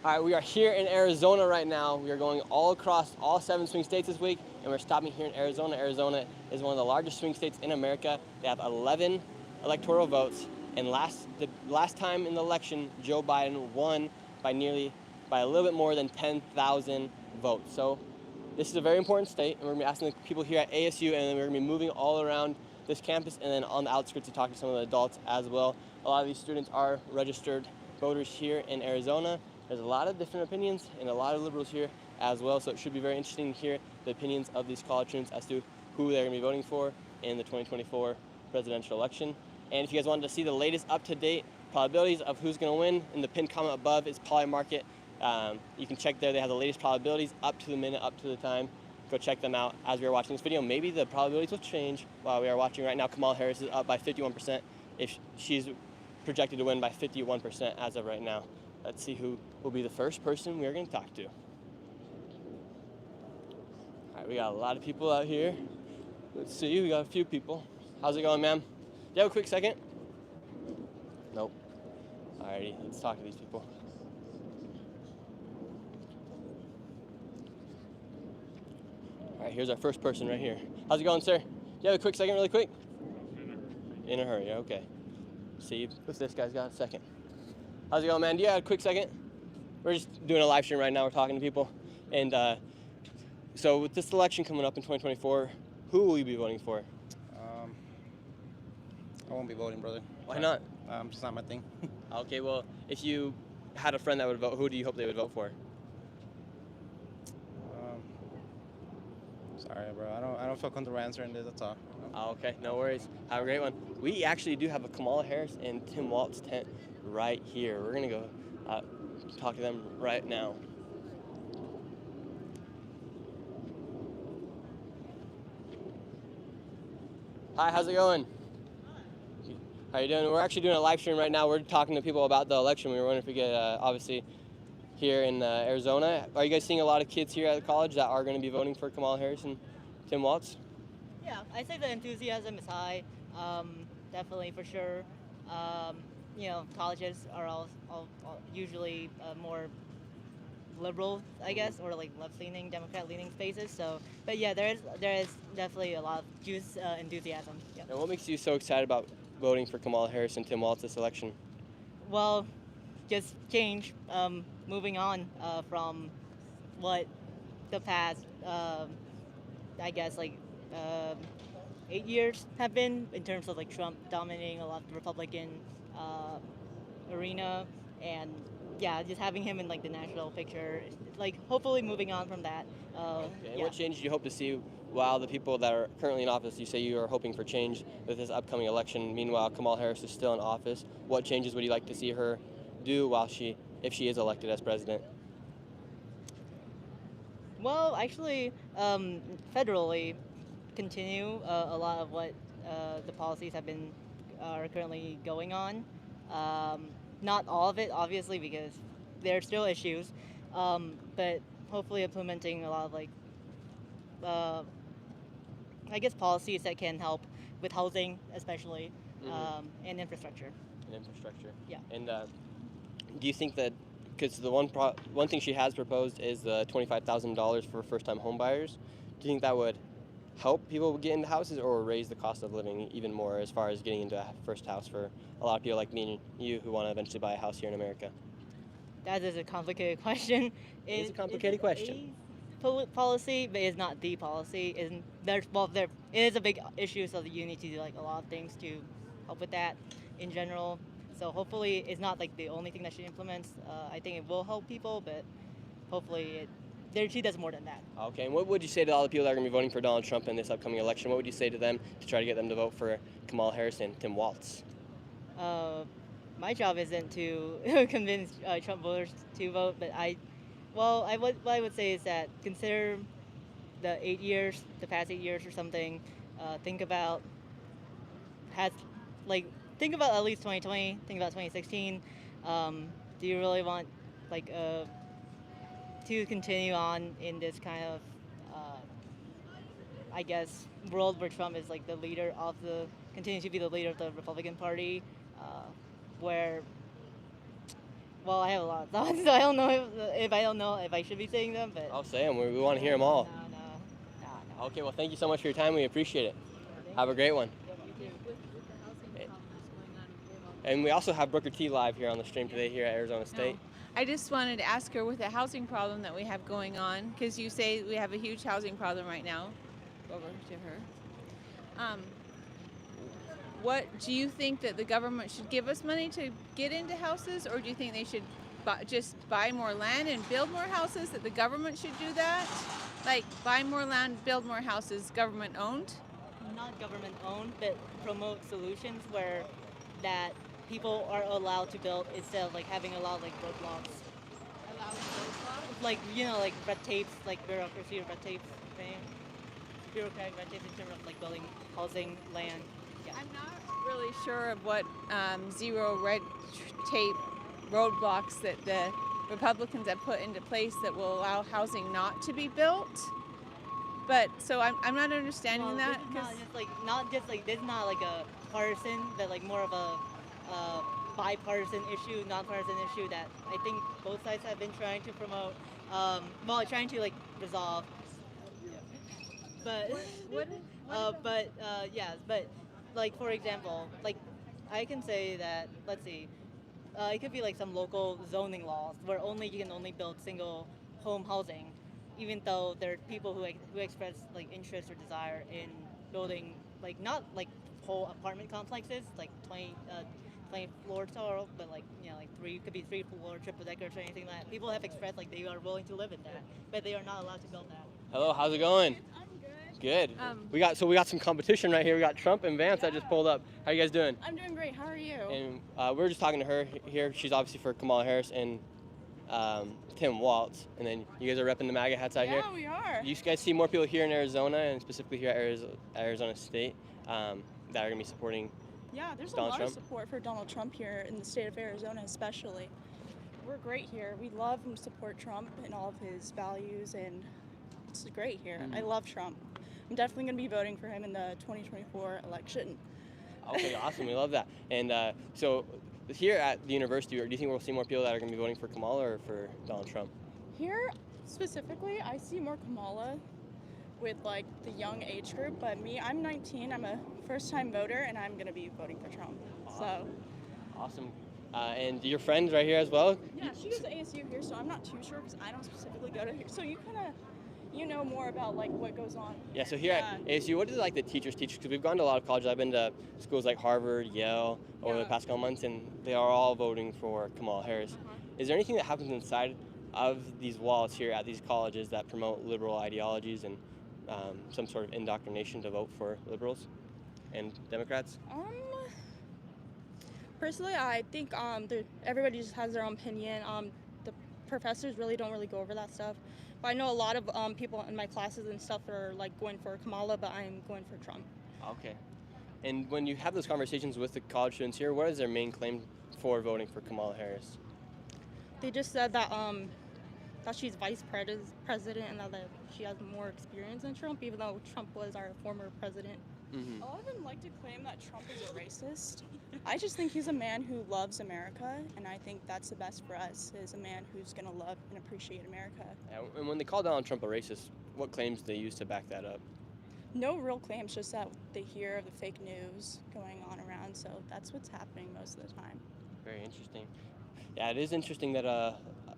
All right, we are here in Arizona right now. We are going all across all 7 swing states this week, and we're stopping here in Arizona. Arizona is one of the largest swing states in America. They have 11 electoral votes, and the last time in the election, Joe Biden won by a little bit more than 10,000 votes. So this is a very important state, and we're going to be asking the people here at ASU, and then we're going to be moving all around this campus and then on the outskirts to talk to some of the adults as well. A lot of these students are registered voters here in Arizona. There's a lot of different opinions and a lot of liberals here as well, so it should be very interesting to hear the opinions of these college students as to who they're going to be voting for in the 2024 presidential election. And if you guys wanted to see the latest up-to-date probabilities of who's going to win, in the pinned comment above is Polymarket. You can check there. They have the latest probabilities up to the minute, up to the time. Go check them out as we are watching this video. Maybe the probabilities will change while we are watching right now. Kamala Harris is up by 51%. If she's projected to win by 51% as of right now. Let's see who will be the first person we are going to talk to. All right, we got a lot of people out here. Let's see, we got a few people. How's it going, ma'am? Do you have a quick second? Nope. Alrighty, let's talk to these people. All right, here's our first person right here. How's it going, sir? Do you have a quick second, really quick? In a hurry, okay. See if this guy's got a second. How's it going, man? Do you have a quick second? We're just doing a live stream right now. We're talking to people. And so with this election coming up in 2024, who will you be voting for? I won't be voting, brother. Why not? It's not my thing. Okay, well, if you had a friend that would vote, who do you hope they would vote for? Sorry, bro. I don't feel comfortable answering this. That's all. Okay, no worries. Have a great one. We actually do have a Kamala Harris and Tim Walz tent right here. We're going to go talk to them right now. Hi, how's it going? How you doing? We're actually doing a live stream right now. We're talking to people about the election. We were wondering if we could, obviously, here in Arizona. Are you guys seeing a lot of kids here at the college that are going to be voting for Kamala Harris and Tim Walz? Yeah, I'd say the enthusiasm is high, definitely for sure. Colleges are all usually more liberal, I guess, or like left-leaning, Democrat-leaning spaces. So, but yeah, there is definitely a lot of juice, enthusiasm. Yeah. And what makes you so excited about voting for Kamala Harris and Tim Walz this election? Well, just change, moving on from what the past, I guess, 8 years have been in terms of like Trump dominating a lot of the Republican arena, and yeah, just having him in like the national picture, like hopefully moving on from that. Okay. And yeah. what change do you hope to see while the people that are currently in office, you say you are hoping for change with this upcoming election, meanwhile Kamala Harris is still in office, what changes would you like to see her do if she is elected as president? Well, actually, federally, continue a lot of what the policies are currently going on. Not all of it, obviously, because there are still issues, but hopefully implementing a lot of I guess policies that can help with housing, especially, and infrastructure. Yeah. And do you think that, because the one thing she has proposed is the $25,000 for first-time home buyers, do you think that would help people get into houses or raise the cost of living even more as far as getting into a first house for a lot of people like me and you who want to eventually buy a house here in America? That is a complicated question. It is a complicated question. Policy, but it's not the policy. It is a big issue, so you need to do like a lot of things to help with that in general. So hopefully it's not like the only thing that she implements. I think it will help people, but hopefully she does more than that. Okay, and what would you say to all the people that are going to be voting for Donald Trump in this upcoming election? What would you say to them to try to get them to vote for Kamala Harris and Tim Walz? My job isn't to convince Trump voters to vote, but what I would say is that consider the past 8 years or something. Think about at least 2020. Think about 2016. Do you really want to continue on in this kind of I guess world where Trump is like continues to be the leader of the Republican Party, where Well, I have a lot of thoughts, so I don't know if I don't know if I should be saying them, but I'll say them. We want to hear them all. No. Okay, well, thank you so much for your time. We appreciate it. Have a great one. Yep, you too. And we also have Booker T live here on the stream today here at Arizona State. I just wanted to ask her with the housing problem that we have going on, because you say we have a huge housing problem right now. Over to her. What do you think that the government should give us money to get into houses, or do you think they should just buy more land and build more houses? That the government should do that, like buy more land, build more houses, government owned? Not government owned, but promote solutions where that people are allowed to build instead of like having a lot of like roadblocks. Like, you know, like red tapes, like bureaucracy or red tapes, right? Bureaucratic red tapes in terms of like building housing, land. Yeah. I'm not really sure of what zero red tape roadblocks that the Republicans have put into place that will allow housing not to be built. But so I'm not understanding Well, that. This is not like a partisan, but like more of a bipartisan issue, nonpartisan issue that I think both sides have been trying to promote, trying to like resolve. But but like for example, like I can say that let's see, it could be like some local zoning laws where you can only build single home housing, even though there are people who express like interest or desire in building like not like whole apartment complexes like 20 floors tall, but like like could be 3-floor triple deckers or anything like that. People have expressed like they are willing to live in that, but they are not allowed to build that. Hello, how's it going? I'm good. Good. Um, we got some competition right here. We got Trump and Vance that just pulled up. How you guys doing? I'm doing great. How are you? And we were just talking to her here. She's obviously for Kamala Harris and Tim Walz. And then you guys are repping the MAGA hats out here. Yeah, we are. You guys see more people here in Arizona and specifically here at Arizona State that are going to be supporting Yeah, there's Donald a lot Trump? of support for Donald Trump here in the state of Arizona, especially. We're great here. We love and support Trump and all of his values, and it's great here. I love Trump. I'm definitely going to be voting for him in the 2024 election. Okay, awesome. We love that. And so here at the university, do you think we'll see more people that are going to be voting for Kamala or for Donald Trump? Here, specifically, I see more Kamala with like the young age group, but me, I'm 19. I'm a first-time voter, and I'm going to be voting for Trump. So. Awesome. And your friend right here as well? Yeah, she goes to ASU here, so I'm not too sure because I don't specifically go to here. So you kind of, know more about like what goes on. Yeah, so here at ASU, what do like the teachers teach? Because we've gone to a lot of colleges. I've been to schools like Harvard, Yale over the past couple months, and they are all voting for Kamala Harris. Is there anything that happens inside of these walls here at these colleges that promote liberal ideologies and some sort of indoctrination to vote for liberals and Democrats? Personally, I think everybody just has their own opinion. The professors really don't go over that stuff. But I know a lot of people in my classes and stuff are like going for Kamala, but I'm going for Trump. Okay. And when you have those conversations with the college students here, what is their main claim for voting for Kamala Harris? They just said that that she's vice president and that she has more experience than Trump, even though Trump was our former president. Mm-hmm. A lot of them like to claim that Trump is a racist. I just think he's a man who loves America, and I think that's the best for us, is a man who's going to love and appreciate America. And when they call Donald Trump a racist, what claims do they use to back that up? No real claims, just that they hear of the fake news going on around, so that's what's happening most of the time. Very interesting. Yeah, it is interesting that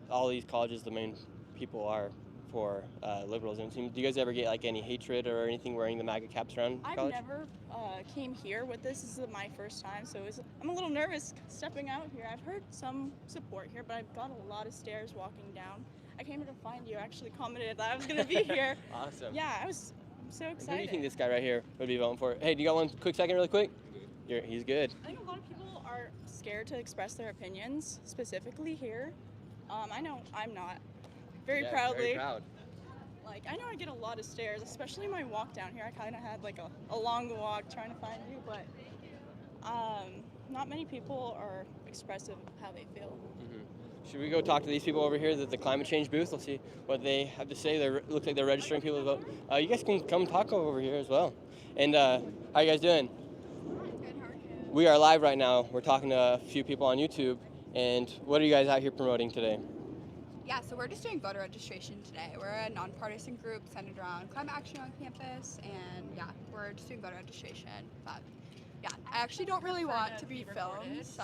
all these colleges, the main people are for liberals. And do you guys ever get like any hatred or anything wearing the MAGA caps around college? I've never came here with this. This is my first time, so I'm a little nervous stepping out here. I've heard some support here, but I've got a lot of stairs walking down. I came here to find you. I actually commented that I was going to be here. Awesome. Yeah, I'm so excited. Who do you think this guy right here would be voting for? Hey, do you got one quick second really quick? He's good. I think a lot of people are scared to express their opinions, specifically here. I know I'm not. Very proudly. Very proud. Like, I know I get a lot of stares, especially my walk down here. I kind of had like a long walk trying to find you, but not many people are expressive of how they feel. Mm-hmm. Should we go talk to these people over here at the climate change booth? Let's see what they have to say. They look like they're registering people to vote. You guys can come talk over here as well. And how you guys doing? Good, how are you? We are live right now. We're talking to a few people on YouTube, And what are you guys out here promoting today? Yeah, so we're just doing voter registration today. We're a nonpartisan group centered around climate action on campus, and yeah, we're just doing voter registration. But yeah, I actually don't really want to be filmed, so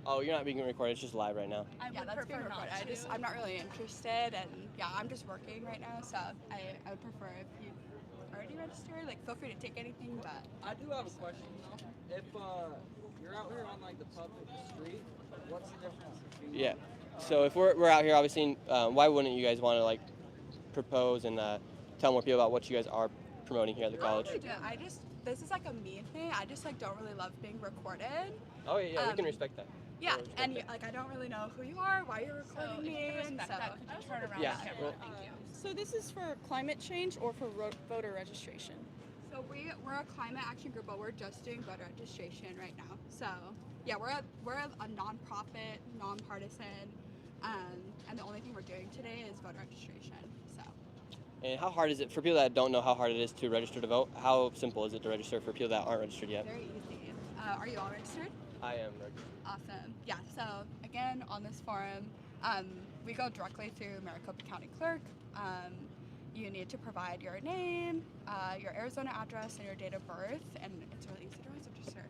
Oh, you're not being recorded. It's just live right now. yeah, that's being recorded. I'm not really interested, and yeah, I'm just working right now, so I would prefer if you already registered, like feel free to take anything, but I do have a question though. If you're out here on like the public street, what's the difference between Yeah. So if we're out here, obviously, why wouldn't you guys want to like propose and tell more people about what you guys are promoting here at the college? I just this is like a me thing. I just like don't really love being recorded. Oh yeah, we can respect that. Yeah, Respect and that. like I don't really know who you are, why you're recording me, and so Turn around Yeah. the camera. Well, Thank you. So this is for climate change or for voter registration? So we're a climate action group, but we're just doing voter registration right now. So yeah, we're a nonprofit, nonpartisan, and the only thing we're doing today is voter registration. So And how hard is it for people that don't know how hard it is to register to vote? How simple is it to register for people that aren't registered yet? very easy. Are you all registered? I am registered. Awesome. Yeah. So again, on this forum, we go directly through Maricopa County Clerk. You need to provide your name, your Arizona address, and your date of birth, and it's really easy to register.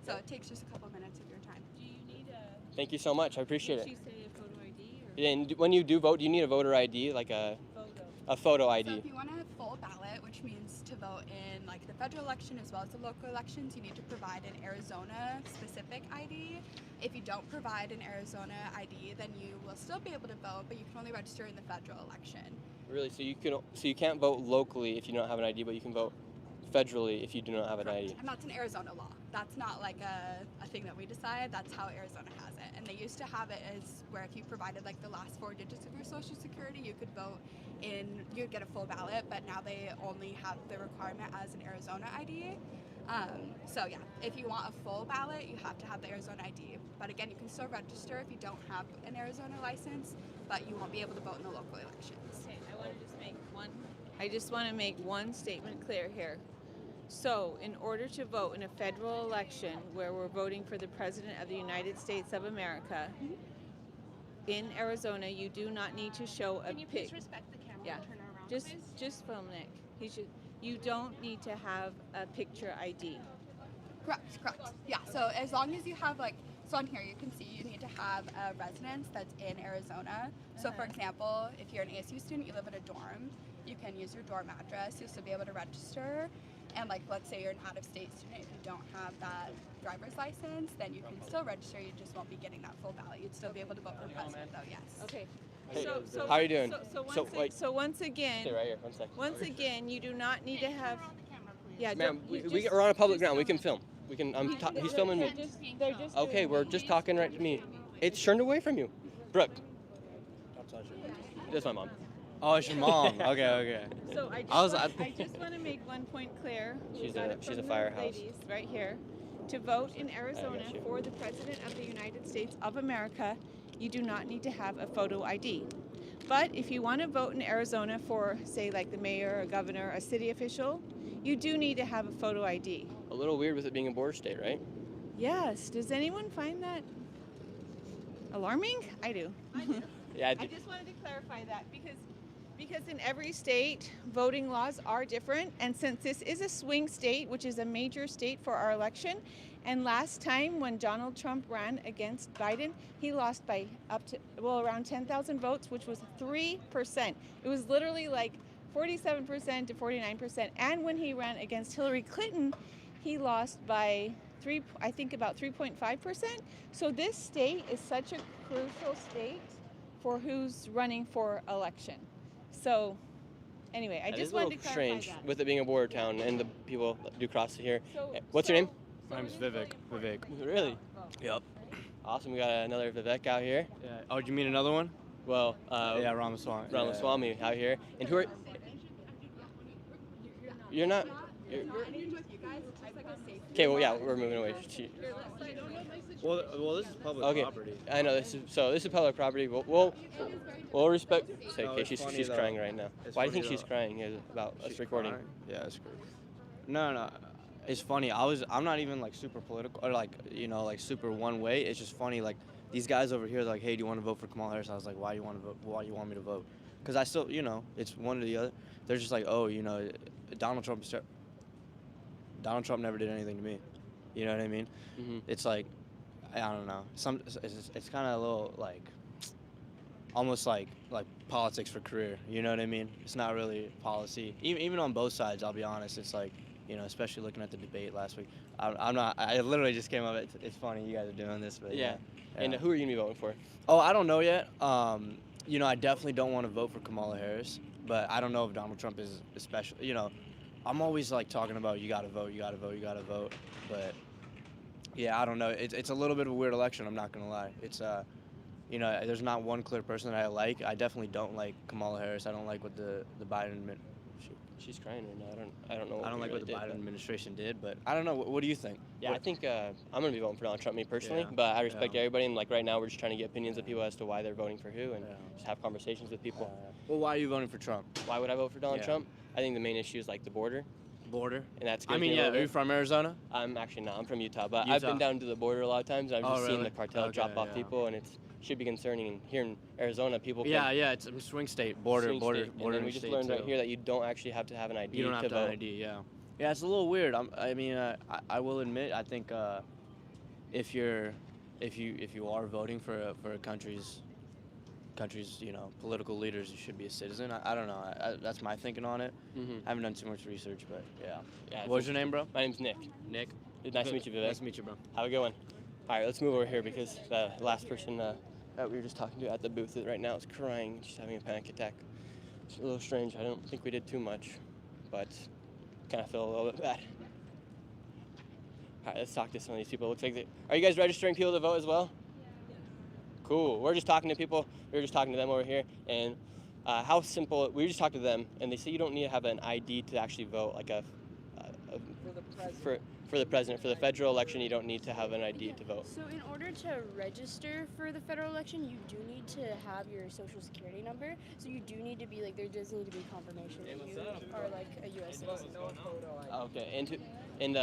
So it takes just a couple minutes of your time. Do you need a? Thank you so much. I appreciate Did it. she say a photo ID or And when you do vote, do you need a voter ID, like a photo? photo So ID? if you want a full ballot, which means to vote in like the federal election as well as the local elections, you need to provide an Arizona specific ID. If you don't provide an Arizona ID, then you will still be able to vote, but you can only register in the federal election. Really? So you can't vote locally if you don't have an ID, but you can vote federally if you do not have an Correct. ID. And that's an Arizona law. That's not like a thing that we decide. That's how Arizona has it. And they used to have it as where if you provided like the last 4 digits of your social security, you could vote in, you'd get a full ballot, but now they only have the requirement as an Arizona ID. So yeah, if you want a full ballot, you have to have the Arizona ID. But again, you can still register if you don't have an Arizona license, but you won't be able to vote in the local elections. Okay, I just want to make one statement clear here. So, in order to vote in a federal election where we're voting for the President of the United States of America, in Arizona, you do not need to show a Can you please pic. respect the camera Yeah. and turn around, Just, please? just film Nick. You don't need to have a picture ID. Correct. Yeah, so as long as you have so on here you can see you need to have a residence that's in Arizona. So for example, if you're an ASU student, you live in a dorm, you can use your dorm address, you'll still be able to register. And let's say you're an out-of-state student, if you don't have that driver's license, then you can still register, you just won't be getting that full ballot. You'd still be able to vote for president though, yes. Okay. Hey, So how are you doing? So once again, Stay right here. 1 second. once again, you do not need to have. Yeah, Ma'am, don't- we're on a public just ground. We film can it. film. We can. He's filming me. They're just Okay, doing we're it. just talking right to me. It's turned away from you, Brooke. Don't touch it. That's my mom. Oh, it's your mom. Okay. So I just want to make one point clear. We She's got a- it she's from a the firehouse. Ladies right here. To vote in Arizona you. for the President of the United States of America, you do not need to have a photo ID. But if you want to vote in Arizona for, say, like the mayor, a governor, a city official, you do need to have a photo ID. A little weird with it being a border state, right? Yes. Does anyone find that alarming? I do. Yeah. I just wanted to clarify that because in every state, voting laws are different. And since this is a swing state, which is a major state for our election, and last time when Donald Trump ran against Biden, he lost by around 10,000 votes, which was 3%. It was literally like 47% to 49%. And when he ran against Hillary Clinton, he lost by about 3.5%. So this state is such a crucial state for who's running for election. So anyway, I That just is a little wanted to clarify strange that. with it being a border town and the people that do cross here. So- What's your name? My name's it is really Vivek. important. Really? Yep. Awesome. We got another Vivek out here. Yeah. Oh, did you mean another one? Well, Yeah, Ramaswamy. Ramaswamy out here. And who are? You're not. Okay. Well, yeah, we're moving away. Well, this is public Okay. property. I know this is public property. We'll respect. Say, No, okay, it's she's funny though. crying right now. It's Why do you funny think she's though. crying? Is it about us She's recording? crying. Yeah, it's crazy. No. It's funny. I'm not even like super political or like super one way. It's just funny. Like these guys over here are like, hey, do you want to vote for Kamala Harris? I was like, why you want to vote? Why you want me to vote? Because I still, you know, it's one or the other. They're just like, oh, you know, Donald Trump never did anything to me. You know what I mean? Mm-hmm. It's like, I don't know. It's kind of a little like, almost like politics for career. You know what I mean? It's not really policy. Even on both sides, I'll be honest. It's like, you know, especially looking at the debate last week. I'm not. I literally just came up. It's funny you guys are doing this, but Yeah. yeah. And who are you gonna be voting for? Oh, I don't know yet. You know, I definitely don't want to vote for Kamala Harris, but I don't know if Donald Trump is especially. You know, I'm always like talking about you gotta vote, you gotta vote, you gotta vote, but yeah, I don't know. It's a little bit of a weird election. I'm not gonna lie. It's you know, there's not one clear person that I like. I definitely don't like Kamala Harris. I don't like what the Biden She's crying right now. I don't know. I don't like really what the did, Biden but- administration did, but I don't know. What do you think? Yeah, I think I'm gonna be voting for Donald Trump, me personally. Yeah, But I respect yeah. everybody, and like right now, we're just trying to get opinions of people as to why they're voting for who, and Yeah. just have conversations with people. Well, why are you voting for Trump? Why would I vote for Donald Yeah. Trump? I think the main issue is like the border, Border. and that's. I mean, yeah. Are you from Arizona? I'm actually not. I'm from Utah, but I've been Utah. down to the border a lot of times. And I've Oh, just seen really? the cartel Okay, drop off yeah. people, and it should be concerning. And here in Arizona, people. Can Yeah. It's a swing state. Border. swing Border. state, and Border. then we just state learned right too. here that you don't actually have to have an ID You don't have to to vote. have an ID, yeah. Yeah, it's a little weird. I mean, I will admit, I think if you are voting for a country's you know political leaders, you should be a citizen. I don't know. That's my thinking on it. Mm-hmm. I haven't done too much research, but yeah. Yeah. What was your name, bro? My name's Nick. Nick. Nice to meet you, Vivek. Nice to meet you, bro. Have a good one. All right, let's move over here because the last person that we were just talking to at the booth right now is crying. She's having a panic attack. It's a little strange. I don't think we did too much, but kind of feel a little bit bad. All right, let's talk to some of these people. Looks like are you guys registering people to vote as well? Cool. We're just talking to people. We were just talking to them over here, and how simple. We just talked to them, and they say you don't need to have an ID to actually vote, like for the president. For the federal election, you don't need to have an ID to vote. So in order to register for the federal election, you do need to have your social security number. So you do need to be like, there does need to be confirmation that you are like a U.S. citizen. Okay, and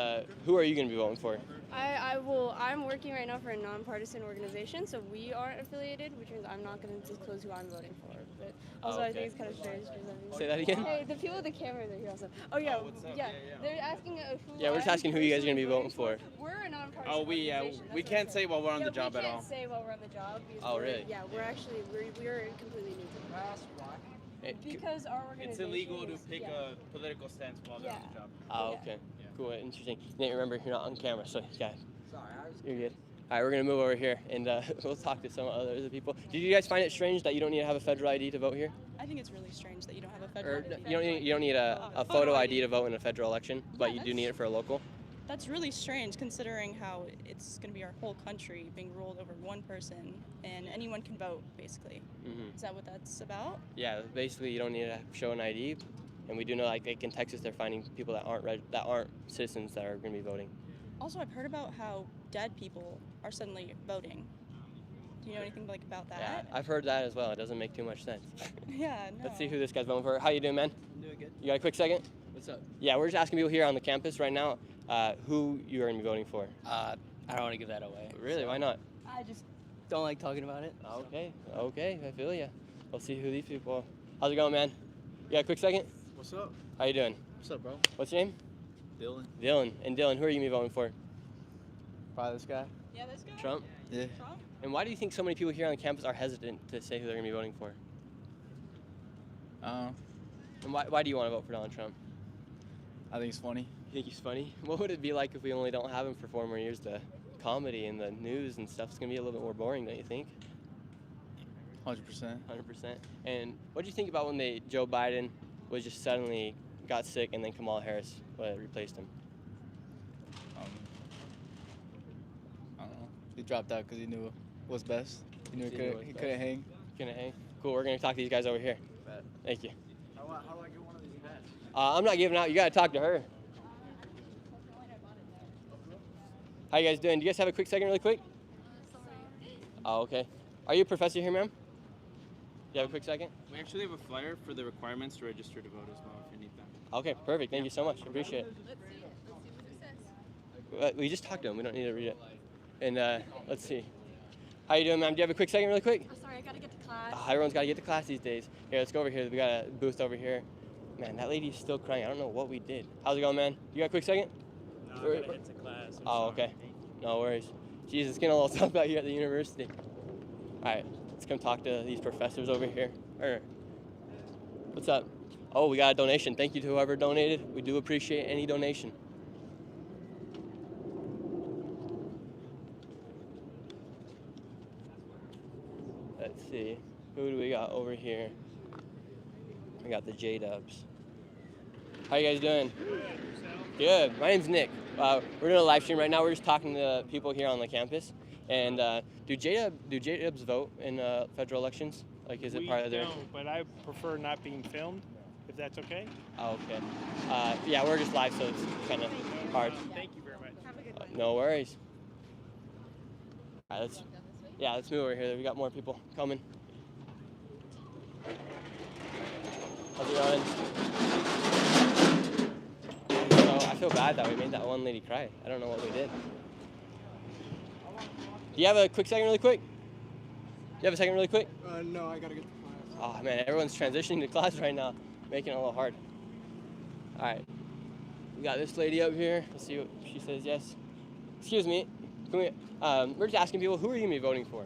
who are you going to be voting for? I'm working right now for a nonpartisan organization, so we aren't affiliated, which means I'm not going to disclose who I'm voting for. But also, I think it's kind of strange. Say that again? Hey, the people with the cameras are here also. Oh yeah, they're asking who. Yeah, we're just asking who you guys are going to be voting for. We're a nonpartisan. Oh, we organization, we that's can't what say while we're on I'm the job saying. at all. We can't say while we're on the job. Because Oh, really? Yeah, we're completely new to it. Because our organization. It's illegal to is- pick yeah. a political stance while they're on the job. Oh, okay. Cool, interesting. Nate, remember, you're not on camera, so yeah, you're good. All right, we're going to move over here, and we'll talk to some other people. Did you guys find it strange that you don't need to have a federal ID to vote here? I think it's really strange that you don't have a federal Or ID. you don't need a photo ID to vote in a federal election, but you do need it for a local? That's really strange considering how it's going to be our whole country being ruled over one person and anyone can vote, basically. Mm-hmm. Is that what that's about? Yeah, basically you don't need to show an ID, and we do know like in Texas they're finding people that aren't citizens that are going to be voting. Also, I've heard about how dead people are suddenly voting. Do you know anything like about Yeah, that? I've heard that as well. It doesn't make too much sense. Yeah, no. Let's see who this guy's voting for. How you doing, man? I'm doing good. You got a quick second? What's up? Yeah, we're just asking people here on the campus right now who you're going to be voting for. I don't want to give that away. Really? so Why not? I just don't like talking about it. Okay, I feel ya. We'll see who these people. How's it going, man? You got a quick second? What's up? How you doing? What's up, bro? What's your name? Dylan. Dylan. And Dylan, who are you going to be voting for? Probably this guy. Yeah, this guy? Trump? Yeah. Trump? And why do you think so many people here on campus are hesitant to say who they're going to be voting for? And why do you want to vote for Donald Trump? I think it's funny. You think he's funny? What would it be like if we only don't have him for 4 more years? The comedy and the news and stuff's going to be a little bit more boring, don't you think? 100%. 100%. And what do you think about when Joe Biden was just suddenly got sick and then Kamala Harris replaced him? I don't know. He dropped out because he knew what's best. He knew He knew what's he best. couldn't hang. Gonna hang? Cool, we're going to talk to these guys over here. Bet. Thank you. How do I get one of these hats? I'm not giving out. You got to talk to her. How you guys doing? Do you guys have a quick second really quick? Oh, okay. Are you a professor here, ma'am? You have a quick second? We actually have a flyer for the requirements to register to vote as well if you need that. Okay, perfect. Thank you so much. Appreciate it. Let's see what it says. We just talked to him. We don't need to read it. And let's see. How you doing, ma'am? Do you have a quick second, really quick? Oh, sorry, I gotta get to class. Everyone's got to get to class these days. Here, let's go over here. We got a booth over here. Man, that lady's still crying. I don't know what we did. How's it going, man? You got a quick second? No, I gotta head to class. I'm sorry. Okay. No worries. Jeez, it's getting a little tough out here at the university. All right, let's come talk to these professors over here. What's up? Oh, we got a donation. Thank you to whoever donated. We do appreciate any donation. Let's see. Who do we got over here? We got the J-Dubs. How you guys doing? Good. My name's Nick. We're doing a live stream right now. We're just talking to people here on the campus. And do J-Dubs vote in federal elections? Like, is it part of their? We don't, but I prefer not being filmed, if that's okay. Oh, okay. Yeah, we're just live, so it's kind of hard. Thank you very much. Have a good one. No worries. All right, let's move over here. We got more people coming. How's it going? So I feel bad that we made that one lady cry. I don't know what we did. Do you have a quick second, really quick? You have a second, really quick? No, I gotta get to class. Oh man, everyone's transitioning to class right now, making it a little hard. All right, we got this lady up here. Let's see what she says. Yes. Excuse me. We're just asking people, who are you gonna be voting for?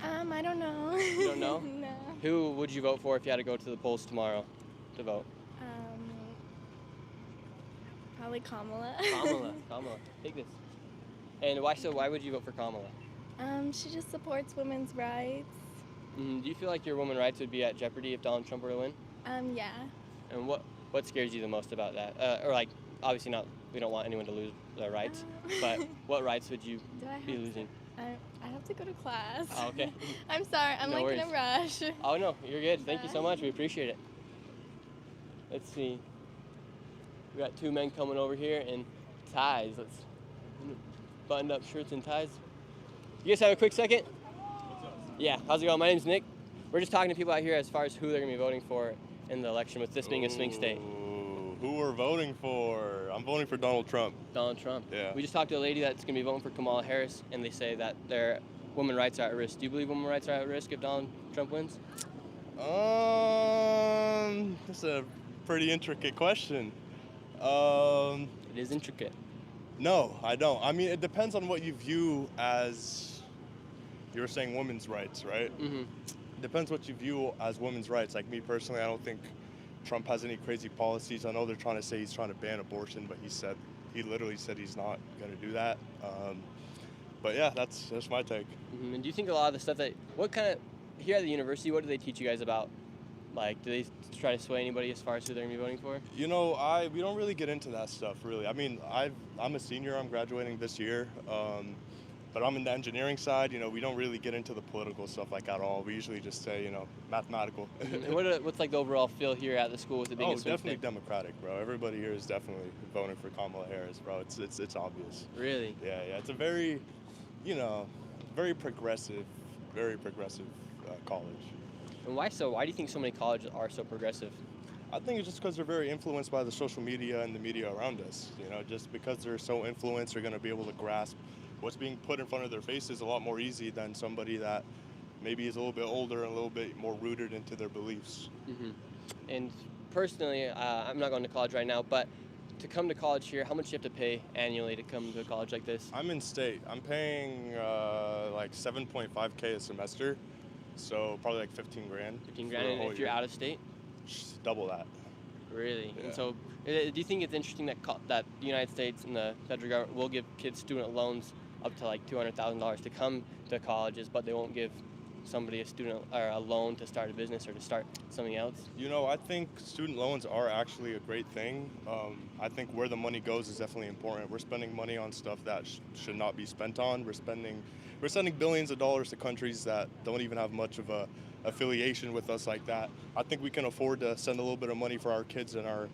I don't know. You don't know? No. Who would you vote for if you had to go to the polls tomorrow to vote? Probably Kamala. Kamala. Take this. And why would you vote for Kamala? She just supports women's rights. Do you feel like your women's rights would be at jeopardy if Donald Trump were to win? Yeah. And what scares you the most about that? Or like, obviously not, we don't want anyone to lose their rights, but what rights would you be losing? I have to go to class. Oh, okay. I'm sorry, I'm No in a rush. Oh no, you're good. Thank you so much. We appreciate it. Let's see. We got two men coming over here in ties. Let's buttoned up shirts and ties. You guys have a quick second? Yeah, how's it going? My name's Nick. We're just talking to people out here as far as who they're gonna be voting for in the election, with this being a swing state. Who we're voting for? I'm voting for Donald Trump. Donald Trump. Yeah. We just talked to a lady that's gonna be voting for Kamala Harris, and they say that their women's rights are at risk. Do you believe women's rights are at risk if Donald Trump wins? That's a pretty intricate question. It is intricate. No, I don't. I mean, it depends on what you view as, you were saying women's rights, right? Mm-hmm. It depends what you view as women's rights. Like me personally, I don't think Trump has any crazy policies. I know they're trying to say he's trying to ban abortion, but he literally said he's not going to do that. But yeah, that's my take. Mm-hmm. And do you think a lot of the stuff here at the university, what do they teach you guys about? Like, do they try to sway anybody as far as who they're going to be voting for? You know, we don't really get into that stuff, really. I mean, I'm a senior. I'm graduating this year. But I'm in the engineering side. You know, we don't really get into the political stuff like at all. We usually just say, you know, mathematical. And what's like the overall feel here at the school with it being a swing definitely state? Democratic, bro. Everybody here is definitely voting for Kamala Harris, bro. It's obvious. Really? Yeah. It's a very, very progressive college. And why so? Why do you think so many colleges are so progressive? I think it's just because they're very influenced by the social media and the media around us. You know, just because they're so influenced, they're going to be able to grasp what's being put in front of their faces a lot more easy than somebody that maybe is a little bit older and a little bit more rooted into their beliefs. Mm-hmm. And personally, I'm not going to college right now, but to come to college here, how much do you have to pay annually to come to a college like this? I'm in state. I'm paying like 7.5K a semester, so probably like 15 grand. 15 grand, and if you're out of state? Just double that. Really? Yeah. And so, do you think it's interesting that the United States and the federal government will give kids student loans up to like $200,000 to come to colleges, but they won't give somebody a student or a loan to start a business or to start something else? You know, I think student loans are actually a great thing. I think where the money goes is definitely important. We're spending money on stuff that should not be spent on. We're sending billions of dollars to countries that don't even have much of a affiliation with us like that. I think we can afford to send a little bit of money for our kids and our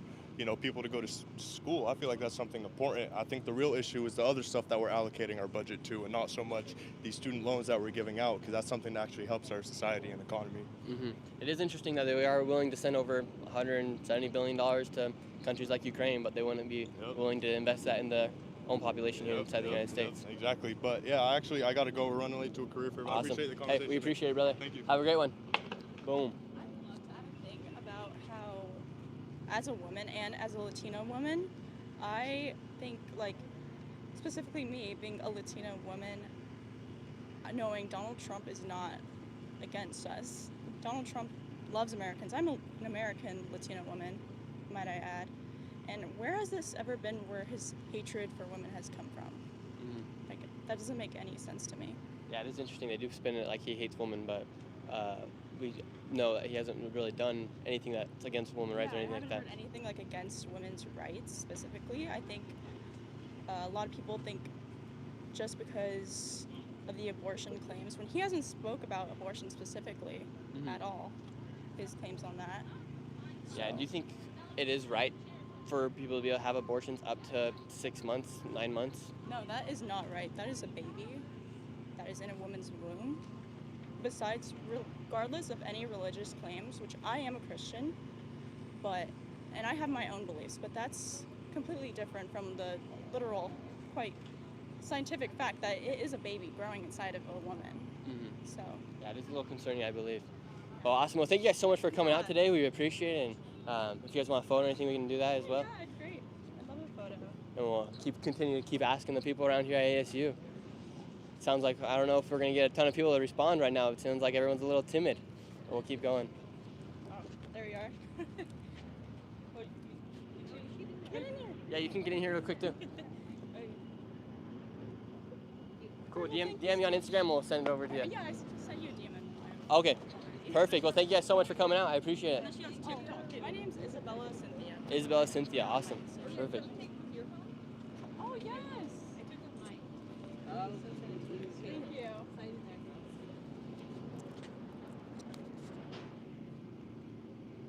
people to go to school. I feel like that's something important. I think the real issue is the other stuff that we're allocating our budget to, and not so much these student loans that we're giving out, because that's something that actually helps our society and economy. Mm-hmm. It is interesting that they are willing to send over $170 billion to countries like Ukraine, but they wouldn't be willing to invest that in the own population here inside the United States. Yep, exactly. But yeah, I got to go. We're running late to a career fair. But I Awesome. appreciate the Hey, conversation. we appreciate it, brother. Thank you. Have a great one. Boom. Think about how, as a woman and as a Latina woman, I think, like, specifically me being a Latina woman, knowing Donald Trump is not against us. Donald Trump loves Americans. I'm an American Latina woman, might I add. And where has this ever been where his hatred for women has come from? Like, that doesn't make any sense to me. Yeah, it is interesting. They do spin it like he hates women, but we know that he hasn't really done anything that's against women's rights or anything like that. I haven't heard anything like against women's rights specifically. I think a lot of people think just because of the abortion claims, when he hasn't spoke about abortion specifically at all, his claims on that. Yeah, and do you think it is right for people to be able to have abortions up to 6 months, 9 months? No, that is not right. That is a baby that is in a woman's womb. Besides, regardless of any religious claims, which I am a Christian, and I have my own beliefs, but that's completely different from the literal, quite scientific fact that it is a baby growing inside of a woman. So. Yeah, it is a little concerning, I believe. Well, awesome. Well, thank you guys so much for coming out today. We appreciate it. And if you guys want a photo or anything, we can do that as well. Yeah, it's great. I love a photo. And we'll continue to keep asking the people around here at ASU. Sounds like, I don't know if we're going to get a ton of people to respond right now. It sounds like everyone's a little timid. But we'll keep going. Oh, there you are. Get in here. Yeah, you can get in here real quick too. Cool. DM me on Instagram. We'll send it over to you. Yeah, I sent you a DM. Okay. Perfect. Well, thank you guys so much for coming out. I appreciate it. My name's Isabella Cynthia. Isabella Cynthia. Awesome. Perfect. Oh, yes. Thank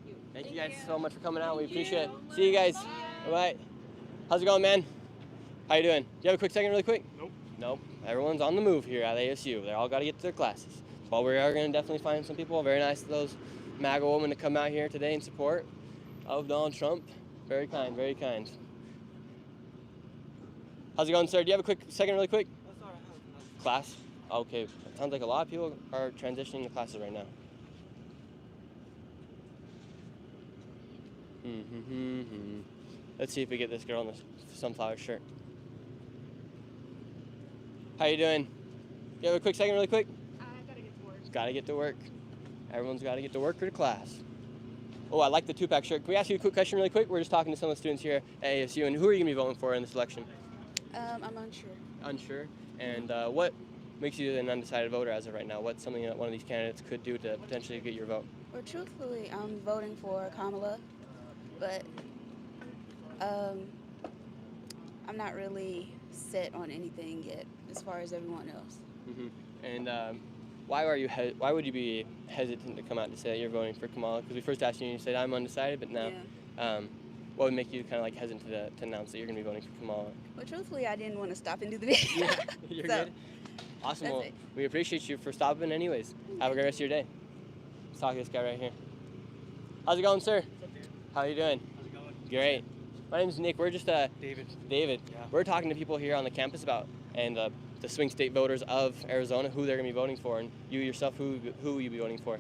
you. Thank you guys so much for coming out. We appreciate it. See you guys. Bye. How's it going, man? How you doing? Do you have a quick second really quick? Nope. Everyone's on the move here at ASU. They all got to get to their classes. But we are going to definitely find some people. Very nice of those MAGA women to come out here today in support of Donald Trump. Very kind, very kind. How's it going, sir? Do you have a quick second really quick? Class? Okay. It sounds like a lot of people are transitioning to classes right now. Let's see if we get this girl in the sunflower shirt. How you doing? You have a quick second really quick? I gotta get to work. Gotta get to work. Everyone's gotta get to work or to class. Oh, I like the two-pack shirt. Can we ask you a quick question really quick? We're just talking to some of the students here at ASU, and who are you gonna be voting for in this election? I'm unsure. Unsure? And what makes you an undecided voter as of right now? What's something that one of these candidates could do to potentially get your vote? Well, truthfully, I'm voting for Kamala, but I'm not really set on anything yet as far as everyone else. And why would you be hesitant to come out to say that you're voting for Kamala? Because we first asked you and you said I'm undecided, but now what would make you kind of like hesitant to announce that you're going to be voting for Kamala? Well, truthfully, I didn't want to stop and do the video. You're So, good. Awesome. that's Well, it. we appreciate you for stopping anyways. Have a great rest of your day. Let's talk to this guy right here. How's it going, sir? How you doing? How's it going? Great. My name's Nick. We're just David. David. Yeah. We're talking to people here on the campus about the swing state voters of Arizona, who they're going to be voting for, and you yourself, who will you be voting for?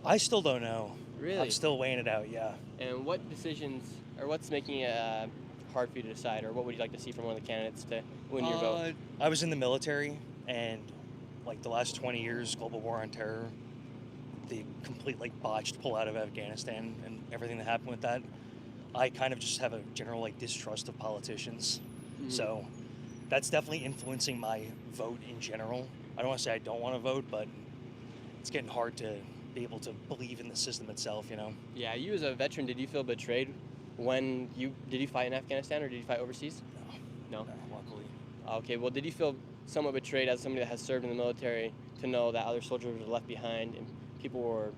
I still don't know. Really? I'm still weighing it out, yeah. And what decisions, or what's making it hard for you to decide, or what would you like to see from one of the candidates to win your vote? I was in the military, and like the last 20 years, global war on terror, the complete like botched pull out of Afghanistan and everything that happened with that, I kind of just have a general like distrust of politicians. So that's definitely influencing my vote in general. I don't want to say I don't want to vote, but it's getting hard to be able to believe in the system itself, you know? Yeah, you as a veteran, did you feel betrayed when did you fight in Afghanistan or did you fight overseas? No. No, luckily. Okay, well, did you feel somewhat betrayed as somebody that has served in the military to know that other soldiers were left behind and people were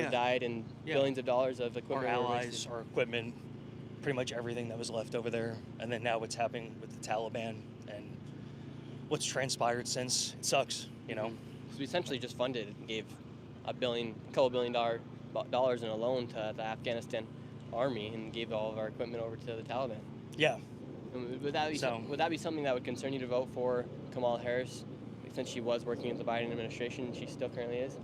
died and billions of dollars of equipment? Our were allies, wasted? our equipment, pretty much everything that was left over there. And then now what's happening with the Taliban and what's transpired since, it sucks, you know? So we essentially just funded and gave a couple billion dollars in a loan to the Afghanistan army and gave all of our equipment over to the Taliban. Yeah. And would that be So- would that be something that would concern you to vote for Kamala Harris, since she was working in the Biden administration and she still currently is?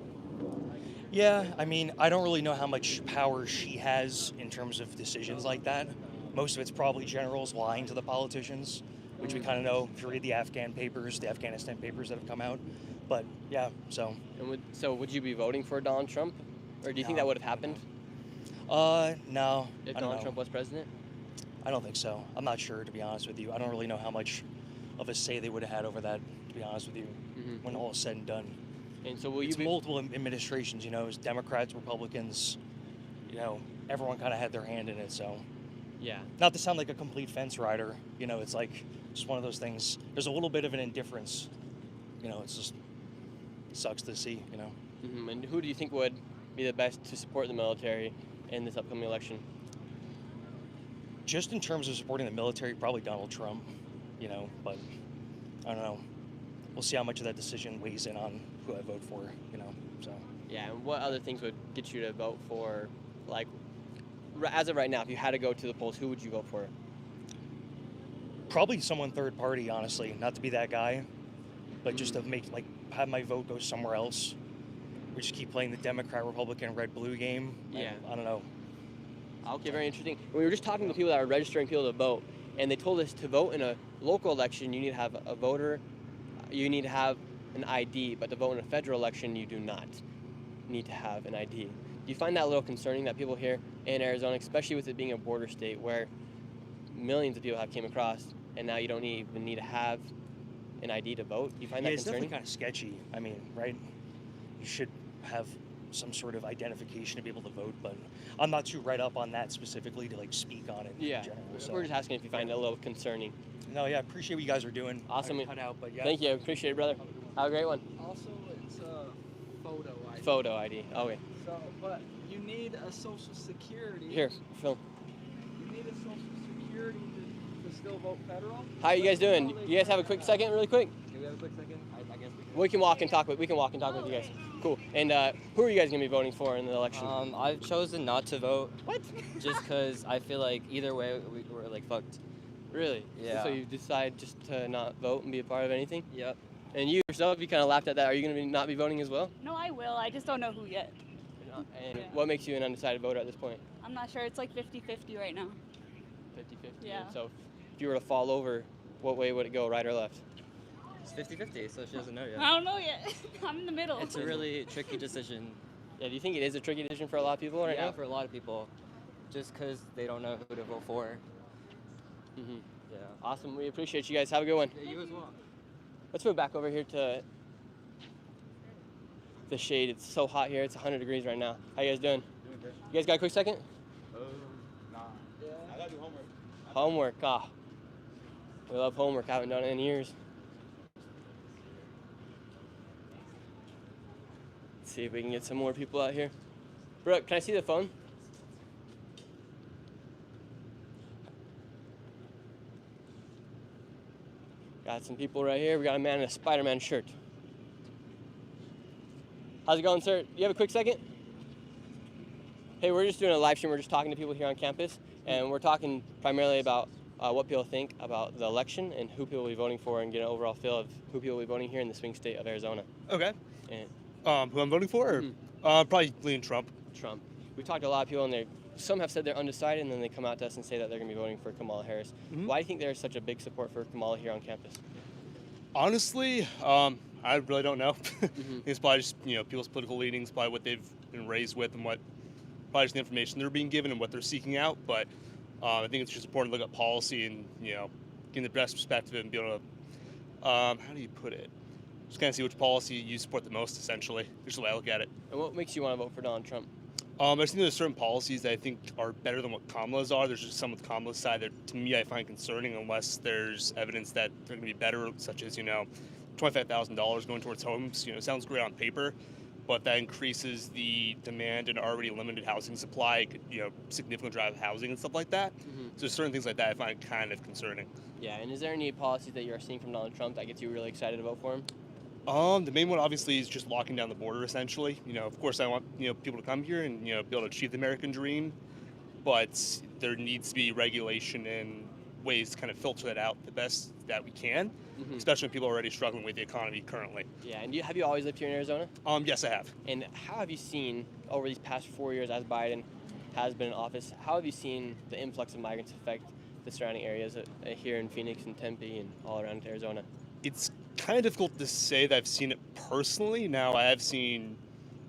Yeah, I mean, I don't really know how much power she has in terms of decisions like that. Most of it's probably generals lying to the politicians, which we kind of know if you read the Afghanistan papers that have come out. But yeah, so. And would you be voting for Donald Trump, or do you think No. that would have happened No. if I don't Donald know. Trump was president? I don't think so. I'm not sure, to be honest with you. I don't really know how much of a say they would have had over that, to be honest with you, when all is said and done. And so will you It's be multiple administrations, you know, it was Democrats, Republicans, you know, everyone kind of had their hand in it, so. Yeah. Not to sound like a complete fence rider, you know, it's like just one of those things. There's a little bit of an indifference, you know, it's just sucks to see, you know. And who do you think would be the best to support the military in this upcoming election? Just in terms of supporting the military, probably Donald Trump, you know, but I don't know. We'll see how much of that decision weighs in on who I vote for, you know, so. Yeah, and what other things would get you to vote for, like, as of right now, if you had to go to the polls, who would you vote for? Probably someone third party, honestly, not to be that guy, but just to make, like, have my vote go somewhere else. We just keep playing the Democrat, Republican, red, blue game. and Yeah. I don't know. Okay, very interesting. We were just talking to people that are registering people to vote, and they told us to vote in a local election, you need to have a voter, you need to have an ID, but to vote in a federal election, you do not need to have an ID. Do you find that a little concerning that people here in Arizona, especially with it being a border state where millions of people have came across, and now you don't even need to have an ID to vote? Do you find Yeah, that it's concerning? definitely kind of sketchy. I mean, right? You should have some sort of identification to be able to vote, but I'm not too right up on that specifically to like speak on it Yeah, in general. So. we're just asking if you find it a little concerning. No, yeah, I appreciate what you guys are doing. Awesome. I cut out, but yeah. Thank you, appreciate it, brother. Have a great one. Also, it's a photo ID. Photo ID. Okay. So, but you need a social security. Here, film. You need a social security to still vote federal. How you guys doing? You guys have a quick second, really quick? Do we have a quick second? I guess we can. We can walk and talk with. We can walk and talk with you guys. Cool. And who are you guys gonna be voting for in the election? I've chosen not to vote. What? Just because I feel like either way we're like fucked. Really? Yeah. So you decide just to not vote and be a part of anything? Yep. And you yourself, you kind of laughed at that. Are you gonna not be voting as well? No, I will. I just don't know who yet. And what makes you an undecided voter at this point? I'm not sure. It's like 50-50 right now. 50-50. Yeah. So if you were to fall over, what way would it go, right or left? It's 50-50, so she doesn't know yet. I don't know yet. I'm in the middle. It's a really tricky decision. Yeah. Do you think it is a tricky decision for a lot of people right yeah, now? for a lot of people, just because they don't know who to vote for. Mm-hmm. Yeah. Awesome. We appreciate you guys. Have a good one. Yeah, you as well. Let's move back over here to the shade. It's so hot here. It's 100 degrees right now. How you guys doing? You guys got a quick second? Nah. I gotta do homework. Homework. Ah. We love homework. I haven't done it in years. Let's see if we can get some more people out here. Brooke, can I see the phone? Got some people right here. We got a man in a Spider-Man shirt. How's it going, sir? Do you have a quick second? Hey, we're just doing a live stream. We're just talking to people here on campus, and we're talking primarily about what people think about the election and who people will be voting for, and get an overall feel of who people will be voting here in the swing state of Arizona. Okay. And Who I'm voting for? Probably lean Trump. Trump. We talked to a lot of people, and some have said they're undecided, and then they come out to us and say that they're going to be voting for Kamala Harris. Why do you think there's such a big support for Kamala here on campus? Honestly, I really don't know. It's probably just people's political leanings, probably what they've been raised with, and probably just the information they're being given and what they're seeking out. But I think it's just important to look at policy and getting the best perspective and be able to how do you put it? Just kind of see which policy you support the most. Essentially, just the way I look at it. And what makes you want to vote for Donald Trump? I just think there's certain policies that I think are better than what Kamala's are. There's just some with Kamala's side that, to me, I find concerning unless there's evidence that they're going to be better, such as, $25,000 going towards homes. Sounds great on paper, but that increases the demand and already limited housing supply, could, significantly drive housing and stuff like that. So there's certain things like that I find kind of concerning. Yeah, and is there any policies that you're seeing from Donald Trump that gets you really excited to vote for him? The main one obviously is just locking down the border. Essentially, of course, I want people to come here and be able to achieve the American dream, but there needs to be regulation and ways to kind of filter that out the best that we can, Mhm. especially when people are already struggling with the economy currently. Yeah, and have you always lived here in Arizona? Yes, I have. And how have you seen over these past 4 years as Biden has been in office, how have you seen the influx of migrants affect the surrounding areas here in Phoenix and Tempe and all around Arizona? It's kind of difficult to say that I've seen it personally. Now, I have seen,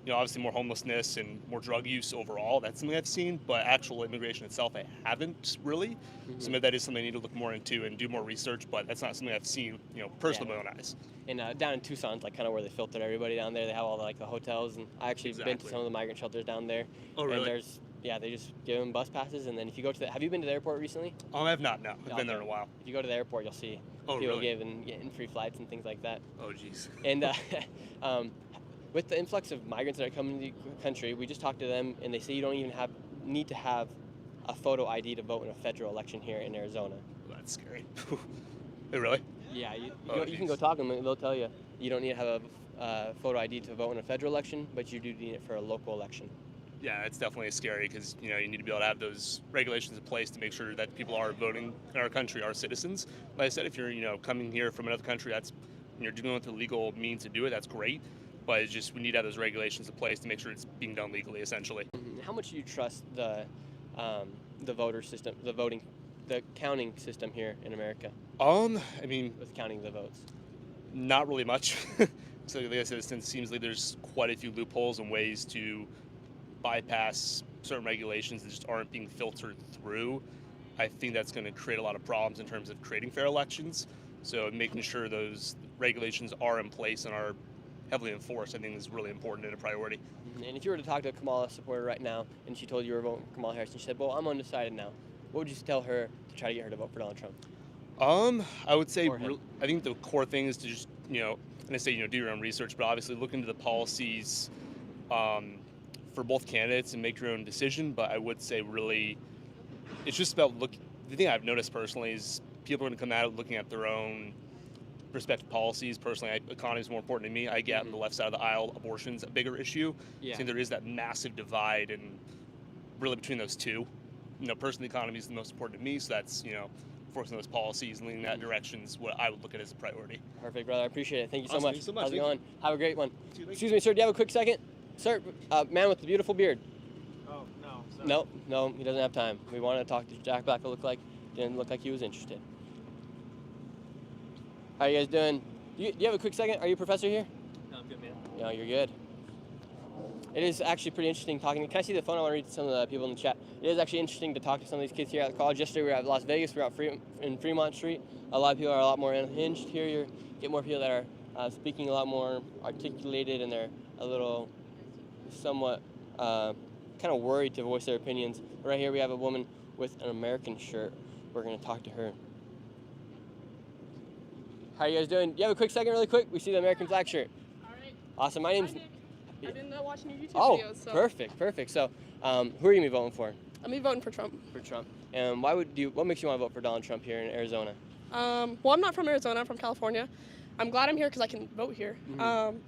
obviously more homelessness and more drug use overall. That's something I've seen, but actual immigration itself, I haven't really. Mhm. So maybe that is something I need to look more into and do more research, but that's not something I've seen, personally with my own eyes. And down in Tucson's like kind of where they filtered everybody down there. They have all the hotels, and I actually been to Exactly. some of the migrant shelters down there. Oh, really? And they just give them bus passes, and then if you go to have you been to the airport recently? I have not, no. I've been there in a while. If you go to the airport, you'll see Oh, people really? getting free flights and things like that. Oh, jeez. And with the influx of migrants that are coming to the country, we just talked to them, and they say you don't even need to have a photo ID to vote in a federal election here in Arizona. Well, that's scary. Really? Yeah, you Oh, can go talk to them, and they'll tell you you don't need to have a photo ID to vote in a federal election, but you do need it for a local election. Yeah, it's definitely scary because you need to be able to have those regulations in place to make sure that people are voting in our country are citizens. Like I said, if you're coming here from another country, that's you're doing it with the legal means to do it. That's great, but it's just we need to have those regulations in place to make sure it's being done legally, essentially. How much do you trust the voter system, the counting system here in America? I mean, with counting the votes. Not really much. So like I said, it seems like there's quite a few loopholes and ways to bypass certain regulations that just aren't being filtered through. I think that's going to create a lot of problems in terms of creating fair elections. So making sure those regulations are in place and are heavily enforced, I think is really important and a priority. And if you were to talk to a Kamala supporter right now, and she told you were voting for Kamala Harris, and she said, "Well, I'm undecided now," what would you tell her to try to get her to vote for Donald Trump? I would say I think the core thing is to just and I say do your own research, but obviously look into the policies for both candidates and make your own decision. But I would say really, it's just about the thing I've noticed personally is people are going to come out looking at their own respective policies. Personally, economy is more important to me. I get on the left side of the aisle, abortion's a bigger issue. Yeah. I think there is that massive divide and really between those two. Personally, the economy is the most important to me, so that's enforcing those policies and leaning that direction is what I would look at as a priority. Perfect, brother. I appreciate it. Thank you so Awesome. much. Thank you so much. How's it Thank going? you. Have a great one. Thank Excuse me, sir. Do you have a quick second? Sir, man with the beautiful beard. Oh, no. Sorry. No, he doesn't have time. We wanted to talk to Jack Black. Didn't look like he was interested. How you guys doing? Do you have a quick second? Are you a professor here? No, I'm good, man. No, you're good. It is actually pretty interesting talking. Can I see the phone? I want to read to some of the people in the chat. It is actually interesting to talk to some of these kids here at the college. Yesterday we were at Las Vegas. We were out in Fremont Street. A lot of people are a lot more unhinged here. You get more people that are speaking a lot more articulated, and they're a little somewhat kind of worried to voice their opinions. Right here we have a woman with an American shirt. We're going to talk to her. How are you guys doing? Do you have a quick second really quick? We see the American flag shirt. All right. Awesome. My name's... I've been watching your YouTube Oh, videos. So perfect. So, who are you going to be voting for? I'm gonna be voting for Trump. For Trump. And what makes you want to vote for Donald Trump here in Arizona? Well, I'm not from Arizona. I'm from California. I'm glad I'm here because I can vote here. Mhm.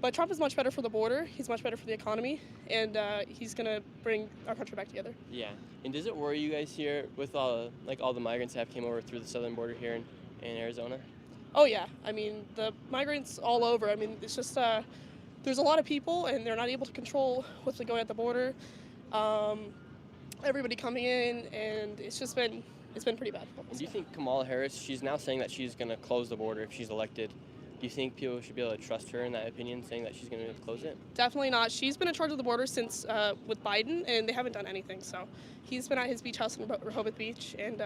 But Trump is much better for the border. He's much better for the economy, and he's gonna bring our country back together. Yeah. And does it worry you guys here with all the migrants that have came over through the southern border here in Arizona? Oh yeah. I mean, the migrants all over. I mean, it's just there's a lot of people, and they're not able to control what's going at the border. Everybody coming in, and it's been pretty bad. And do you think Kamala Harris, she's now saying that she's going to close the border if she's elected. Do you think people should be able to trust her in that opinion, saying that she's going to close it? Definitely not. She's been in charge of the border since with Biden, and they haven't done anything. So he's been at his beach house in Rehoboth Beach, and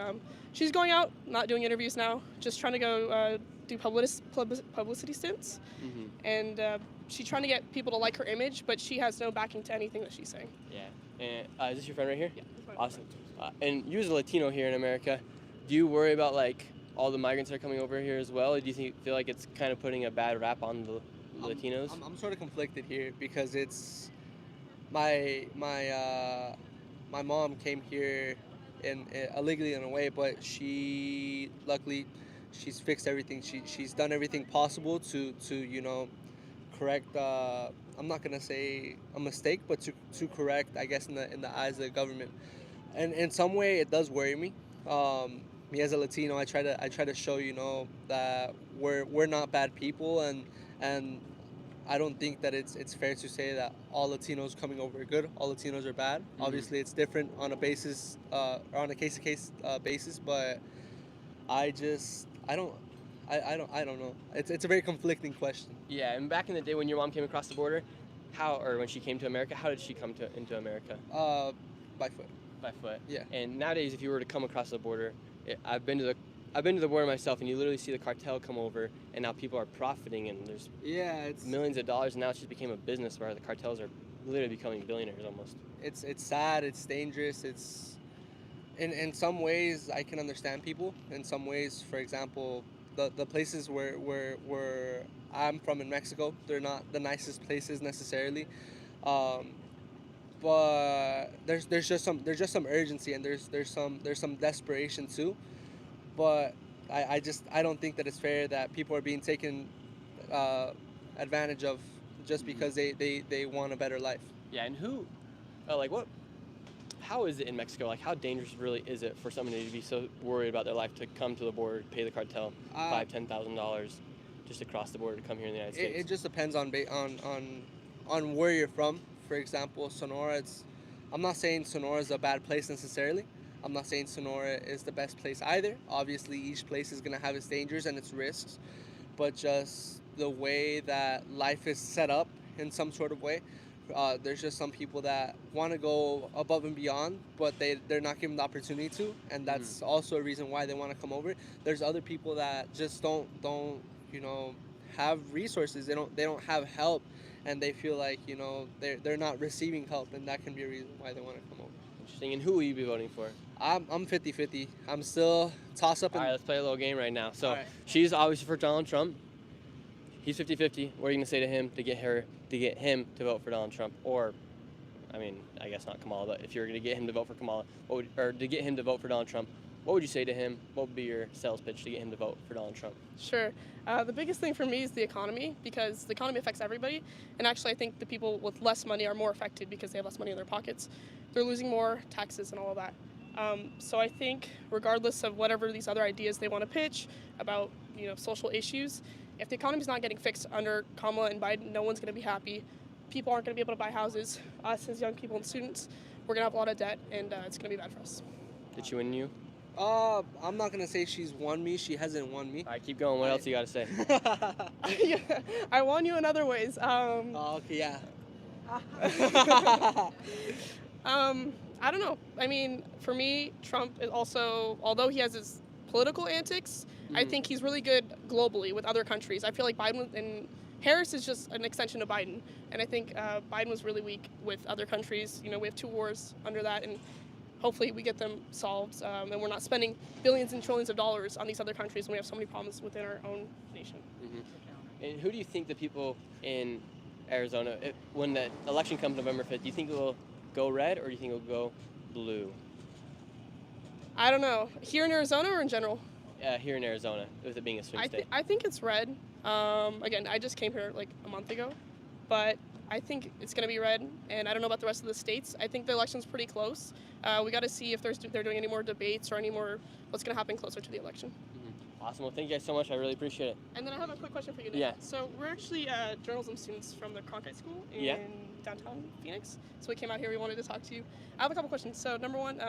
she's going out, not doing interviews now, just trying to go do publicity stints. Mm-hmm. And she's trying to get people to like her image, but she has no backing to anything that she's saying. Yeah. And is this your friend right here? Yeah. Awesome. And you as a Latino here in America, do you worry about all the migrants that are coming over here as well? Or do you feel like it's kind of putting a bad rap on the Latinos? I'm sort of conflicted here because it's my mom came here illegally in a way, but luckily she's fixed everything. She's done everything possible to correct. I'm not gonna say a mistake, but to correct, I guess, in the eyes of the government. And in some way, it does worry me me as a Latino, I try to show, you know, that we're not bad people, and I don't think that it's fair to say that all Latinos coming over are good, all Latinos are bad. Obviously, it's different on a basis, on a case-to-case basis, but I just I don't know. It's a very conflicting question. Yeah, and back in the day when your mom came across the border, when she came to America, how did she come into America? By foot. By foot. Yeah. And nowadays, if you were to come across the border, I've been to the border myself, and you literally see the cartel come over, and now people are profiting, and there's it's millions of dollars. And now it just became a business where the cartels are literally becoming billionaires almost. It's sad. It's dangerous. It's in some ways I can understand people. In some ways, for example, the places where I'm from in Mexico, they're not the nicest places necessarily. But there's just some urgency, and there's some desperation too. But I don't think that it's fair that people are being taken advantage of just because they want a better life. Yeah, and how is it in Mexico? Like, how dangerous really is it for somebody to be so worried about their life to come to the border, pay the cartel $5,000-$10,000 just to cross the border to come here in the United States? It just depends on where you're from. For example, Sonora. I'm not saying Sonora is a bad place necessarily. I'm not saying Sonora is the best place either. Obviously, each place is gonna have its dangers and its risks, but just the way that life is set up in some sort of way. There's just some people that want to go above and beyond, but they're not given the opportunity to, and that's also a reason why they want to come over. There's other people that just don't you know, have resources. They don't have help, and they feel like, you know, they're not receiving help, and that can be a reason why they want to come over. Interesting. And who will you be voting for? I'm 50-50. I'm still toss up. All right, let's play a little game right now. So All right. she's obviously for Donald Trump. He's 50-50. What are you gonna say to him to get him to vote for Donald Trump? Or, I mean, I guess not Kamala, but if you're gonna get him to vote for Kamala, or to get him to vote for Donald Trump, what would you say to him? What would be your sales pitch to get him to vote for Donald Trump? Sure. The biggest thing for me is the economy, because the economy affects everybody. And actually, I think the people with less money are more affected because they have less money in their pockets. They're losing more taxes and all of that. So I think regardless of whatever these other ideas they want to pitch about, you know, social issues, if the economy's not getting fixed under Kamala and Biden, no one's going to be happy. People aren't going to be able to buy houses. Us as young people and students, we're going to have a lot of debt, and it's going to be bad for us. Did she win you? I'm not gonna say she's won me. She hasn't won me. All right, keep going. What else you gotta say? Yeah, I won you in other ways. Okay, yeah. I don't know. I mean, for me, Trump is also, although he has his political antics, I think he's really good globally with other countries. I feel like Biden and Harris is just an extension of Biden, and I think Biden was really weak with other countries. You know, we have 2 wars under that, and hopefully we get them solved, and we're not spending billions and trillions of dollars on these other countries when we have so many problems within our own nation. And who do you think the people in Arizona, when the election comes November 5th, do you think it will go red or do you think it will go blue? I don't know. Here in Arizona or in general? Here in Arizona, with it being a swing state. I think it's red. Again, I just came here like a month ago, but I think it's going to be red, and I don't know about the rest of the states. I think the election's pretty close. We got to see if they're doing any more debates or any more what's going to happen closer to the election. Awesome. Well, thank you guys so much. I really appreciate it. And then I have a quick question for you, Nick. Yeah. So we're actually journalism students from the Cronkite School in downtown Phoenix. So we came out here. We wanted to talk to you. I have a couple questions. So number one,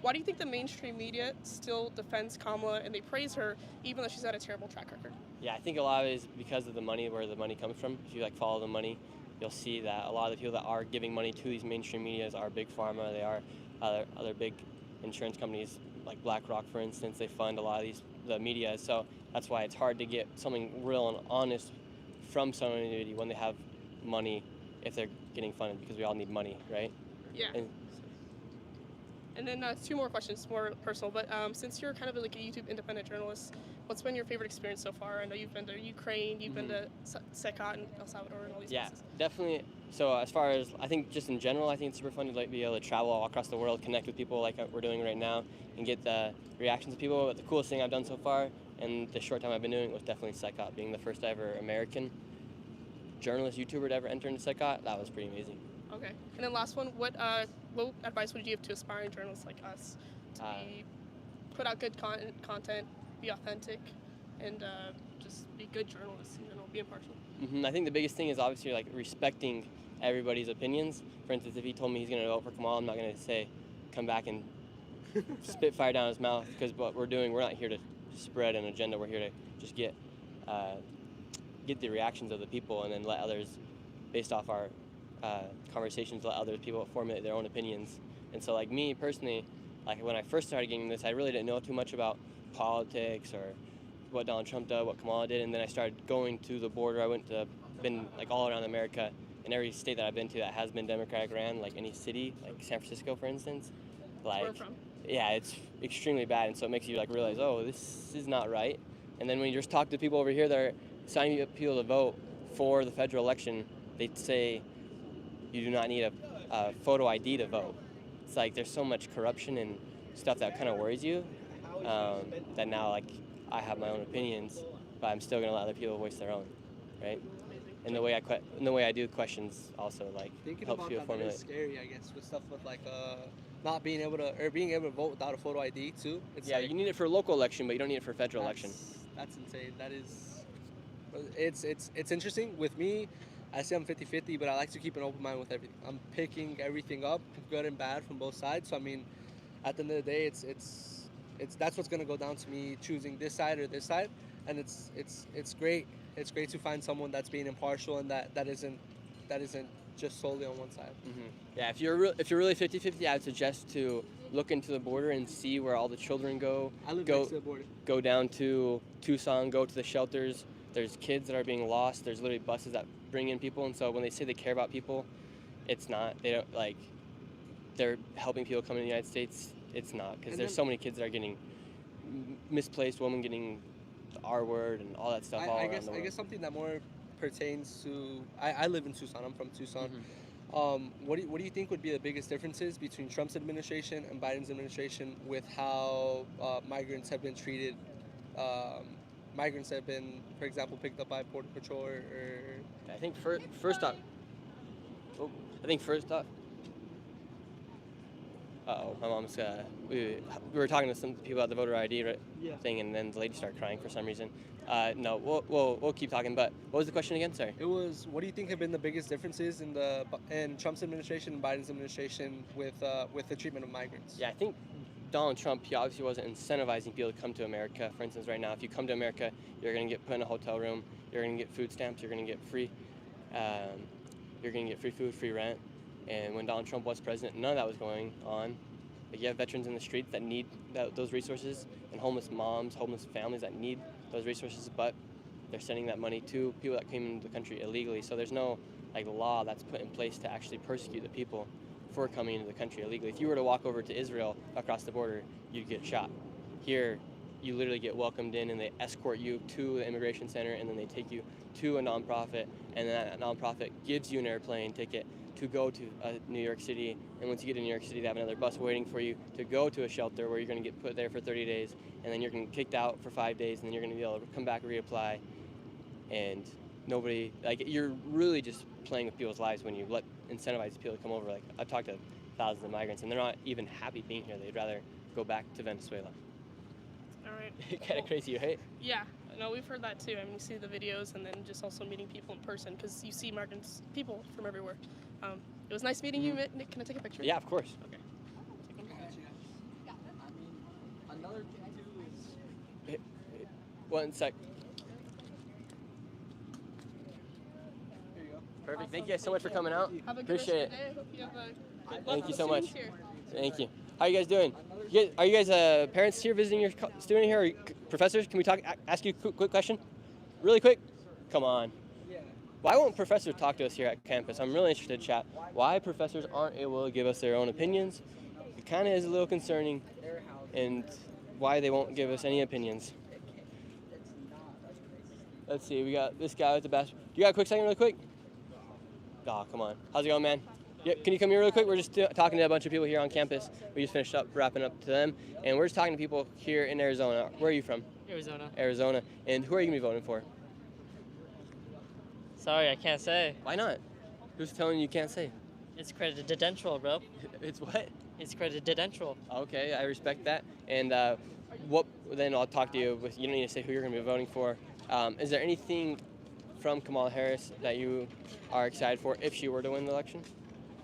why do you think the mainstream media still defends Kamala and they praise her even though she's had a terrible track record? Yeah, I think a lot of it is because of the money, where the money comes from. If you follow the money, you'll see that a lot of the people that are giving money to these mainstream medias are big pharma. They are other big insurance companies like BlackRock, for instance. They fund a lot of the media. So that's why it's hard to get something real and honest from somebody when they have money, if they're getting funded, because we all need money, right? Yeah. And then 2 more questions, more personal. But since you're kind of like a YouTube independent journalist, what's been your favorite experience so far? I know you've been to Ukraine, you've been to Secot and El Salvador and all these places. Yeah, definitely. So as far as, I think just in general, I think it's super fun to be able to travel all across the world, connect with people like we're doing right now, and get the reactions of people. But the coolest thing I've done so far, and the short time I've been doing, was definitely Secot, being the first ever American journalist, YouTuber to ever enter into Secot. That was pretty amazing. Okay. And then last one, what advice would you give to aspiring journalists like us to be put out good content, be authentic, and just be good journalists. Be impartial. I think the biggest thing is obviously like respecting everybody's opinions. For instance, if he told me he's going to vote for Kamal, I'm not going to say, come back and spit fire down his mouth, because what we're doing, we're not here to spread an agenda. We're here to just get the reactions of the people, and then let others, based off our conversations, let other people formulate their own opinions. And so like me personally, like when I first started getting this, I really didn't know too much about politics or what Donald Trump did, what Kamala did, and then I started going to the border. Been like all around America, in every state that I've been to that has been Democratic ran, like any city, like San Francisco, for instance. Like, where we're from. Yeah, it's extremely bad, and so it makes you like realize, oh, this is not right. And then when you just talk to people over here that are signing up people to vote for the federal election, they say you do not need a photo ID to vote. It's like there's so much corruption and stuff that kind of worries you, that now like I have my own opinions, but I'm still gonna let other people voice their own, right? And the way I do questions also like Thinking helps about you that formulate. is scary, I guess, with stuff with like not being able to vote without a photo ID too. It's Yeah, like, you need it for a local election, but you don't need it for a federal election. That's insane. That is, it's interesting. With me, I say I'm 50-50, but I like to keep an open mind with everything. I'm picking everything up, good and bad, from both sides. So I mean, at the end of the day, it's that's what's gonna go down to me choosing this side or this side, and it's great. It's great to find someone that's being impartial and that isn't just solely on one side. Yeah, if you're really 50-50, I would suggest to look into the border and see where all the children go. I live next to the border. Go down to Tucson, go to the shelters. There's kids that are being lost. There's literally buses that bring in people, and so when they say they care about people, it's not. They don't like. They're helping people come to the United States. It's not, because there's so many kids that are getting misplaced, women getting the R word and all that stuff all around the world. I guess something that more pertains to I live in Tucson. I'm from Tucson. What do you think would be the biggest differences between Trump's administration and Biden's administration with how migrants have been treated? Migrants have been, for example, picked up by Border Patrol or I think first off. My mom's. We were talking to some people about the voter ID thing, and then the lady started crying for some reason. No, we'll keep talking. But what was the question again? Sorry. It was, what do you think have been the biggest differences in Trump's administration and Biden's administration with the treatment of migrants? Yeah, I think Donald Trump, he obviously wasn't incentivizing people to come to America. For instance, right now, if you come to America, you're going to get put in a hotel room. You're going to get food stamps. You're going to get free. You're going to get free food, free rent. And when Donald Trump was president, none of that was going on. But you have veterans in the streets that need those resources, and homeless moms, homeless families that need those resources, but they're sending that money to people that came into the country illegally. So there's no like law that's put in place to actually persecute the people for coming into the country illegally. If you were to walk over to Israel across the border, you'd get shot. Here, you literally get welcomed in, and they escort you to the immigration center, and then they take you to a nonprofit, and then that nonprofit gives you an airplane ticket to go to New York City. And once you get to New York City, they have another bus waiting for you to go to a shelter where you're going to get put there for 30 days, and then you're going to get kicked out for 5 days, and then you're going to be able to come back and reapply. And nobody, like, you're really just playing with people's lives when you incentivize people to come over. Like, I've talked to thousands of migrants, and they're not even happy being here. They'd rather go back to Venezuela. All right. Kind of crazy, right? Yeah. No, we've heard that too. I mean, you see the videos, and then just also meeting people in person, because you see migrants, people from everywhere. It was nice meeting you, Nick. Can I take a picture? Yeah, of course. Okay. Another thing too is 1 sec. here you go. Perfect. Thank you guys so much for coming out. Have a good Appreciate it. rest of your day. I hope you have a good luck Thank you with so much. students here. Thank you. How you guys doing? Are you guys parents here visiting your student here, or professors? Can we ask you a quick question? Really quick? Come on. Why won't professors talk to us here at campus? I'm really interested, chat. Why professors aren't able to give us their own opinions? It kind of is a little concerning, and why they won't give us any opinions. Let's see, we got this guy with the best. You got a quick second really quick? Oh, come on. How's it going, man? Yeah, can you come here really quick? We're just talking to a bunch of people here on campus. We just finished up wrapping up to them, and we're just talking to people here in Arizona. Where are you from? Arizona. Arizona. And who are you going to be voting for? Sorry, I can't say. Why not? Who's telling you can't say? It's credential, bro. It's what? It's credential. Okay, I respect that. And what? Then I'll talk to you. You don't need to say who you're going to be voting for. Is there anything from Kamala Harris that you are excited for if she were to win the election?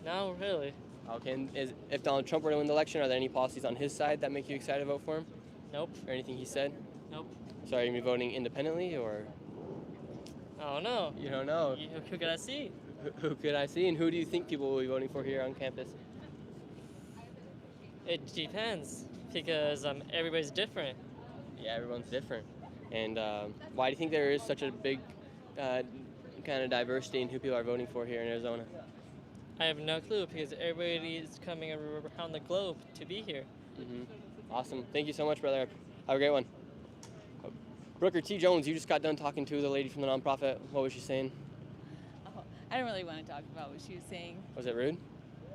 No, really. Okay, and if Donald Trump were to win the election, are there any policies on his side that make you excited to vote for him? Nope. Or anything he said? Nope. So are you going to be voting independently or? I don't know. You don't know. Who can I see? Who could I see, and who do you think people will be voting for here on campus? It depends because everybody's different. Yeah, everyone's different. And why do you think there is such a big kind of diversity in who people are voting for here in Arizona? I have no clue because everybody is coming around the globe to be here. Awesome. Thank you so much, brother. Have a great one. Brooker T. Jones, you just got done talking to the lady from the nonprofit. What was she saying? I don't really want to talk about what she was saying. Was it rude?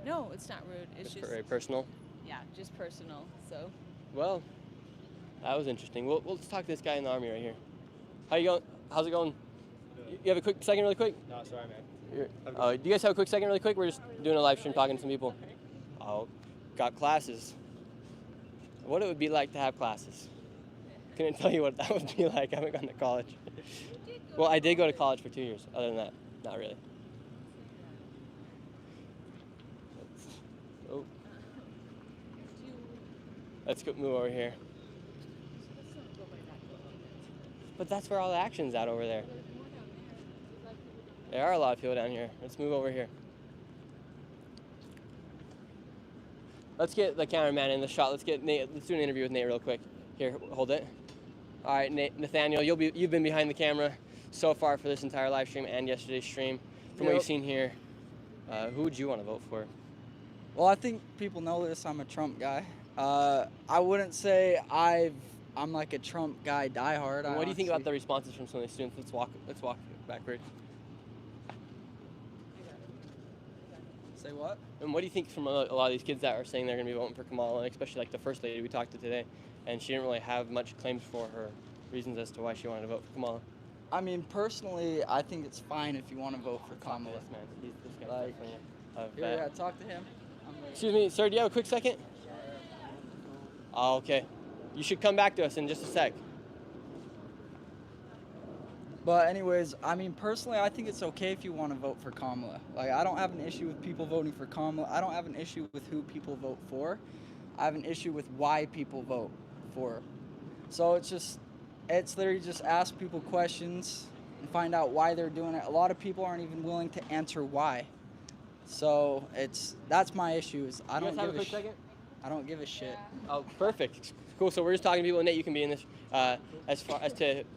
No, it's not rude. It's just very personal. Yeah, just personal. So. Well, that was interesting. We'll let's talk to this guy in the army right here. How you going? How's it going? You have a quick second, really quick? No, sorry, man. Do you guys have a quick second, really quick? We're just doing a live stream, talking to some people. Oh, got classes. What it would be like to have classes? Couldn't tell you what that would be like. I haven't gone to college. Well, I did go to college for 2 years. Other than that, not really. Oh. Let's go move over here. But that's where all the action's at over there. There are a lot of people down here. Let's move over here. Let's get the cameraman in the shot. Let's get Nate. Let's do an interview with Nate real quick. Here, hold it. All right, Nathaniel, you've been behind the camera so far for this entire live stream and yesterday's stream. From what you've seen here, who would you want to vote for? Well, I think people know this. I'm a Trump guy. I wouldn't say I'm like a Trump guy diehard. What do you think about the responses from some of the students? Let's walk backward. Say what? And what do you think from a lot of these kids that are saying they're going to be voting for Kamala, and especially like the first lady we talked to today, and she didn't really have much claims for her reasons as to why she wanted to vote for Kamala? I mean, personally, I think it's fine if you want to vote for Kamala. This man, this guy's Like, definitely here, yeah, talk to him. Excuse me, sir, do you have a quick second? Oh, okay. You should come back to us in just a sec. But anyways, I mean, personally, I think it's okay if you want to vote for Kamala. Like, I don't have an issue with people voting for Kamala. I don't have an issue with who people vote for. I have an issue with why people vote for her. So it's literally just ask people questions and find out why they're doing it. A lot of people aren't even willing to answer why. So that's my issue. Is I don't give a shit. I don't give a shit. Oh, perfect. Cool. So we're just talking to people. Nate, you can be in this. As far as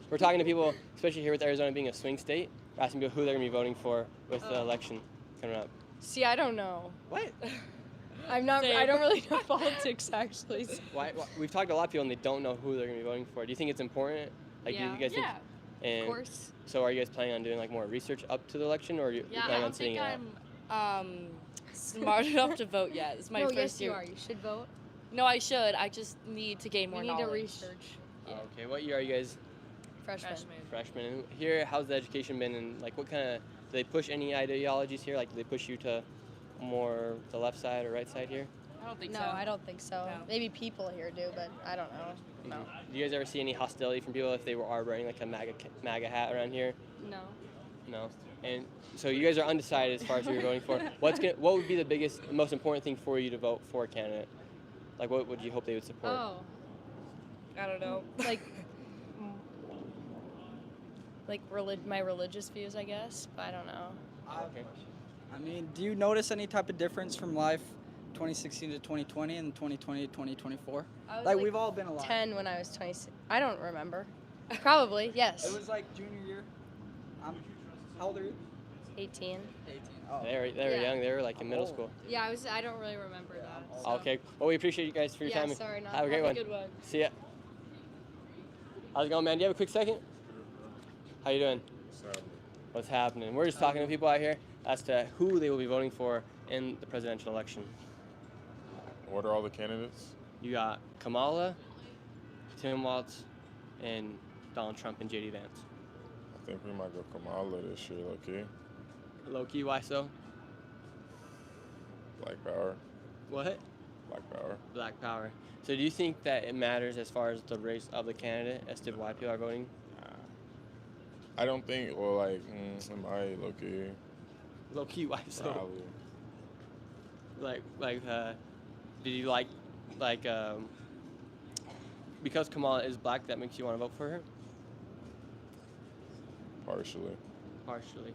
we're talking to people, especially here with Arizona being a swing state. We're asking people who they're going to be voting for with the election coming up. See, I don't know. What? I'm not. I don't really know politics actually. Why? We've talked to a lot of people and they don't know who they're going to be voting for. Do you think it's important? Like, do you guys think? And of course. So, are you guys planning on doing like more research up to the election, or are you planning on sitting it out? I'm smart enough to vote yet. It's my first year. You are. You should vote. No, I should. I just need to gain more knowledge. We need to research. Yeah. Okay. What year are you guys? Freshman. Freshman. And here, how's the education been? And like, what kind of do they push any ideologies here? Like, do they push you to more the left side or right side here? I don't think No, so. I don't think so. No. Maybe people here do, but I don't know. No. Do you guys ever see any hostility from people if they are wearing like a MAGA hat around here? No. No. And so you guys are undecided as far as who you're voting for. What would be the most important thing for you to vote for a candidate? Like, what would you hope they would support? Oh. I don't know. Like my religious views, I guess, but I don't know. Okay. I mean, do you notice any type of difference from life 2016 to 2020 and 2020 to 2024? Like, we've all been alive. 10 when I was 26. I don't remember. Probably, yes. It was like junior year. How old are you? 18. 18. Oh. They were young. They were like in middle school. Yeah, I don't really remember that. So. Okay. Well, we appreciate you guys for your time. Sorry, not Have a great one. good one. See ya. How's it going, man? Do you have a quick second? How you doing? What's happening? We're just talking to people out here as to who they will be voting for in the presidential election. What are all the candidates? You got Kamala, Tim Walz, and Donald Trump and J.D. Vance. I think we might go Kamala this year, low-key. Low-key, why so? Black power. What? Black power. Black power. So do you think that it matters as far as the race of the candidate as to why people are voting? I don't think. Well, like, am I low key? Low key, why so? Probably. Did you like, because Kamala is black, that makes you want to vote for her? Partially. Partially.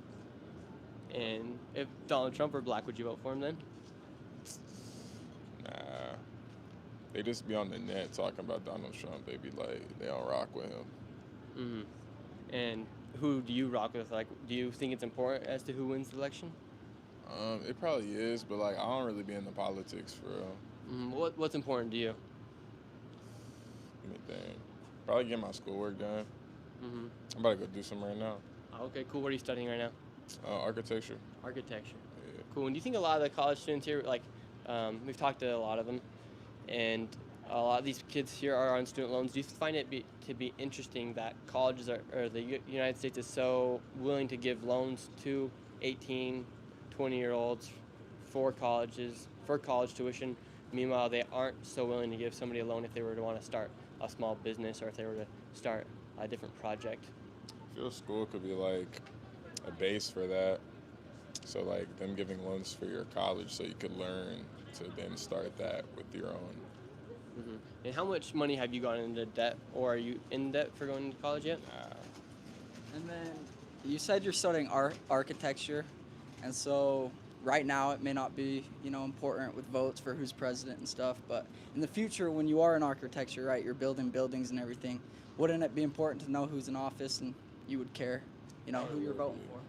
And if Donald Trump were black, would you vote for him then? Nah. They just be on the net talking about Donald Trump. They be like, they don't rock with him. Mm-hmm. And who do you rock with? Like, do you think it's important as to who wins the election? It probably is, but like, I don't really be into politics for real. What's important to you? Let me think. Probably get my schoolwork done. Mm-hmm. I'm about to go do some right now. Okay, cool. What are you studying right now? Architecture. Architecture. Yeah. Cool. And do you think a lot of the college students here, we've talked to a lot of them, and a lot of these kids here are on student loans. Do you find it to be interesting that colleges or the United States is so willing to give loans to 18, 20-year-olds for college tuition? Meanwhile, they aren't so willing to give somebody a loan if they were to want to start a small business or if they were to start a different project. I feel school could be like a base for that. So like them giving loans for your college so you could learn to then start that with your own. Mm-hmm. And how much money have you gone into debt, or are you in debt for going to college yet? And then you said you're studying architecture, and so right now it may not be, important with votes for who's president and stuff, but in the future when you are in architecture, right, you're building buildings and everything, wouldn't it be important to know who's in office and you would care, who you're voting for?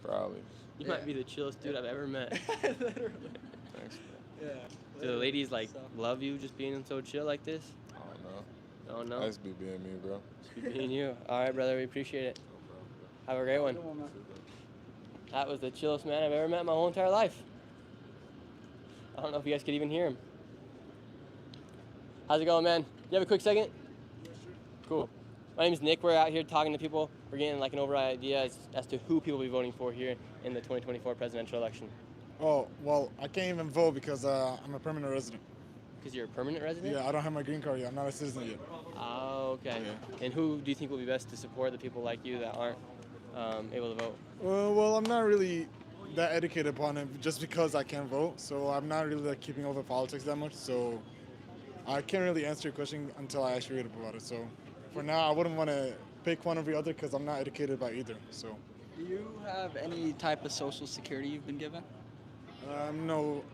Probably. You might be the chillest dude I've ever met. Literally. Thanks, bro. Yeah. Do the ladies love you just being so chill like this? I don't know. Don't know. I just be being me, bro. Just be being you. All right, brother. We appreciate it. Have a great one. That was the chillest man I've ever met in my whole entire life. I don't know if you guys could even hear him. How's it going, man? You have a quick second? Cool. My name's Nick. We're out here talking to people. We're getting an overall idea as to who people will be voting for here in the 2024 presidential election. Oh, well, I can't even vote because I'm a permanent resident. Because you're a permanent resident? Yeah, I don't have my green card yet. I'm not a citizen yet. Oh, okay. Yeah. And who do you think will be best to support the people like you that aren't able to vote? Well, I'm not really that educated upon it just because I can't vote. So I'm not really keeping over politics that much. So I can't really answer your question until I actually read up about it. So for now, I wouldn't want to pick one over the other because I'm not educated about either. So. Do you have any type of social security you've been given? No.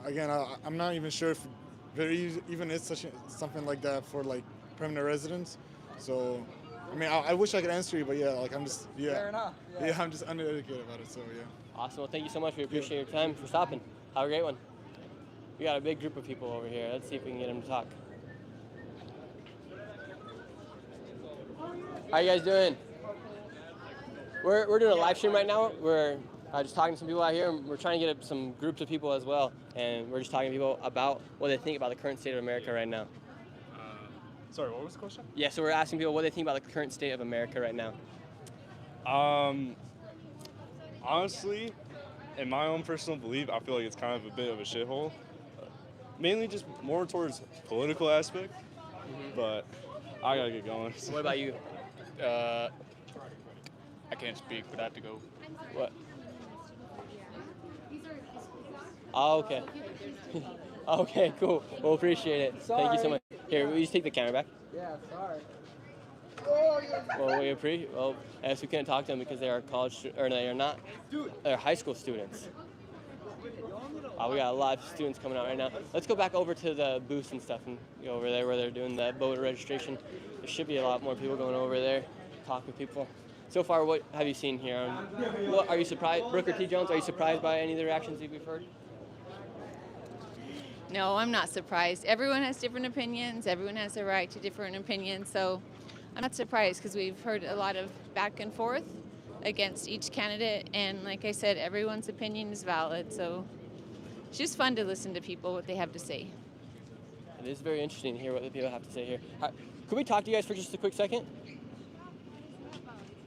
Again, I'm not even sure if there even is something like that for permanent residents. So, I mean, I wish I could answer you, but I'm just Fair enough. Yeah, I'm just uneducated about it. So yeah. Awesome. Well, thank you so much. We appreciate your time for stopping. Have a great one. We got a big group of people over here. Let's see if we can get them to talk. How you guys doing? We're doing a live stream right now. We're just talking to some people out here, and we're trying to get some groups of people as well. And we're just talking to people about what they think about the current state of America right now. Sorry, what was the question? Yeah, so we're asking people what they think about the current state of America right now. Honestly, in my own personal belief, I feel like it's kind of a bit of a shithole. Mainly just more towards political aspect, but I gotta get going. What about you? I can't speak, but I have to go. What? Oh, okay. Okay, cool. We'll appreciate it. Thank you so much. Here, will you just take the camera back? Yeah, sorry. Well, I guess we couldn't talk to them because they are they are not. They're high school students. We got a lot of students coming out right now. Let's go back over to the booths and stuff and go over there where they're doing the voter registration. There should be a lot more people going over there, talking with people. So far, what have you seen here? What are you surprised, Brooker T. Jones? Are you surprised by any of the reactions that we've heard? No, I'm not surprised. Everyone has different opinions. Everyone has a right to different opinions. So I'm not surprised because we've heard a lot of back and forth against each candidate. And like I said, everyone's opinion is valid. So it's just fun to listen to people, what they have to say. It is very interesting to hear what the people have to say here. Could we talk to you guys for just a quick second?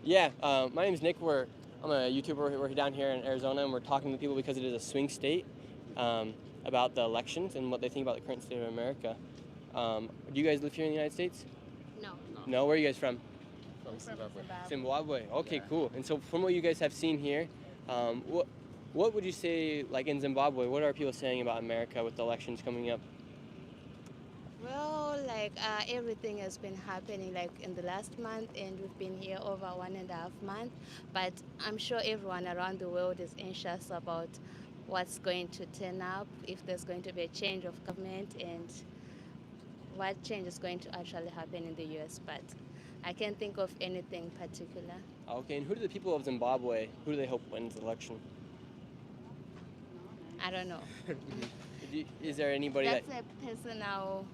Yeah, my name is Nick. We're I'm a YouTuber. We're down here in Arizona, and we're talking to people because it is a swing state about the elections and what they think about the current state of America. Do you guys live here in the United States? No. No? Where are you guys from? From Zimbabwe. Zimbabwe. Okay, cool. And so from what you guys have seen here, what would you say, like in Zimbabwe, what are people saying about America with the elections coming up? Well, like everything has been happening like in the last month, and we've been here over 1.5 months. But I'm sure everyone around the world is anxious about what's going to turn up, if there's going to be a change of government, and what change is going to actually happen in the U.S. But I can't think of anything particular. Okay, and who do the people of Zimbabwe, who do they hope wins the election? I don't know. Is there anybody That's a personal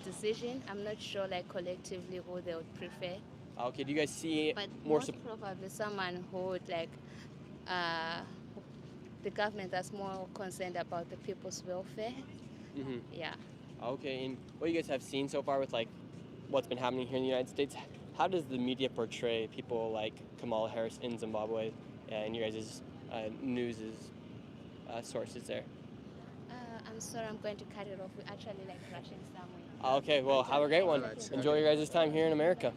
decision. I'm not sure, like collectively, who they would prefer. Okay, do you guys see But more most probably someone who would like the government that's more concerned about the people's welfare. Mm-hmm. Yeah. Okay, and what you guys have seen so far with like what's been happening here in the United States, how does the media portray people like Kamala Harris in Zimbabwe and your guys' news sources there? I'm sorry, I'm going to cut it off. We're actually like rushing somewhere. Okay, well, have a great one. Enjoy your guys' time here in America.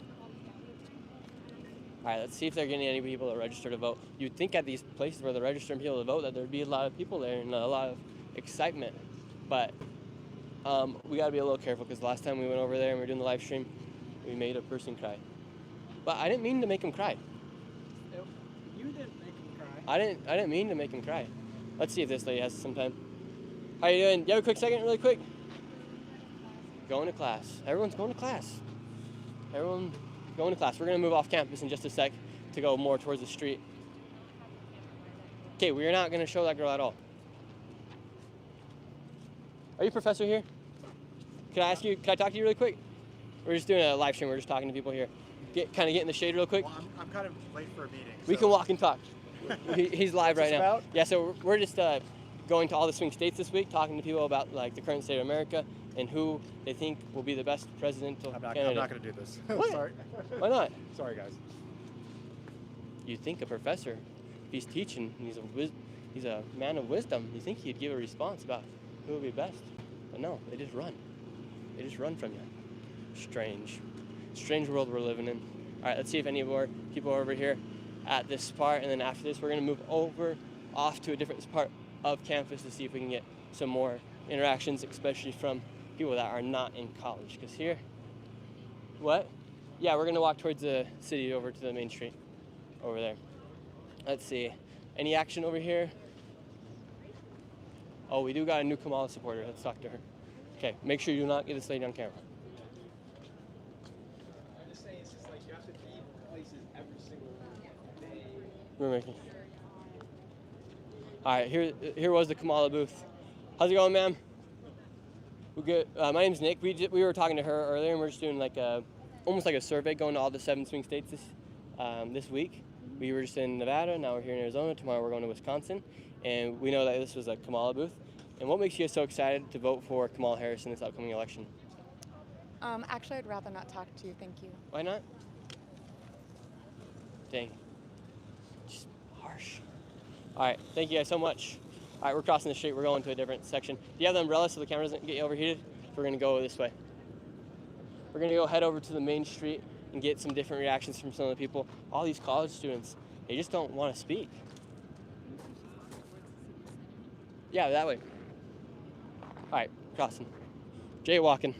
All right, let's see if they're getting any people to register to vote. You'd think at these places where they're registering people to vote that there'd be a lot of people there and a lot of excitement. But we got to be a little careful because last time we went over there and we were doing the live stream, we made a person cry. But I didn't mean to make him cry. You didn't make him cry. I didn't mean to make him cry. Let's see if this lady has some time. How you doing? You have a quick second, really quick? Going to class. Everyone's going to class. Everyone going to class. We're going to move off campus in just a sec to go more towards the street. Okay, we're not going to show that girl at all. Are you a professor here? Can I talk to you really quick? We're just doing a live stream. We're just talking to people here. Kind of get in the shade real quick. Well, I'm kind of late for a meeting. We can walk and talk. He's live right now. About? Yeah, so we're just going to all the swing states this week, talking to people about like the current state of America and who they think will be the best presidential candidate. I'm not going to do this. What? Sorry. Why not? Sorry, guys. You think a professor, if he's teaching, and he's a man of wisdom, you think he'd give a response about who would be best. But no, they just run. They just run from you. Strange world we're living in. All right, let's see if any more people are over here at this part, and then after this, we're gonna move off to a different part of campus to see if we can get some more interactions, especially from people that are not in college. Because here, what? Yeah, we're gonna walk towards the city over to the main street over there. Let's see. Any action over here? Oh, we do got a new Kamala supporter. Let's talk to her. Okay, make sure you do not get this lady on camera. I'm just saying, it's just like you have to be places every single day. We're making. All right, here was the Kamala booth. How's it going, ma'am? We good. My name's Nick. We were talking to her earlier, and we're just doing like almost like a survey, going to all the 7 swing states this week. We were just in Nevada. Now we're here in Arizona. Tomorrow we're going to Wisconsin, and we know that this was a Kamala booth. And what makes you so excited to vote for Kamala Harris in this upcoming election? Actually, I'd rather not talk to you. Thank you. Why not? Dang. Just harsh. All right, thank you guys so much. All right, we're crossing the street. We're going to a different section. Do you have the umbrella so the camera doesn't get overheated? We're going to go this way. We're going to go head over to the main street and get some different reactions from some of the people. All these college students, they just don't want to speak. Yeah, that way. All right, crossing. Jaywalking.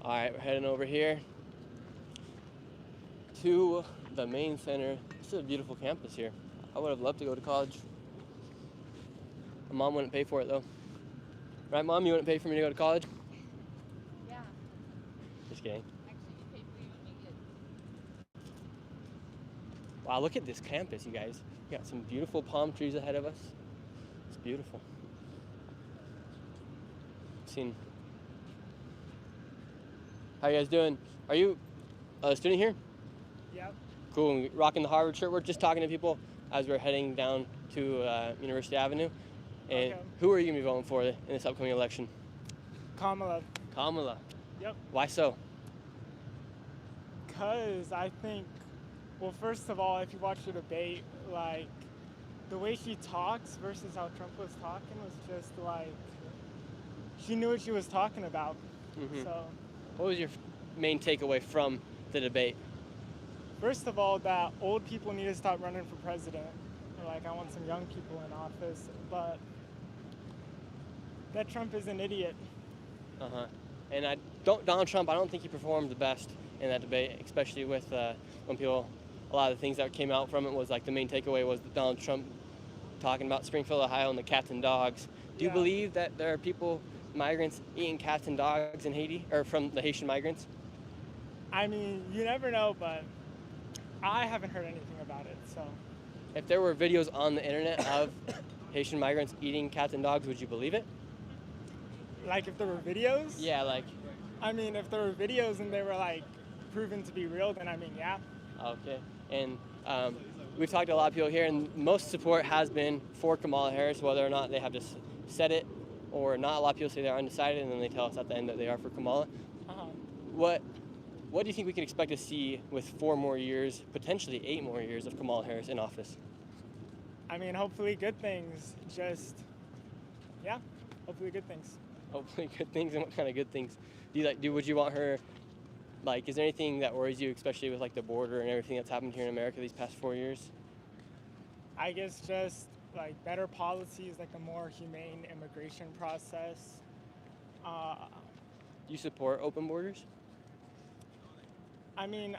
All right, we're heading over here to the main center. This is a beautiful campus here. I would have loved to go to college. My mom wouldn't pay for it though. Right, Mom? You wouldn't pay for me to go to college? Yeah. Just kidding. Wow, look at this campus, you guys. We got some beautiful palm trees ahead of us. It's beautiful. How you guys doing? Are you a student here? Yep. Cool. Rocking the Harvard shirt. We're just talking to people as we're heading down to University Avenue. And Okay. who are you going to be voting for in this upcoming election? Kamala. Kamala. Yep. Why so? Because I think, well, first of all, if you watch the debate, like, the way she talks versus how Trump was talking was just like, she knew what she was talking about. Mhm. So, What was your main takeaway from the debate? first of all, that old people need to stop running for president. Like, I want some young people in office, but that Trump is an idiot. Uh-huh. And Donald Trump, I don't think he performed the best in that debate, especially with when people, a lot of the things that came out from it was like the main takeaway was Donald Trump talking about Springfield, Ohio and the cats and dogs. Do you Yeah. believe that there are people, migrants, eating cats and dogs in Haiti, or from the Haitian migrants? I mean, you never know, but I haven't heard anything about it, so. If there were videos on the internet of Haitian migrants eating cats and dogs, would you believe it? Like, if there were videos? Yeah, like, I mean, if there were videos and they were, like, proven to be real, then I mean, yeah. okay. And we've talked to a lot of people here, and most support has been for Kamala Harris, whether or not they have just said it or not. A lot of people say they're undecided, and then they tell us at the end that they are for Kamala. Uh-huh. What do you think we can expect to see with 4 more years, potentially 8 more years of Kamala Harris in office? I mean, hopefully good things. Just, yeah, hopefully good things. Hopefully good things. And what kind of good things? Would you want her, like, is there anything that worries you, especially with like the border and everything that's happened here in America these past 4 years? I guess just, like, better policies, like a more humane immigration process. Do you support open borders? I mean,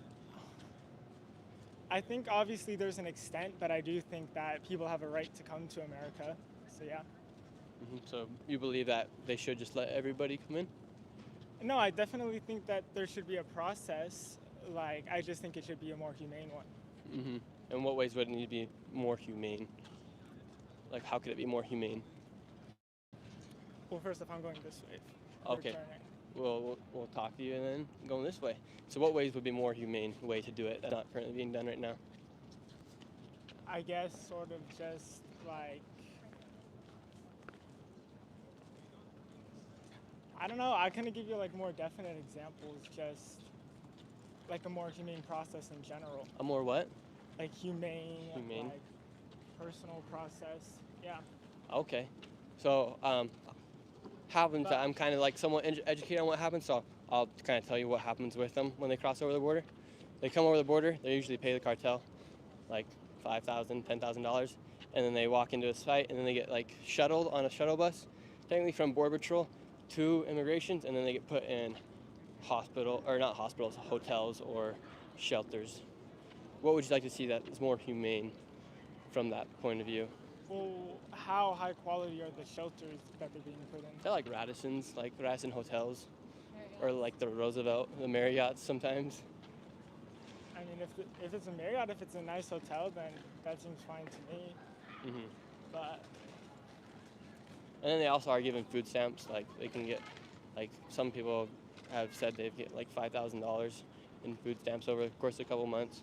I think obviously there's an extent, but I do think that people have a right to come to America. So, yeah. So you believe that they should just let everybody come in? No, I definitely think that there should be a process. Like, I just think it should be a more humane one. Mm-hmm. In what ways would it need to be more humane? Like, how could it be more humane? Well, first, if I'm going this way. Okay. returning. We'll talk to you and then going this way. So what ways would be more humane way to do it that's not currently being done right now? I guess sort of just like, I don't know, I couldn't give you like more definite examples, just like a more humane process in general. A more what? Like humane. Humane. Like personal process, yeah. Okay. So happens that I'm kind of like somewhat educated on what happens, so I'll kind of tell you what happens with them when they cross over the border. They come over the border, they usually pay the cartel like $5,000, $10,000, and then they walk into a site, and then they get like shuttled on a shuttle bus, technically from Border Patrol to immigrations, and then they get put in not hospitals, hotels or shelters. What would you like to see that is more humane from that point of view? Well, how high quality are the shelters that they're being put in? They're like Radisson hotels, or like the Roosevelt, the Marriott sometimes. I mean, if it's a Marriott, if it's a nice hotel, then that seems fine to me. Mm-hmm. But And then they also are given food stamps. Like they can get, like some people have said they've get like $5,000 in food stamps over the course of a couple months.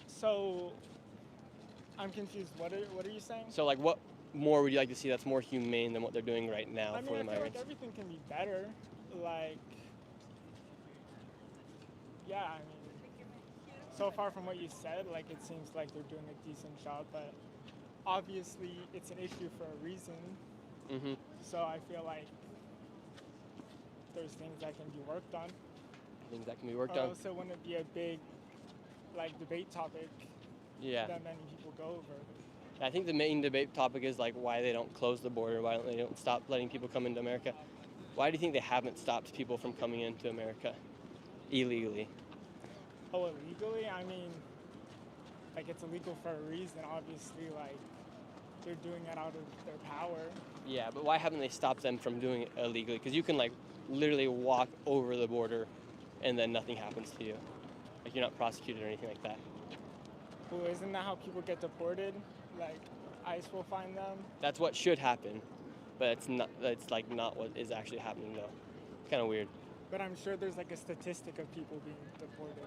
so, I'm confused. What are you saying? So like, what more would you like to see that's more humane than what they're doing right now I mean, for the I feel migrants? like everything can be better. Like, yeah, I mean, so far from what you said, like it seems like they're doing a decent job, but obviously it's an issue for a reason. Mm-hmm. So I feel like there's things that can be worked on. Things that can be worked on. Also, wouldn't it be a big, like, debate topic Yeah. that many people go over? I think the main debate topic is like why they don't close the border, why they don't stop letting people come into America. Why do you think they haven't stopped people from coming into America illegally? Oh, illegally? I mean, like, it's illegal for a reason. Obviously, like, they're doing it out of their power. Yeah, but why haven't they stopped them from doing it illegally? Because you can like literally walk over the border and then nothing happens to you. Like you're not prosecuted or anything like that. Well, isn't that how people get deported? Like, ICE will find them? That's what should happen, but it's not. It's like not what is actually happening though. It's kind of weird. But I'm sure there's like a statistic of people being deported.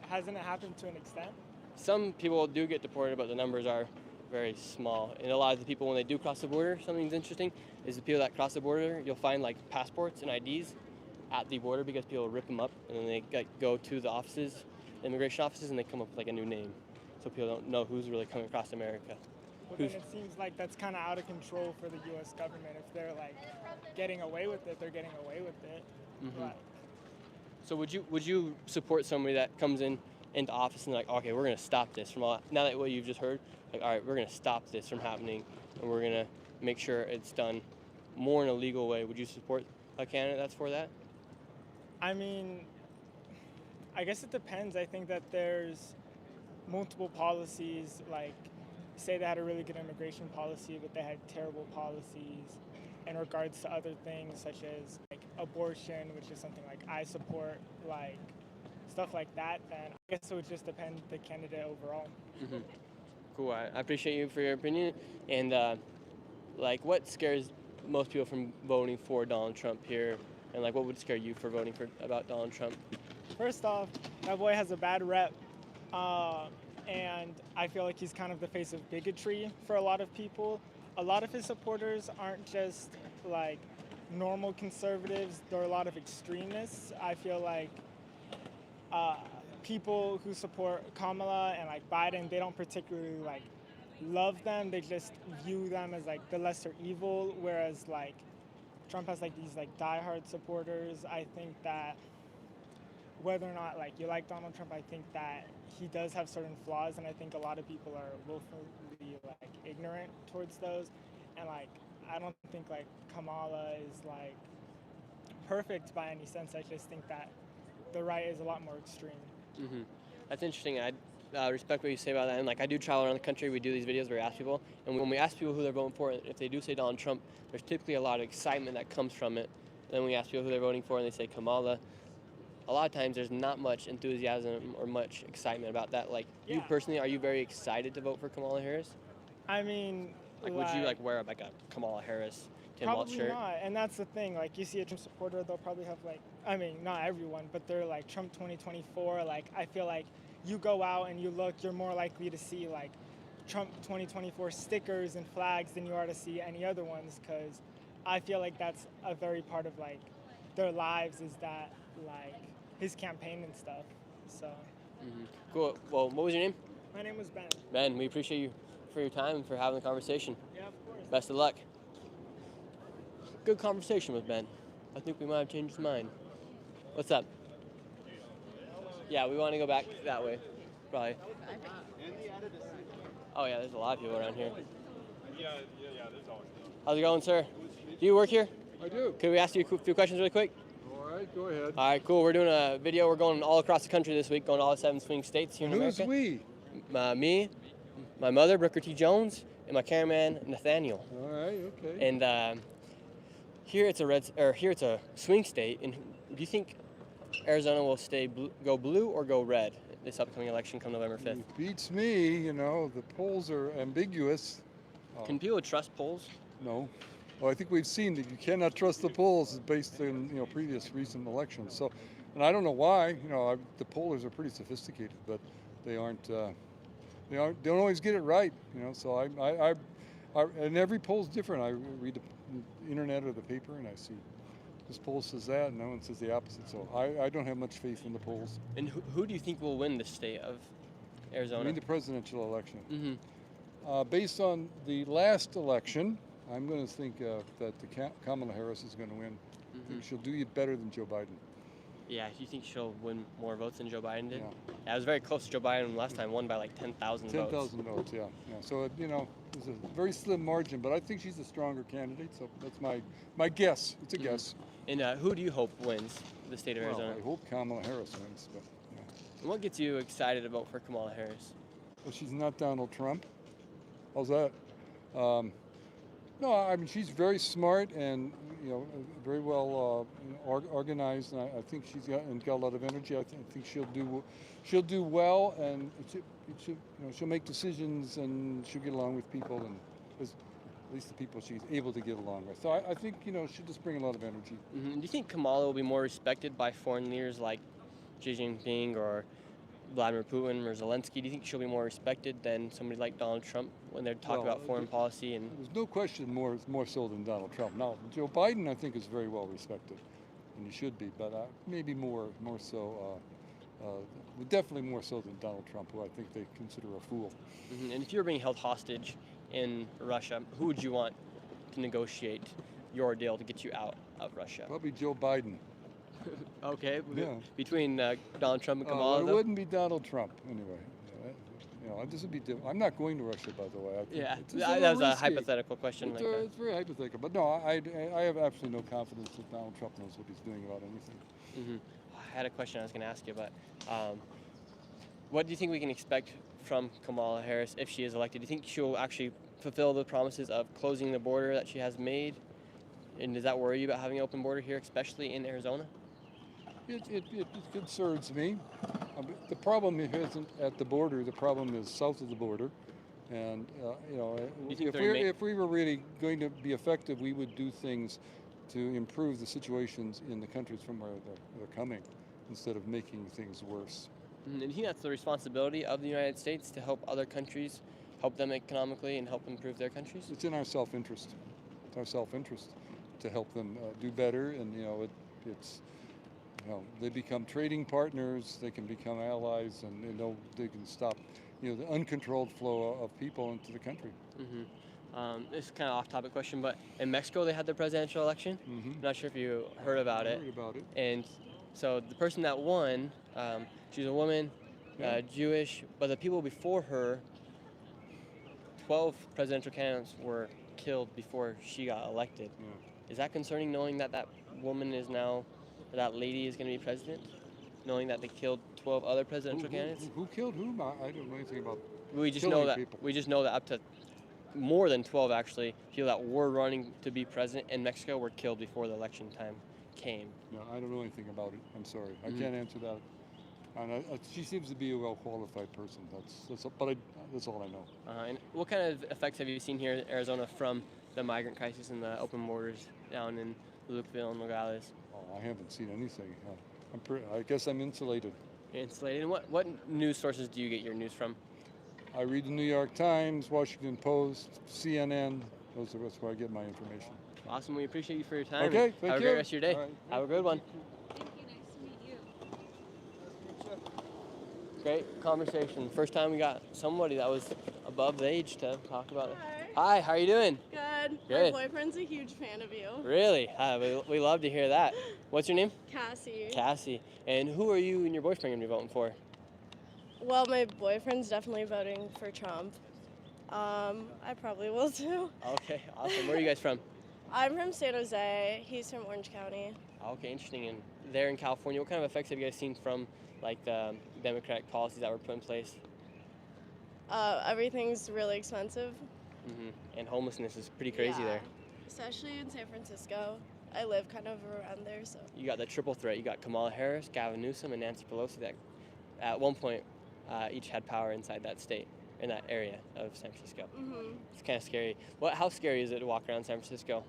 Hasn't it happened to an extent? Some people do get deported, but the numbers are very small. And a lot of the people, when they do cross the border, something's interesting is the people that cross the border, you'll find like passports and IDs at the border because people rip them up and then they go to the offices, immigration offices, and they come up with like a new name. So people don't know who's really coming across America. But then it seems like that's kind of out of control for the U.S. government. If they're like getting away with it, they're getting away with it. Mm-hmm. Like, So would you support somebody that comes into office and like, okay, we're gonna stop this from all, now that what you've just heard, like, all right, we're gonna stop this from happening and we're gonna make sure it's done more in a legal way. Would you support a candidate that's for that? I mean, I guess it depends. I think that there's multiple policies, like say they had a really good immigration policy, but they had terrible policies in regards to other things such as like abortion, which is something like I support, like stuff like that, then I guess it would just depend the candidate overall. Mm-hmm. Cool. I appreciate you for your opinion. And like, what scares most people from voting for Donald Trump here? And like, what would scare you for voting about Donald Trump? First off, that boy has a bad rep, and I feel like he's kind of the face of bigotry for a lot of people. A lot of his supporters aren't just like normal conservatives, there are a lot of extremists. I feel like people who support Kamala and like Biden, they don't particularly like love them, they just view them as like the lesser evil, whereas like Trump has like these like diehard supporters. I think that whether or not like you like Donald Trump, I think that he does have certain flaws, and I think a lot of people are willfully like ignorant towards those. And like I don't think like Kamala is like perfect by any sense. I just think that the right is a lot more extreme. Mm-hmm. That's interesting. I respect what you say about that. And like, I do travel around the country. We do these videos where we ask people, and when we ask people who they're voting for, if they do say Donald Trump, there's typically a lot of excitement that comes from it. And then we ask people who they're voting for, and they say Kamala. A lot of times, there's not much enthusiasm or much excitement about that. Like, you personally, are you very excited to vote for Kamala Harris? I mean, like would you like wear like a Kamala Harris Tim Walz shirt? Probably not, and that's the thing. Like, you see a Trump supporter, they'll probably have like, I mean, not everyone, but they're like Trump 2024. Like, I feel like you go out and you look, you're more likely to see like Trump 2024 stickers and flags than you are to see any other ones, because I feel like that's a very part of like their lives, is that like his campaign and stuff. So. Mm-hmm. Cool. Well, what was your name? My name was Ben. Ben, we appreciate you for your time and for having the conversation. Yeah, of course. Best of luck. Good conversation with Ben. I think we might have changed his mind. What's up? Yeah, we want to go back that way, probably. Oh yeah, there's a lot of people around here. Yeah, there's always. How's it going, sir? Do you work here? I do. Could we ask you a few questions really quick? All right, go ahead. All right, cool. We're doing a video. We're going all across the country this week, going to all 7 swing states here in America. Who's we? Me, my mother, Brooker T. Jones, and my cameraman, Nathaniel. All right, okay. And here it's a swing state. And do you think Arizona will go blue or go red this upcoming election come November 5th? It beats me, you know, the polls are ambiguous. Can people trust polls? No. Well, I think we've seen that you cannot trust the polls based on, you know, previous recent elections. So, and I don't know why, you know, the pollers are pretty sophisticated, but they don't always get it right, you know. So and every poll's different. I read the internet or the paper and I see this poll says that and that one says the opposite. So I don't have much faith in the polls. And who do you think will win the state of Arizona? I mean the presidential election. Mm-hmm. Based on the last election, I'm going to think that Kamala Harris is going to win. I think she'll do it better than Joe Biden. Yeah, you think she'll win more votes than Joe Biden did? Yeah. It was very close to Joe Biden last time, won by like 10,000 votes. 10,000 votes, yeah. So, you know, it's a very slim margin, but I think she's a stronger candidate, so that's my guess. It's a guess. And who do you hope wins the state of Arizona? Well, I hope Kamala Harris wins. But, yeah. And what gets you excited to vote for Kamala Harris? Well, she's not Donald Trump. How's that? No, I mean, she's very smart and, you know, very well organized. And I think she's got a lot of energy. I think she'll do well, and she'll make decisions, and she'll get along with people, and at least the people she's able to get along with. So I think, you know, she'll just bring a lot of energy. Mm-hmm. Do you think Kamala will be more respected by foreign leaders like Xi Jinping or Vladimir Putin or Zelensky? Do you think she'll be more respected than somebody like Donald Trump when they're talking about foreign policy? And there's no question more so than Donald Trump. Now, Joe Biden, I think, is very well respected, and he should be, but maybe more so. Definitely more so than Donald Trump, who I think they consider a fool. And if you were being held hostage in Russia, who would you want to negotiate your deal to get you out of Russia? Probably Joe Biden. Okay. Yeah. Between Donald Trump and Kamala, it wouldn't be Donald Trump anyway. This would be. I'm not going to Russia, by the way. That was a hypothetical question. It's very hypothetical, but no, I have absolutely no confidence that Donald Trump knows what he's doing about anything. I had a question I was going to ask you, but what do you think we can expect from Kamala Harris if she is elected? Do you think she'll actually fulfill the promises of closing the border that she has made? And does that worry you about having an open border here, especially in Arizona? It concerns me. The problem isn't at the border. The problem is south of the border. And, if we were really going to be effective, we would do things to improve the situations in the countries from where they're coming instead of making things worse. And do you think that's the responsibility of the United States to help other countries, help them economically and help improve their countries? It's in our self-interest. It's our self-interest to help them do better, and they become trading partners, they can become allies, and they can stop the uncontrolled flow of people into the country. This is kind of off-topic question, but in Mexico they had their presidential election. I'm not sure if you heard about it. I heard about it. And so the person that won, she's a woman, Jewish, but the people before her, 12 presidential candidates were killed before she got elected. Is that concerning, knowing that that woman is now, that lady is going to be president? Knowing that they killed 12 other presidential candidates? Who killed whom? I don't know anything about We just killing know that people. we just know that up to more than 12 actually people that were running to be president in Mexico were killed before the election time came. No, I don't know anything about it. I'm sorry. I can't answer that. And she seems to be a well-qualified person. That's all I know. And what kind of effects have you seen here in Arizona from the migrant crisis and the open borders down in Lukeville and Nogales? Oh, I haven't seen anything. I guess I'm insulated. You're insulated. And what news sources do you get your news from? I read the New York Times, Washington Post, CNN. That's where I get my information. Awesome. We appreciate you for your time. Okay, thank you. Have a great rest of your day. All right. Have a good one. Thank you. Nice to meet you. Great conversation. First time we got somebody that was above the age to talk about it. Hi, how are you doing? Good. Good. My boyfriend's a huge fan of you. Really? We love to hear that. What's your name? Cassie. Cassie. And who are you and your boyfriend going to be voting for? Well, my boyfriend's definitely voting for Trump. I probably will too. Okay, awesome. Where are you guys from? I'm from San Jose. He's from Orange County. Okay, interesting. And there in California, what kind of effects have you guys seen from like the Democratic policies that were put in place? Everything's really expensive. And homelessness is pretty crazy there. Especially in San Francisco. I live kind of around there, so. You got the triple threat. You got Kamala Harris, Gavin Newsom, and Nancy Pelosi that at one point each had power inside that state, in that area of San Francisco. It's kind of scary. How scary is it to walk around San Francisco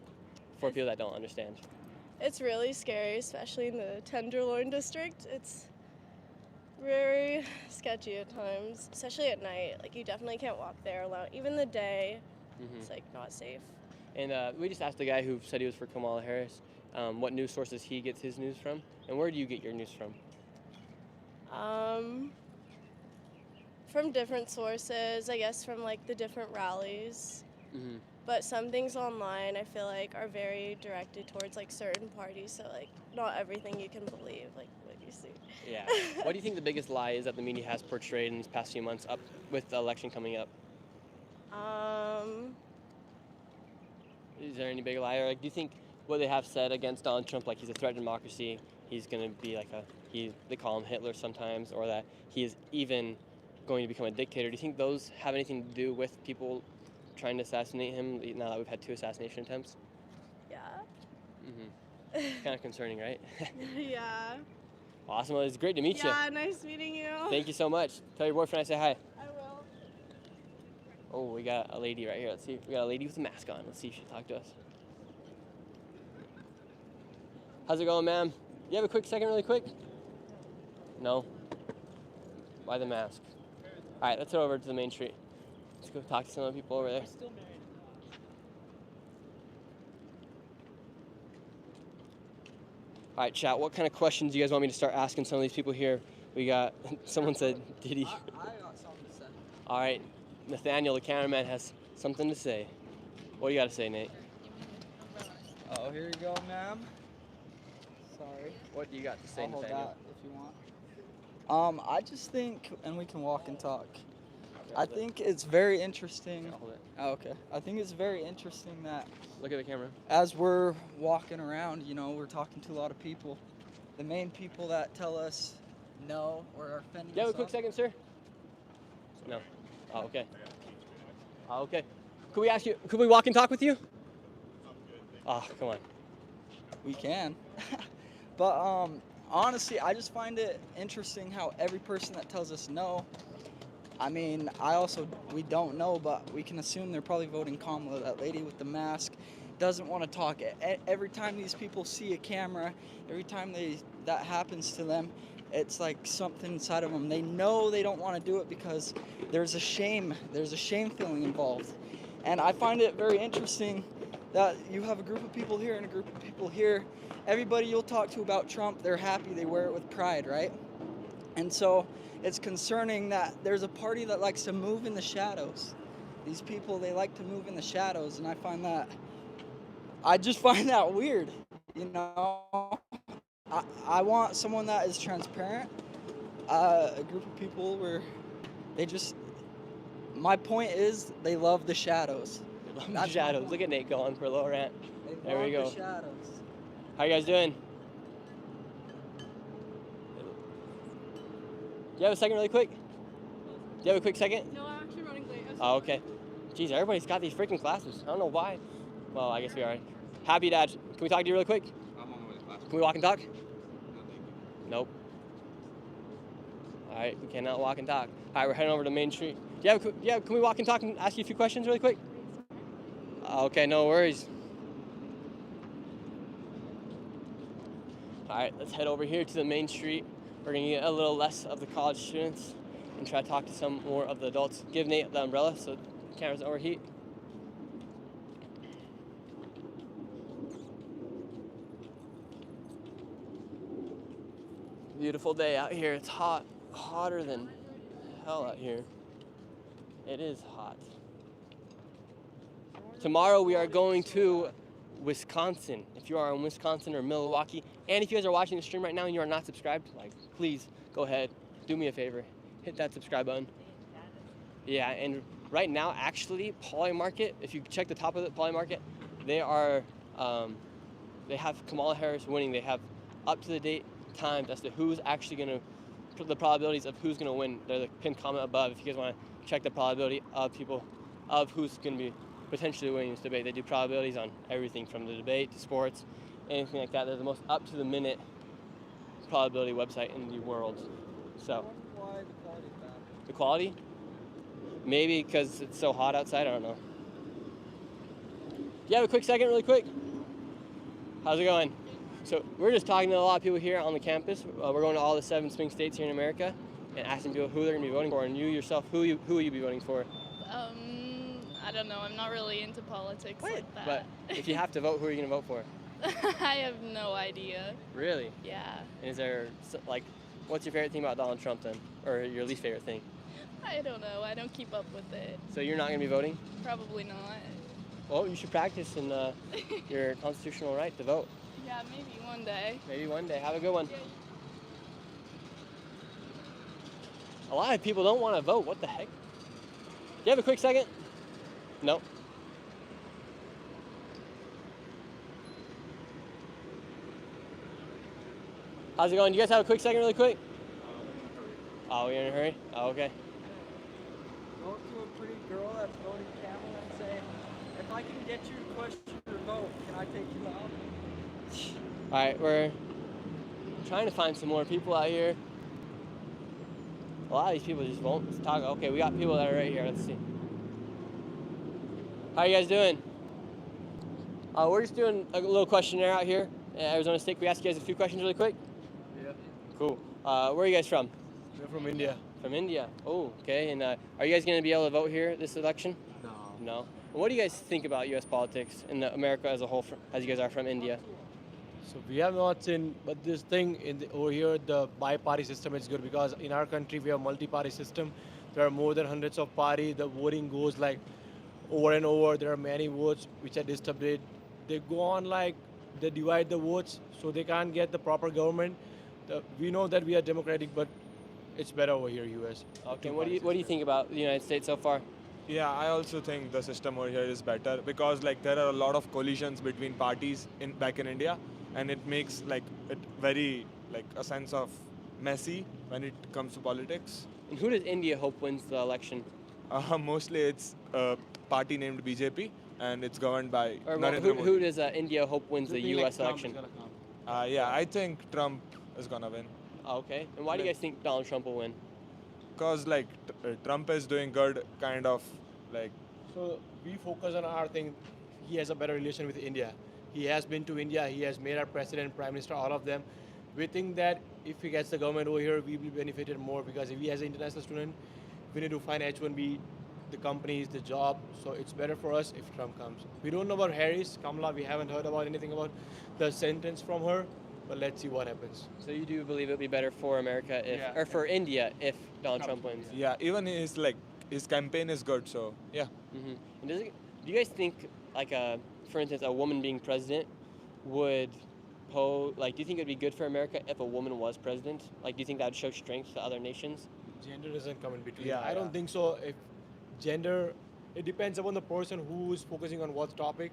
for people that don't understand? It's really scary, especially in the Tenderloin district. It's very sketchy at times, especially at night. Like, you definitely can't walk there alone. Even the day, it's like not safe. And we just asked the guy who said he was for Kamala Harris what news sources he gets his news from, and where do you get your news from? From different sources, I guess from like the different rallies. But some things online I feel like are very directed towards like certain parties, so like not everything you can believe, like what you see. Yeah. What do you think the biggest lie is that the media has portrayed in these past few months up with the election coming up? Is there any big lie? Or like, do you think what they have said against Donald Trump, like he's a threat to democracy, he's going to be like they call him Hitler sometimes, or that he is even going to become a dictator, do you think those have anything to do with people trying to assassinate him now that we've had 2 assassination attempts? Yeah. Kind of concerning, right? Yeah. Awesome. Well, it's great to meet you. Yeah, nice meeting you. Thank you so much. Tell your boyfriend I say hi. I will. Oh, we got a lady right here. Let's see. We got a lady with a mask on. Let's see if she'll talk to us. How's it going, ma'am? You have a quick second, really quick? No? Why the mask? All right, let's head over to the main street. Let's go talk to some of the people over there. All right, chat, what kind of questions do you guys want me to start asking some of these people here? We got, someone said, did he? I got something to say. All right, Nathaniel, the cameraman, has something to say. What do you got to say, Nate? Oh, here you go, ma'am. Sorry. What do you got to say, I'll hold Nathaniel? that if you want. I just think, and we can walk and talk. I think it's very interesting. I'll hold it. Oh, okay. I think it's very interesting that Look at the camera. as we're walking around, you know, we're talking to a lot of people. The main people that tell us no or are offending Do you have us a quick off- second, sir? No. Oh, okay. Oh, okay. Could we ask you, could we walk and talk with you? Oh, come on. We can. But honestly, I just find it interesting how every person that tells us no, I mean, we don't know, but we can assume they're probably voting Kamala. That lady with the mask doesn't want to talk. Every time these people see a camera, every time that happens to them, it's like something inside of them. They know they don't want to do it because there's a shame feeling involved. And I find it very interesting that you have a group of people here and a group of people here. Everybody you'll talk to about Trump, they're happy, they wear it with pride, right? And so it's concerning that there's a party that likes to move in the shadows. These people, they like to move in the shadows, and I just find that weird, you know? I want someone that is transparent, a group of people where my point is they love the shadows. They love the shadows. Look at Nate going for a little rant. They There we love go. the shadows. How you guys doing? Do you have a second really quick? Do you have a quick second? No, I'm actually running late. Oh, okay. Jeez, everybody's got these freaking classes. I don't know why. Well, I guess we are. Happy Dad. Can we talk to you really quick? I'm on my way to class. Can we walk and talk? Nope. All right, we cannot walk and talk. All right, we're heading over to Main Street. Can we walk and talk and ask you a few questions really quick? Okay, no worries. All right, let's head over here to the Main Street. We're gonna get a little less of the college students and try to talk to some more of the adults. Give Nate the umbrella so the cameras don't overheat. Beautiful day out here. It's hot, hotter than hell out here. It is hot. Tomorrow we are going to Wisconsin. If you are in Wisconsin or Milwaukee, and if you guys are watching the stream right now and you are not subscribed, please go ahead, do me a favor, hit that subscribe button. Yeah, and right now, actually, Poly Market, if you check the top of the Poly Market, they have Kamala Harris winning. They have up-to-the-date times as to who's actually going to, the probabilities of who's going to win. They're the pinned comment above if you guys want to check the probability of who's going to be potentially winning this debate. They do probabilities on everything from the debate to sports, anything like that. They're the most up-to-the-minute probability website in the world. So, Why the quality is bad? the quality? Maybe because it's so hot outside, I don't know. Do you have a quick second, really quick? How's it going? So we're just talking to a lot of people here on the campus. We're going to all the 7 swing states here in America and asking people who they're going to be voting for. And you yourself, who will you be voting for? I don't know. I'm not really into politics like that. But if you have to vote, who are you going to vote for? I have no idea. Really? Yeah. And is there, what's your favorite thing about Donald Trump then? Or your least favorite thing? I don't know. I don't keep up with it. So you're not going to be voting? Probably not. Well, you should practice in your constitutional right to vote. Yeah, maybe one day. Maybe one day. Have a good one. A lot of people don't want to vote. What the heck? Do you have a quick second? No. How's it going? Do you guys have a quick second really quick? Oh, you're in a hurry? Oh, okay. Go up to a pretty girl that's voting Kamala and say, if I can get you to question your vote, can I take you out? All right, we're trying to find some more people out here. A lot of these people just won't talk. Okay, we got people that are right here. Let's see. How you guys doing? We're just doing a little questionnaire out here at Arizona State. Can we ask you guys a few questions really quick? Yeah. Cool. Where are you guys from? We're from India. From India. Oh, okay. And are you guys going to be able to vote here this election? No. No. And what do you guys think about U.S. politics and America as a whole, as you guys are from India? So we have not seen, but this thing over here, the bi-party system is good because in our country we have multi-party system. There are more than hundreds of parties. The voting goes like over and over. There are many votes which are distributed. They go on like they divide the votes, so they can't get the proper government. We know that we are democratic, but it's better over here, U.S. Okay. And what do you think about the United States so far? Yeah, I also think the system over here is better because like there are a lot of collisions between parties back in India, and it makes like it very like a sense of messy when it comes to politics. And who does India hope wins the election? Mostly it's a party named BJP, and it's governed by Or Narendra Modi. who does India hope wins the U.S. election? Yeah, I think Trump is gonna win. Okay. And why do you guys think Donald Trump will win? Because like Trump is doing good, kind of like. So we focus on our thing. He has a better relation with India. He has been to India. He has made our president, prime minister, all of them. We think that if he gets the government over here, we will be benefited more because if he has an international student, we need to find H-1B, the companies, the job. So it's better for us if Trump comes. We don't know about Harris, Kamala. We haven't heard about anything about the sentence from her. But let's see what happens. So you do believe it would be better for America or for India if Donald Trump wins? Yeah, even his campaign is good. So yeah. Mm-hmm. And do you guys think for instance, a woman being president would do you think it would be good for America if a woman was president? Like, do you think that would show strength to other nations? Gender doesn't come in between. Yeah, I don't think so. If gender, it depends upon the person who is focusing on what topic.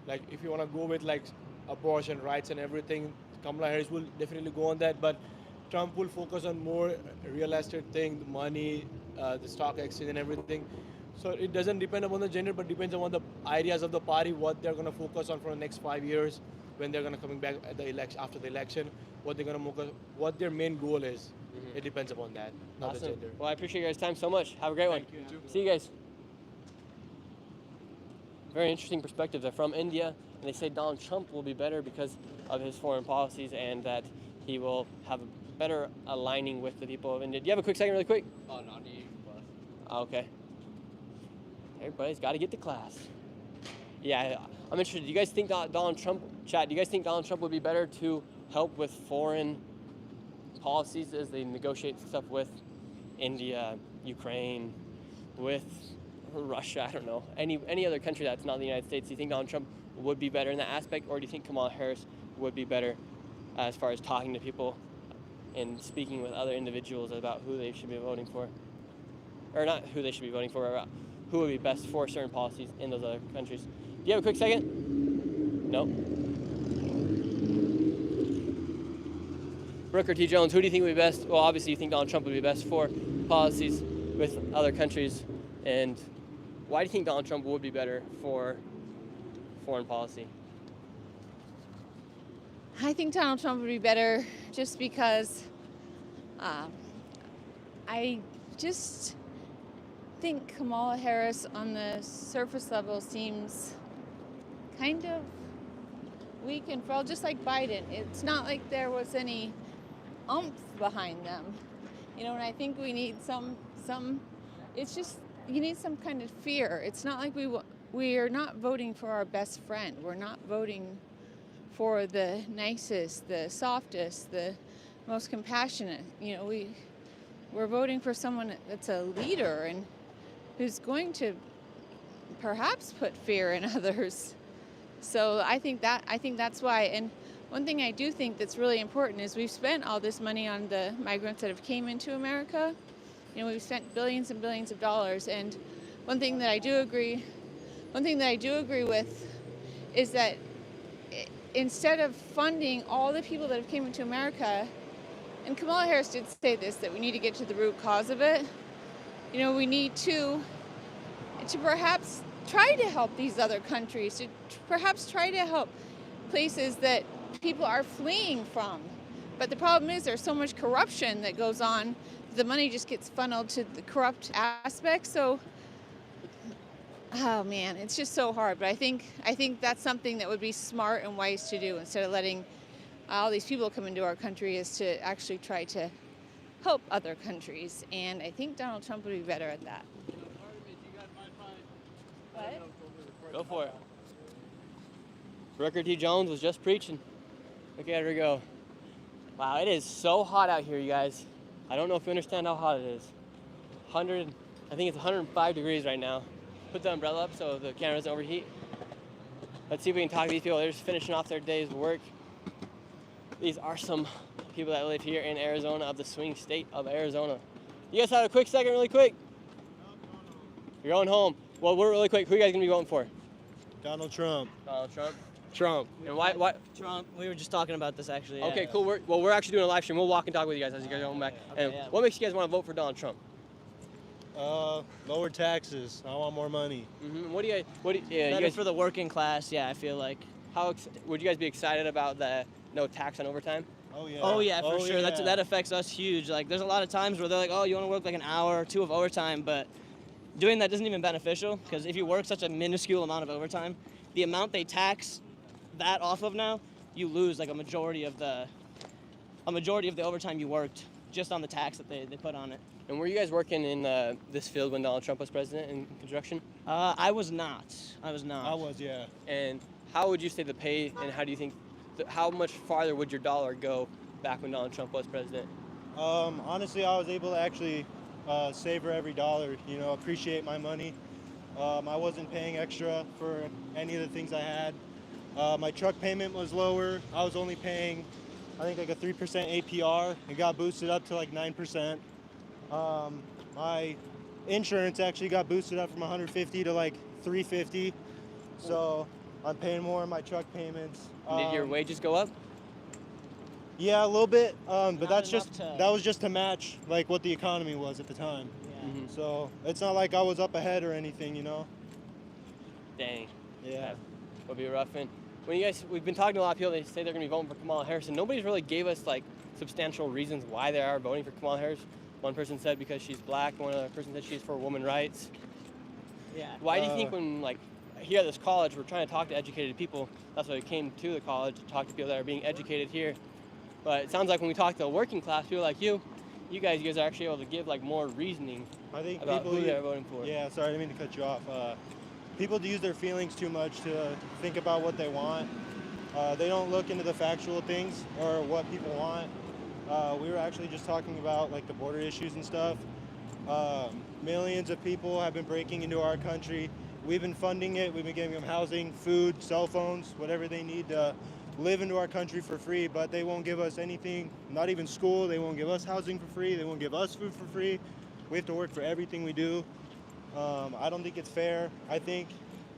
Like, if you want to go with like abortion rights and everything, Kamala Harris will definitely go on that. But Trump will focus on more real estate thing, the money, the stock exchange and everything. So it doesn't depend upon the gender, but depends on the ideas of the party, what they're going to focus on for the next 5 years, when they're going to coming back at the election after the election, what they're going to focus, what their main goal is. Mm-hmm. It depends upon that, not the gender. Well, I appreciate you guys' time so much. Have a great one. Thank you. See you guys. Very interesting perspectives. They're from India, and they say Donald Trump will be better because of his foreign policies and that he will have a better aligning with the people of India. Do you have a quick second really quick? Oh, no, do you? Okay. Everybody's got to get to class. Yeah, I'm interested. Do you guys think Donald Trump, Chad, do you guys think Donald Trump would be better to help with foreign policies as they negotiate stuff with India, Ukraine, with Russia, I don't know, any other country that's not the United States? Do you think Donald Trump would be better in that aspect, or do you think Kamala Harris would be better as far as talking to people and speaking with other individuals about who they should be voting for? Or not who they should be voting for, about who would be best for certain policies in those other countries. Do you have a quick second? No? Brooker T. Jones, who do you think would be best? Well, obviously you think Donald Trump would be best for policies with other countries. And why do you think Donald Trump would be better for foreign policy? I think Donald Trump would be better just because I just think Kamala Harris on the surface level seems kind of weak and frail, just like Biden. It's not like there was any oomph behind them, and I think we need some. It's just you need some kind of fear. It's not like we are not voting for our best friend. We're not voting for the nicest, the softest, the most compassionate. We're voting for someone that's a leader and who's going to perhaps put fear in others. So I think that's why. And one thing I do think that's really important is we've spent all this money on the migrants that have came into America. We've spent billions and billions of dollars. And one thing that I do agree with is that instead of funding all the people that have came into America, and Kamala Harris did say this, that we need to get to the root cause of it. We need to perhaps try to help these other countries, to perhaps try to help places that people are fleeing from. But the problem is there's so much corruption that goes on, the money just gets funneled to the corrupt aspects. So, oh man, it's just so hard. But I think that's something that would be smart and wise to do instead of letting all these people come into our country, is to actually try to help other countries, and I think Donald Trump would be better at that. What? Go for it. Booker T. Jones was just preaching. Look at her go. Wow, it is so hot out here, you guys. I don't know if you understand how hot it is. I think it's 105 degrees right now. Put the umbrella up so the camera doesn't overheat. Let's see if we can talk to these people. They're just finishing off their day's work. These are some people that live here in Arizona, of the swing state of Arizona. You guys have a quick second, really quick? You're going home. Well, we're really quick. Who are you guys going to be voting for? Donald Trump. Donald Trump? Trump. And why? Trump. We were just talking about this actually. Okay, yeah. cool. We're actually doing a live stream. We'll walk and talk with you guys as you guys go back. Okay, And yeah. what makes you guys want to vote for Donald Trump? Lower taxes. I want more money. Mm-hmm. What do you Better guys for the working class. Yeah, I feel like. Would you guys be excited about the no tax on overtime? Oh yeah. Oh yeah, for sure. Yeah. That affects us huge. Like, there's a lot of times where they're like, oh, you want to work like an hour or two of overtime, but doing that isn't even beneficial, because if you work such a minuscule amount of overtime, the amount they tax that off of now, you lose like a majority of the overtime you worked just on the tax that they put on it. And were you guys working in this field when Donald Trump was president in construction? I was not. I was, yeah. And how would you say the pay, and how do you think, how much farther would your dollar go back when Donald Trump was president? Honestly, I was able to actually savor every dollar, appreciate my money. I wasn't paying extra for any of the things I had. My truck payment was lower. I was only paying, I think, like a 3% APR. It got boosted up to like 9%. My insurance actually got boosted up from 150 to like 350. So I'm paying more on my truck payments. Did your wages go up? Yeah, a little bit, but Not that enough was just to match like what the economy was at the time. Yeah. So it's not like I was up ahead or anything, Dang. Yeah. Would be rough. And we've been talking to a lot of people. They say they're going to be voting for Kamala Harris, and nobody's really gave us like substantial reasons why they are voting for Kamala Harris. One person said because she's black. One other person said she's for women's rights. Yeah. Why do you think when here at this college we're trying to talk to educated people? That's why we came to the college to talk to people that are being educated here. But it sounds like when we talk to the working class people like you guys are actually able to give like more reasoning I think about people who they're voting for. Yeah, sorry, I didn't mean to cut you off. People use their feelings too much to think about what they want. They don't look into the factual things or what people want. We were actually just talking about like the border issues and stuff. Millions of people have been breaking into our country. We've been funding it. We've been giving them housing, food, cell phones, whatever they need to live into our country for free, but they won't give us anything, not even school. They won't give us housing for free. They won't give us food for free. We have to work for everything we do. I don't think it's fair. I think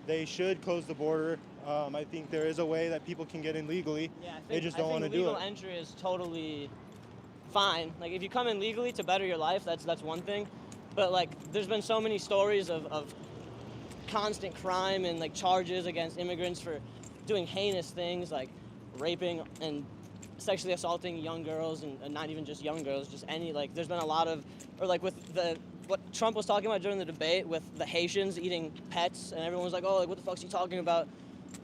they should close the border. I think there is a way that people can get in legally. Yeah, They just don't want to do legal it. entry is totally fine. Like, if you come in legally to better your life, that's one thing. But like, there's been so many stories of constant crime and like charges against immigrants for doing heinous things like raping and sexually assaulting young girls, and not even just young girls, just any, like, there's been a lot of, or like with what Trump was talking about during the debate with the Haitians eating pets, and everyone was like, oh, like, what the fuck's he talking about?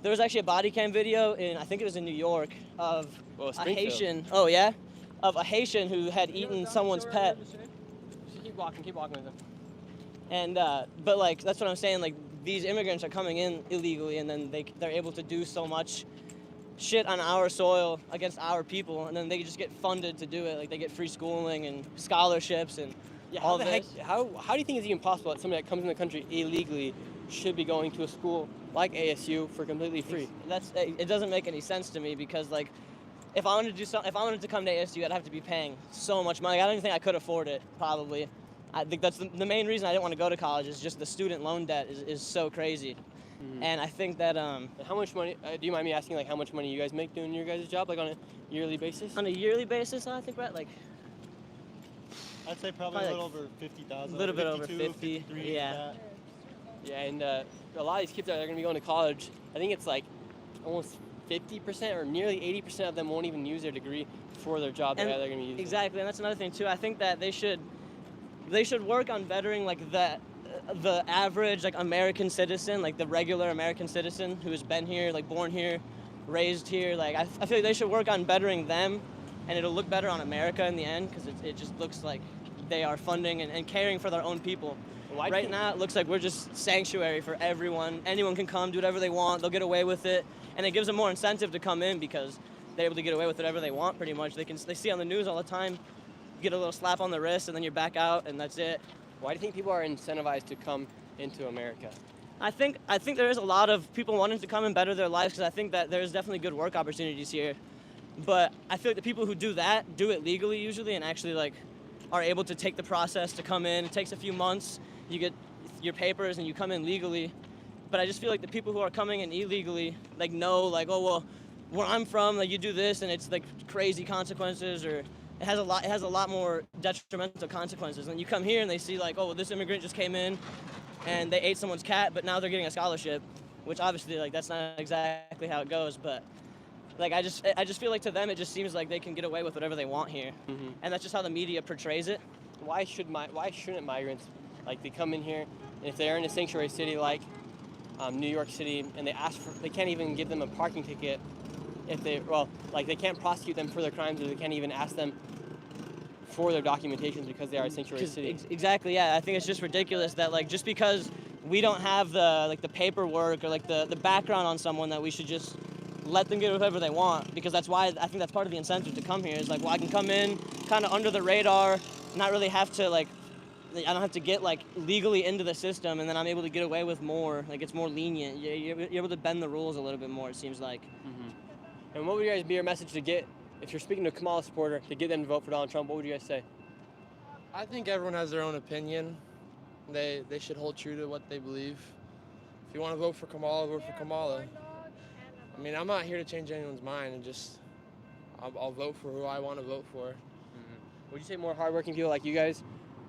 There was actually a body cam video I think it was in New York, of a Haitian, of a Haitian who had eaten someone's pet. Just keep walking with them. And, but like, that's what I'm saying, like, these immigrants are coming in illegally, and then they're able to do so much shit on our soil against our people, and then they just get funded to do it. Like, they get free schooling and scholarships and all this. How do you think it's even possible that somebody that comes in the country illegally should be going to a school like ASU for completely free? It doesn't make any sense to me, because like, if I wanted to come to ASU, I'd have to be paying so much money. I don't even think I could afford it, probably. I think that's the main reason I didn't want to go to college, is just the student loan debt is so crazy. Mm-hmm. And I think that how much money? Do you mind me asking, like, how much money you guys make doing your guys' job, like on a yearly basis? On a yearly basis, I think we're at like, I'd say probably a little over 50,000. A little bit over 52, 50. 53, Yeah. Yeah, and a lot of these kids that are going to be going to college, I think it's like almost 50% or nearly 80% of them won't even use their degree for their job that they're going to be using. Exactly, and that's another thing too. I think that they should work on bettering like the average like American citizen, like the regular American citizen who has been here, like born here, raised here. Like, I feel like they should work on bettering them and it'll look better on America in the end because it just looks like they are funding and caring for their own people. Right now, it looks like we're just sanctuary for everyone. Anyone can come, do whatever they want. They'll get away with it, and it gives them more incentive to come in because they're able to get away with whatever they want. Pretty much, they see on the news all the time. You get a little slap on the wrist, and then you're back out, and that's it. Why do you think people are incentivized to come into America? I think there is a lot of people wanting to come and better their lives because I think that there's definitely good work opportunities here. But I feel like the people who do that do it legally usually and actually like are able to take the process to come in. It takes a few months. You get your papers and you come in legally. But I just feel like the people who are coming in illegally like know like, oh well, where I'm from, like you do this and it's like crazy consequences, or it has a lot more detrimental consequences. And you come here and they see like, oh well, this immigrant just came in and they ate someone's cat, but now they're getting a scholarship, which obviously like that's not exactly how it goes. But like I just feel like to them it just seems like they can get away with whatever they want here, and that's just how the media portrays it. Why shouldn't migrants, like they come in here, and if they're in a sanctuary city like New York City, and they can't even give them a parking ticket if they can't prosecute them for their crimes, or they can't even ask them for their documentations because they are a sanctuary city. Exactly, yeah. I think it's just ridiculous that like just because we don't have the paperwork or like the background on someone that we should just let them get whatever they want, because that's why I think that's part of the incentive to come here is like, well, I can come in kind of under the radar, not really have to like, I don't have to get like legally into the system, and then I'm able to get away with more. Like it's more lenient. You're able to bend the rules a little bit more, it seems like. And what would you guys be your message to get, if you're speaking to a Kamala supporter, to get them to vote for Donald Trump? What would you guys say? I think everyone has their own opinion. They should hold true to what they believe. If you want to vote for Kamala, vote for Kamala. I mean, I'm not here to change anyone's mind, and just I'll vote for who I want to vote for. Would you say more hardworking people like you guys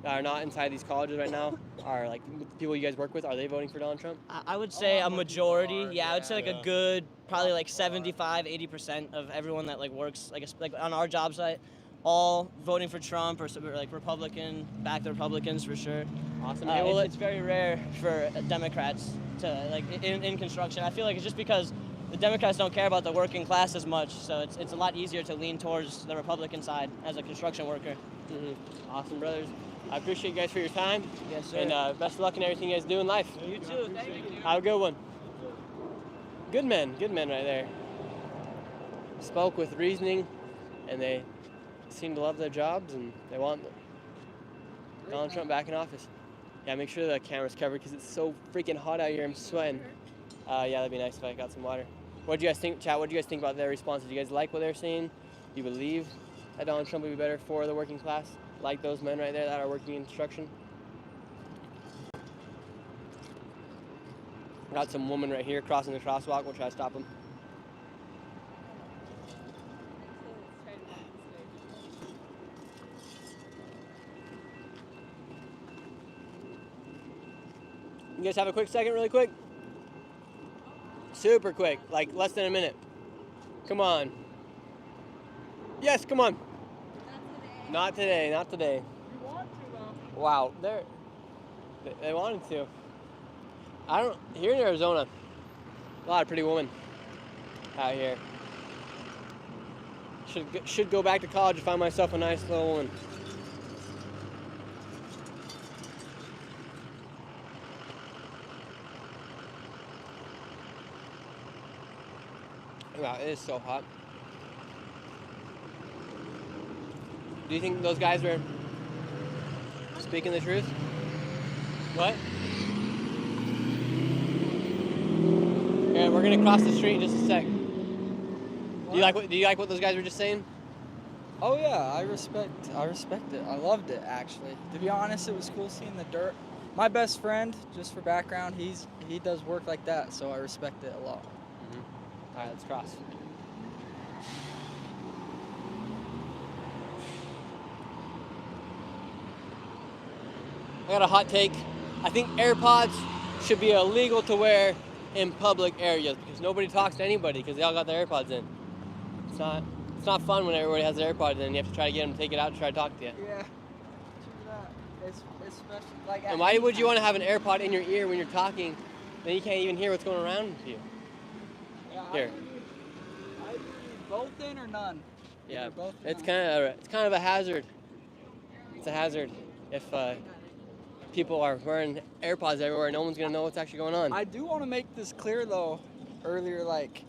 that are not inside these colleges right now are like the people you guys work with? Are they voting for Donald Trump? I would say a majority. Yeah, I would say like a good, probably like 75-80% of everyone that like works like on our job site, all voting for Trump or like Republican, back the Republicans for sure. Awesome. It's very rare for Democrats to like in construction. I feel like it's just because the Democrats don't care about the working class as much, so it's a lot easier to lean towards the Republican side as a construction worker. Awesome, brothers. I appreciate you guys for your time. Yes, sir. And best of luck in everything you guys do in life. You too. Thank you. Have a good one. Good men right there. Spoke with reasoning, and they seem to love their jobs, and they want Donald Trump back in office. Yeah, make sure the camera's covered because it's so freaking hot out here. I'm sweating. Yeah, that'd be nice if I got some water. What do you guys think, chat? What do you guys think about their responses? Do you guys like what they're saying? Do you believe that Donald Trump would be better for the working class, like those men right there that are working in construction? Got some woman right here crossing the crosswalk. We'll try to stop him. You guys have a quick second, really quick? Super quick, like less than a minute. Come on. Yes, come on. Not today, not today. You want to though. Wow, they wanted to. Here in Arizona, a lot of pretty women out here. Should go back to college and find myself a nice little woman. Wow, it is so hot. Do you think those guys were speaking the truth? What? Here, we're gonna cross the street in just a sec. Do you like what those guys were just saying? Oh yeah, I respect it. I loved it actually. To be honest, it was cool seeing the dirt. My best friend, just for background, he does work like that, so I respect it a lot. All right, let's cross. I got a hot take. I think AirPods should be illegal to wear in public areas because nobody talks to anybody because they all got their AirPods in. It's not fun when everybody has their AirPods in and you have to try to get them to take it out and try to talk to you. Yeah, true that. It's especially like. And why would you want to have an AirPod in your ear when you're talking? Then you can't even hear what's going around with you. Yeah, Here. I either need both in or none. Yeah, both it's kind of a hazard. It's a hazard if people are wearing AirPods everywhere. No one's gonna know what's actually going on. I do want to make this clear though. Earlier, like,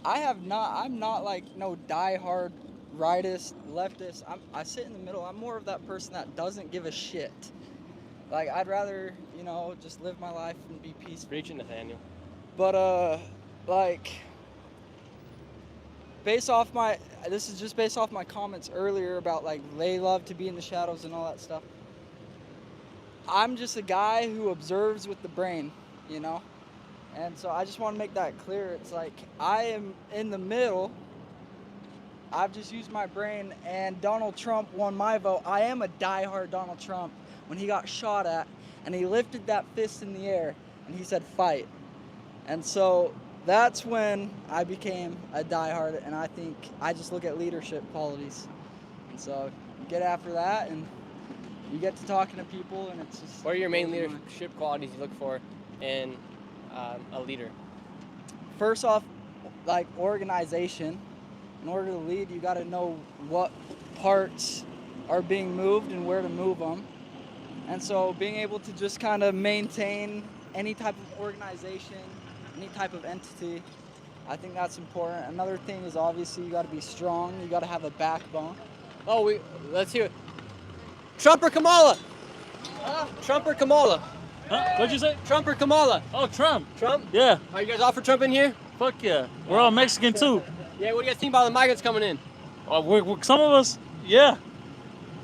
I'm not like no diehard rightist, leftist. I sit in the middle. I'm more of that person that doesn't give a shit. Like, I'd rather, just live my life and be peaceful. Preaching, Nathaniel. But like, this is just based off my comments earlier about like they love to be in the shadows and all that stuff. I'm just a guy who observes with the brain, and so I just want to make that clear. It's like I am in the middle. I've just used my brain, and Donald Trump won my vote. I am a diehard Donald Trump. When he got shot at, and he lifted that fist in the air, and he said, "Fight." And so that's when I became a diehard, and I think I just look at leadership qualities. And so you get after that, and you get to talking to people, and it's just... What are your main leadership qualities you look for in a leader? First off, like organization. In order to lead, you got to know what parts are being moved and where to move them. And so being able to just kind of maintain any type of organization, any type of entity, I think that's important. Another thing is obviously you got to be strong. You got to have a backbone. Oh, let's hear it. Trump or Kamala? Trump or Kamala? Huh? What'd you say? Trump or Kamala? Oh, Trump. Trump? Yeah. Are you guys all for Trump in here? Fuck yeah. We're all Mexican too. Yeah, what do you guys think about the migrants coming in? Some of us, yeah.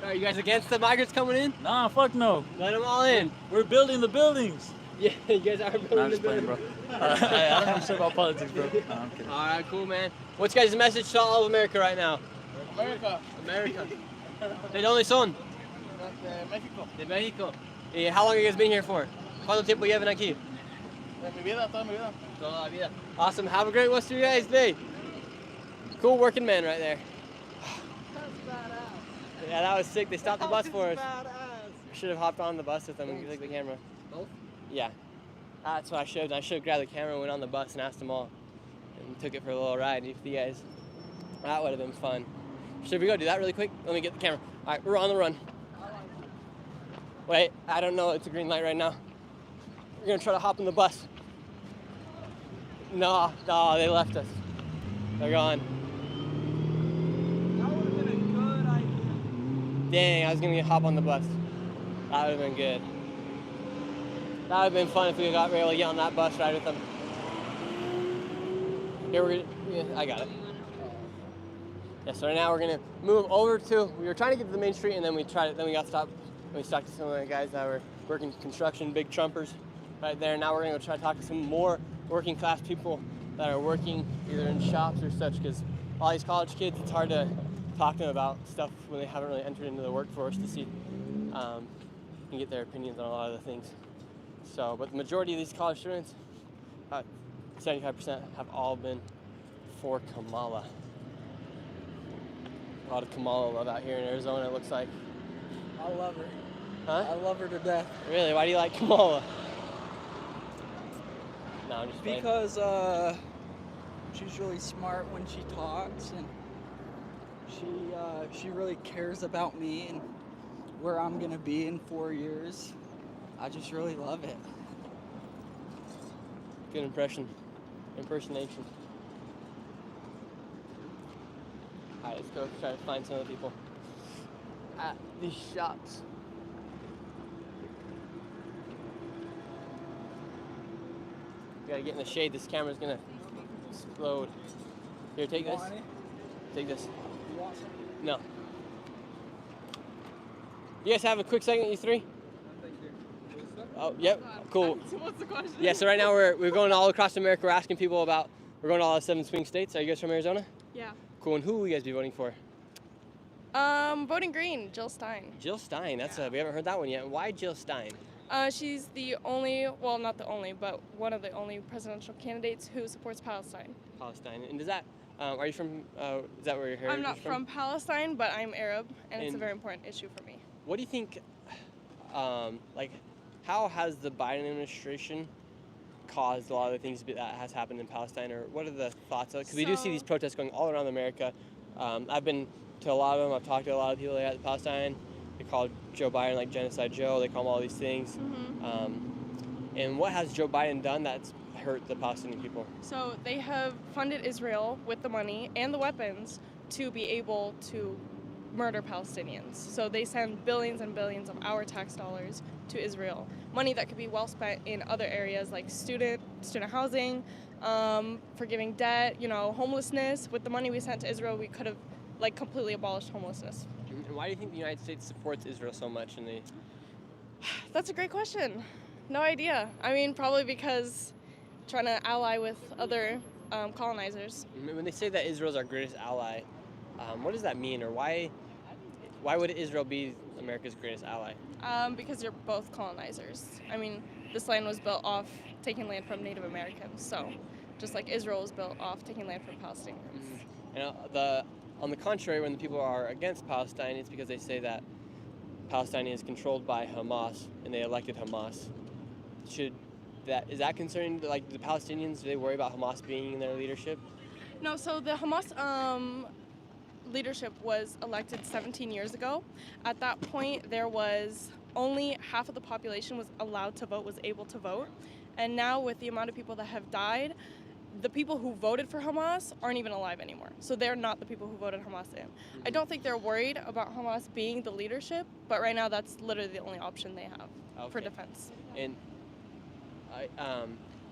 Are you guys against the migrants coming in? Nah, fuck no. Let them all in. We're building the buildings. Yeah, you guys are building I'm just the playing, buildings. bro. I don't know shit about politics, bro. No, I'm kidding. All right, cool, man. What's your guys' message to all of America right now? America. America. ¿De dónde son? De México. De México. ¿Y how long have you guys been here for? ¿Cuánto tiempo llevan aquí? De mi vida, toda mi vida. Toda la vida. Awesome. Have a great rest of your guys' day. Cool working man right there. Yeah, that was sick. They stopped the bus for us. I should have hopped on the bus with them and took the camera. Both? Yeah. That's what I should have done. I should have grabbed the camera and went on the bus and asked them all. And took it for a little ride with you guys. That would have been fun. Should we go do that really quick? Let me get the camera. All right, we're on the run. Wait, I don't know. It's a green light right now. We're going to try to hop on the bus. No, they left us. They're gone. Dang, I was gonna hop on the bus. That would have been good. That would have been fun if we got able to get on that bus ride with them. Here I got it. Yeah, so right now we're gonna move over to. We were trying to get to the main street, and then we got stopped. We talked to some of the guys that were working construction, big Trumpers, right there. Now we're gonna go try to talk to some more working class people that are working either in shops or such, because all these college kids, it's hard to talk to them about stuff when they haven't really entered into the workforce to see and get their opinions on a lot of the things. So, but the majority of these college students, 75%, have all been for Kamala. A lot of Kamala love out here in Arizona, it looks like. I love her. Huh? I love her to death. Really? Why do you like Kamala? No, I'm just playing. Because she's really smart when she talks, and she really cares about me and where I'm gonna be in 4 years. I just really love it. Good impersonation. Alright, let's go try to find some of the people at these shops. We gotta get in the shade. This camera's gonna explode. Here, take this. Take this. No. You guys have a quick second, you three? Oh, yep. Cool. What's the question? Yeah, so right now we're going all across America. We're asking people about, we're going to all the 7 swing states. Are you guys from Arizona? Yeah. Cool. And who will you guys be voting for? Voting green, Jill Stein. Jill Stein. That's we haven't heard that one yet. Why Jill Stein? She's the only, well, not the only, but one of the only presidential candidates who supports Palestine. Palestine. And does that, are you from, is that where your heritage I'm not is from Palestine, but I'm Arab, and it's a very important issue for me. What do you think, like, how has the Biden administration caused a lot of the things that has happened in Palestine, or what are the thoughts of it? Because we do see these protests going all around America. I've been to a lot of them. I've talked to a lot of people that at Palestine. They call Joe Biden like Genocide Joe. They call him all these things. And what has Joe Biden done that's hurt the Palestinian people? So they have funded Israel with the money and the weapons to be able to murder Palestinians. So they send billions and billions of our tax dollars to Israel. Money that could be well spent in other areas like student housing, forgiving debt, homelessness. With the money we sent to Israel, we could have completely abolished homelessness. And why do you think the United States supports Israel so much? That's a great question. No idea. I mean, probably because trying to ally with other colonizers. When they say that Israel's our greatest ally, what does that mean, or why would Israel be America's greatest ally? Because you're both colonizers. I mean, this land was built off taking land from Native Americans, so just like Israel was built off taking land from Palestinians. And on the contrary, when the people are against Palestine, it's because they say that Palestine is controlled by Hamas, and they elected Hamas. Is that concerning? Like the Palestinians, do they worry about Hamas being in their leadership? No, so the Hamas leadership was elected 17 years ago. At that point, there was only half of the population was allowed to vote, was able to vote. And now with the amount of people that have died, the people who voted for Hamas aren't even alive anymore. So they're not the people who voted Hamas in. I don't think they're worried about Hamas being the leadership, but right now that's literally the only option they have for defense. And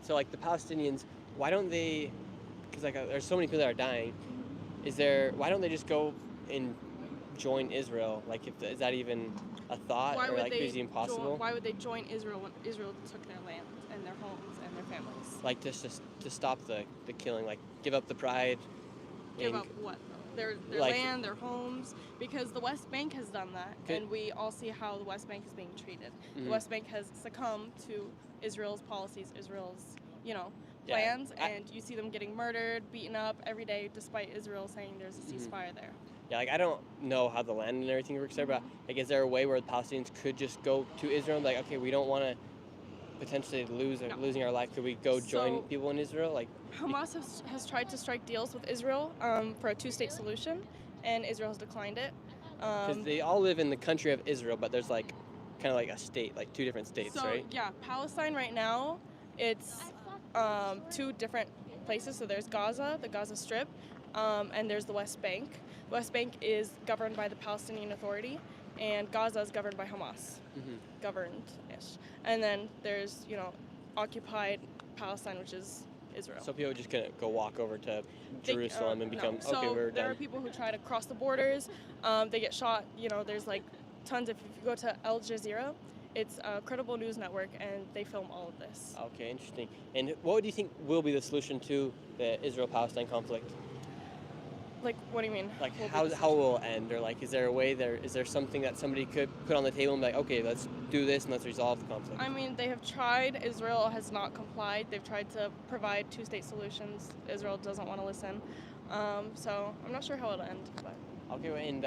so like the Palestinians, why don't they, because there's so many people that are dying, why don't they just go and join Israel? Like, is that even a thought, or like is it impossible? Why would they join Israel when Israel took their land and their homes and their families? Like just to stop the killing, like give up the pride. Give up what? Their land, their homes, because the West Bank has done that, and we all see how the West Bank is being treated. The West Bank has succumbed to Israel's policies, Israel's, plans, and you see them getting murdered, beaten up every day, despite Israel saying there's a ceasefire there. Yeah, I don't know how the land and everything works there, but is there a way where the Palestinians could just go to Israel? Like, okay, we don't want to potentially losing our life. Could we go join people in Israel? Like, Hamas has tried to strike deals with Israel for a two-state solution, and Israel has declined it. Because they all live in the country of Israel, but there's kind of like a state, like two different states, right? Yeah, Palestine right now, it's two different places. So there's Gaza, the Gaza Strip, and there's the West Bank. The West Bank is governed by the Palestinian Authority, and Gaza is governed by Hamas, governed-ish. And then there's, occupied Palestine, which is Israel. So people just gonna go walk over to Jerusalem and become no. okay. So We're there done. are people who try to cross the borders. They get shot. There's tons. If you go to Al Jazeera, it's a credible news network, and they film all of this. Okay, interesting. And what do you think will be the solution to the Israel-Palestine conflict? Like, what do you mean? Like, how will it end? Or is there a way is there something that somebody could put on the table and be like, okay, let's do this and let's resolve the conflict? I mean, they have tried. Israel has not complied. They've tried to provide two-state solutions. Israel doesn't want to listen. So I'm not sure how it'll end. But. Okay, and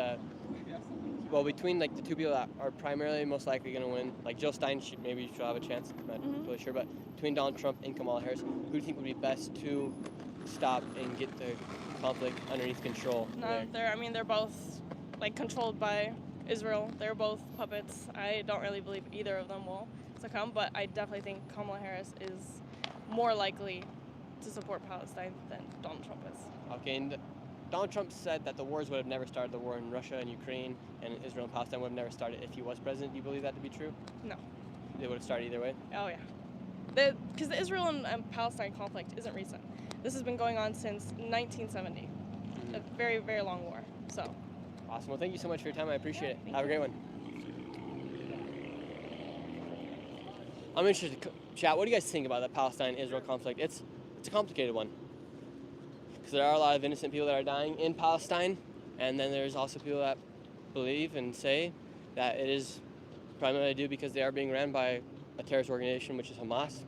well, between the two people that are primarily most likely going to win, like Jill Stein maybe she'll have a chance. I'm not really sure, but between Donald Trump and Kamala Harris, who do you think would be best to stop and get the conflict underneath control? They're both controlled by Israel. They're both puppets. I don't really believe either of them will succumb, but I definitely think Kamala Harris is more likely to support Palestine than Donald Trump is. Okay, and Donald Trump said that the wars would have never started. The war in Russia and Ukraine and Israel and Palestine would have never started if he was president. Do you believe that to be true? No. They would have started either way? Oh, yeah. Because the Israel and Palestine conflict isn't recent. This has been going on since 1970. A very, very long war. So. Awesome. Well, thank you so much for your time. I appreciate it. Have a great one. I'm interested to chat. What do you guys think about the Palestine-Israel conflict? It's a complicated one. Because there are a lot of innocent people that are dying in Palestine, and then there's also people that believe and say that it is primarily due because they are being ran by a terrorist organization, which is Hamas,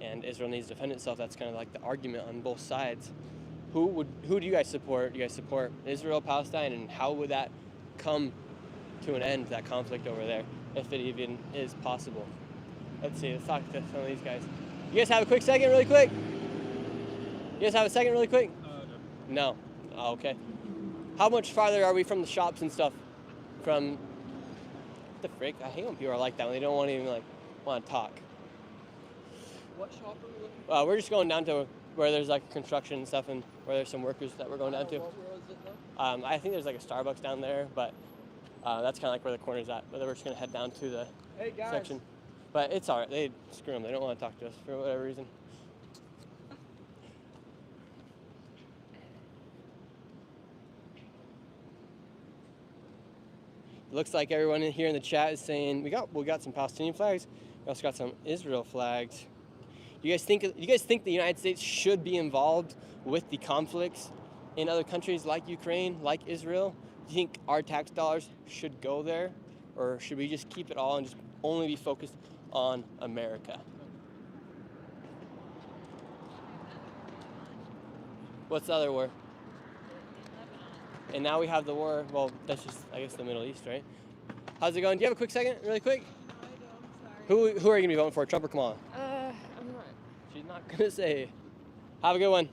and Israel needs to defend itself. That's kind of like the argument on both sides. Who do you guys support? Do you guys support Israel, Palestine, and how would that come to an end, that conflict over there, if it even is possible? Let's see, let's talk to some of these guys. You guys have a quick second really quick? You guys have a second really quick? No. Oh, okay. How much farther are we from the shops and stuff? From what the frick? I hate when people are like that when they don't want to even want to talk. What shop are we looking for? We're just going down to where there's like construction and stuff, and where there's some workers that we're going down to. What row is it though? I think there's like a Starbucks down there, but that's kind of like where the corner's at. But we're just gonna head down to the Hey guys. section. But it's all right. They screw them. They don't want to talk to us for whatever reason. Looks like everyone in here in the chat is saying we got some Palestinian flags. We also got some Israel flags. You guys think the United States should be involved with the conflicts in other countries like Ukraine, like Israel? Do you think our tax dollars should go there, or should we just keep it all and just only be focused on America? What's the other war? And now we have the war. Well, that's just, I guess, the Middle East, right? How's it going? Do you have a quick second, really quick? Who are you gonna be voting for, Trump or Kamala? I'm not. She's not gonna say. Have a good one.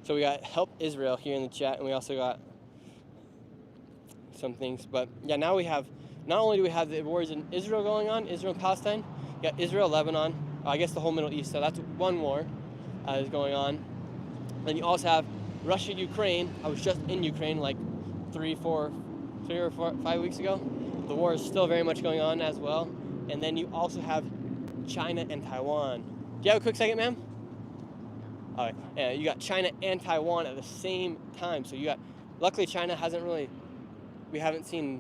So we got Help Israel here in the chat, and we also got some things. But yeah, now we have, not only do we have the wars in Israel going on, Israel and Palestine, you got Israel, Lebanon, I guess the whole Middle East. So that's one war is going on. Then you also have Russia, Ukraine. I was just in Ukraine like 3 or 5 weeks ago. The war is still very much going on as well. And then you also have China and Taiwan. Do you have a quick second, ma'am? All right. Yeah, you got China and Taiwan at the same time. So you got, luckily China hasn't really, we haven't seen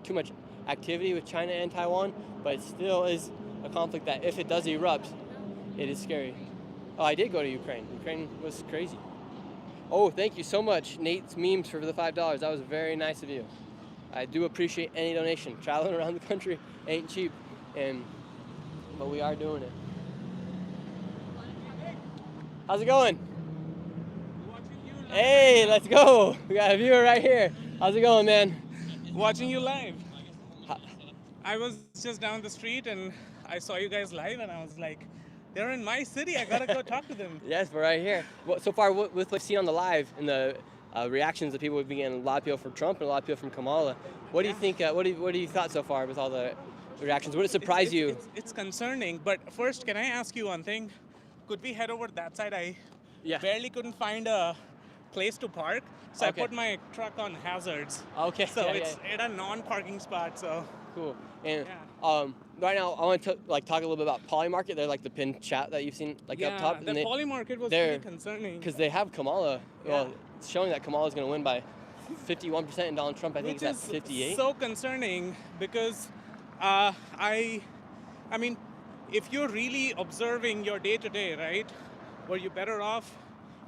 too much activity with China and Taiwan, but it still is a conflict that if it does erupt, it is scary. Oh, I did go to Ukraine. Ukraine was crazy. Oh, thank you so much, Nate's Memes, for the $5. That was very nice of you. I do appreciate any donation. Traveling around the country ain't cheap, but we are doing it. How's it going? Hey, let's go. We got a viewer right here. How's it going, man? Watching you live. I was just down the street and I saw you guys live and I was like, they're in my city. I gotta go talk to them. Yes, we're right here. Well, so far, with what you've seen on the live and the reactions that people have been getting, a lot of people from Trump and a lot of people from Kamala. What do you think? What do you thought so far with all the reactions? Would it surprise you? It's concerning. But first, can I ask you one thing? Could we head over that side? I barely couldn't find a place to park, so I put my truck on hazards. Okay. So it's at a non-parking spot. So cool. And right now, I want to talk a little bit about Poly Market. They're like the pinned chat that you've seen up top. The Poly Market was really concerning because they have Kamala. Well, it's showing that Kamala is going to win by 51%, and Donald Trump, I think, is at 58. So concerning because I mean, if you're really observing your day-to-day, right? Were you better off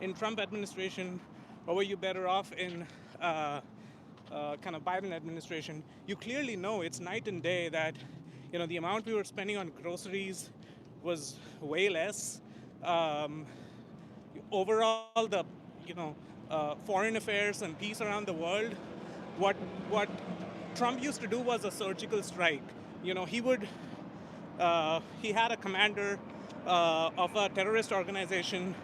in Trump administration, or were you better off in kind of Biden administration? You clearly know it's night and day that, you know, the amount we were spending on groceries was way less. Overall, the, you know, foreign affairs and peace around the world, what Trump used to do was a surgical strike. You know, he had a commander of a terrorist organization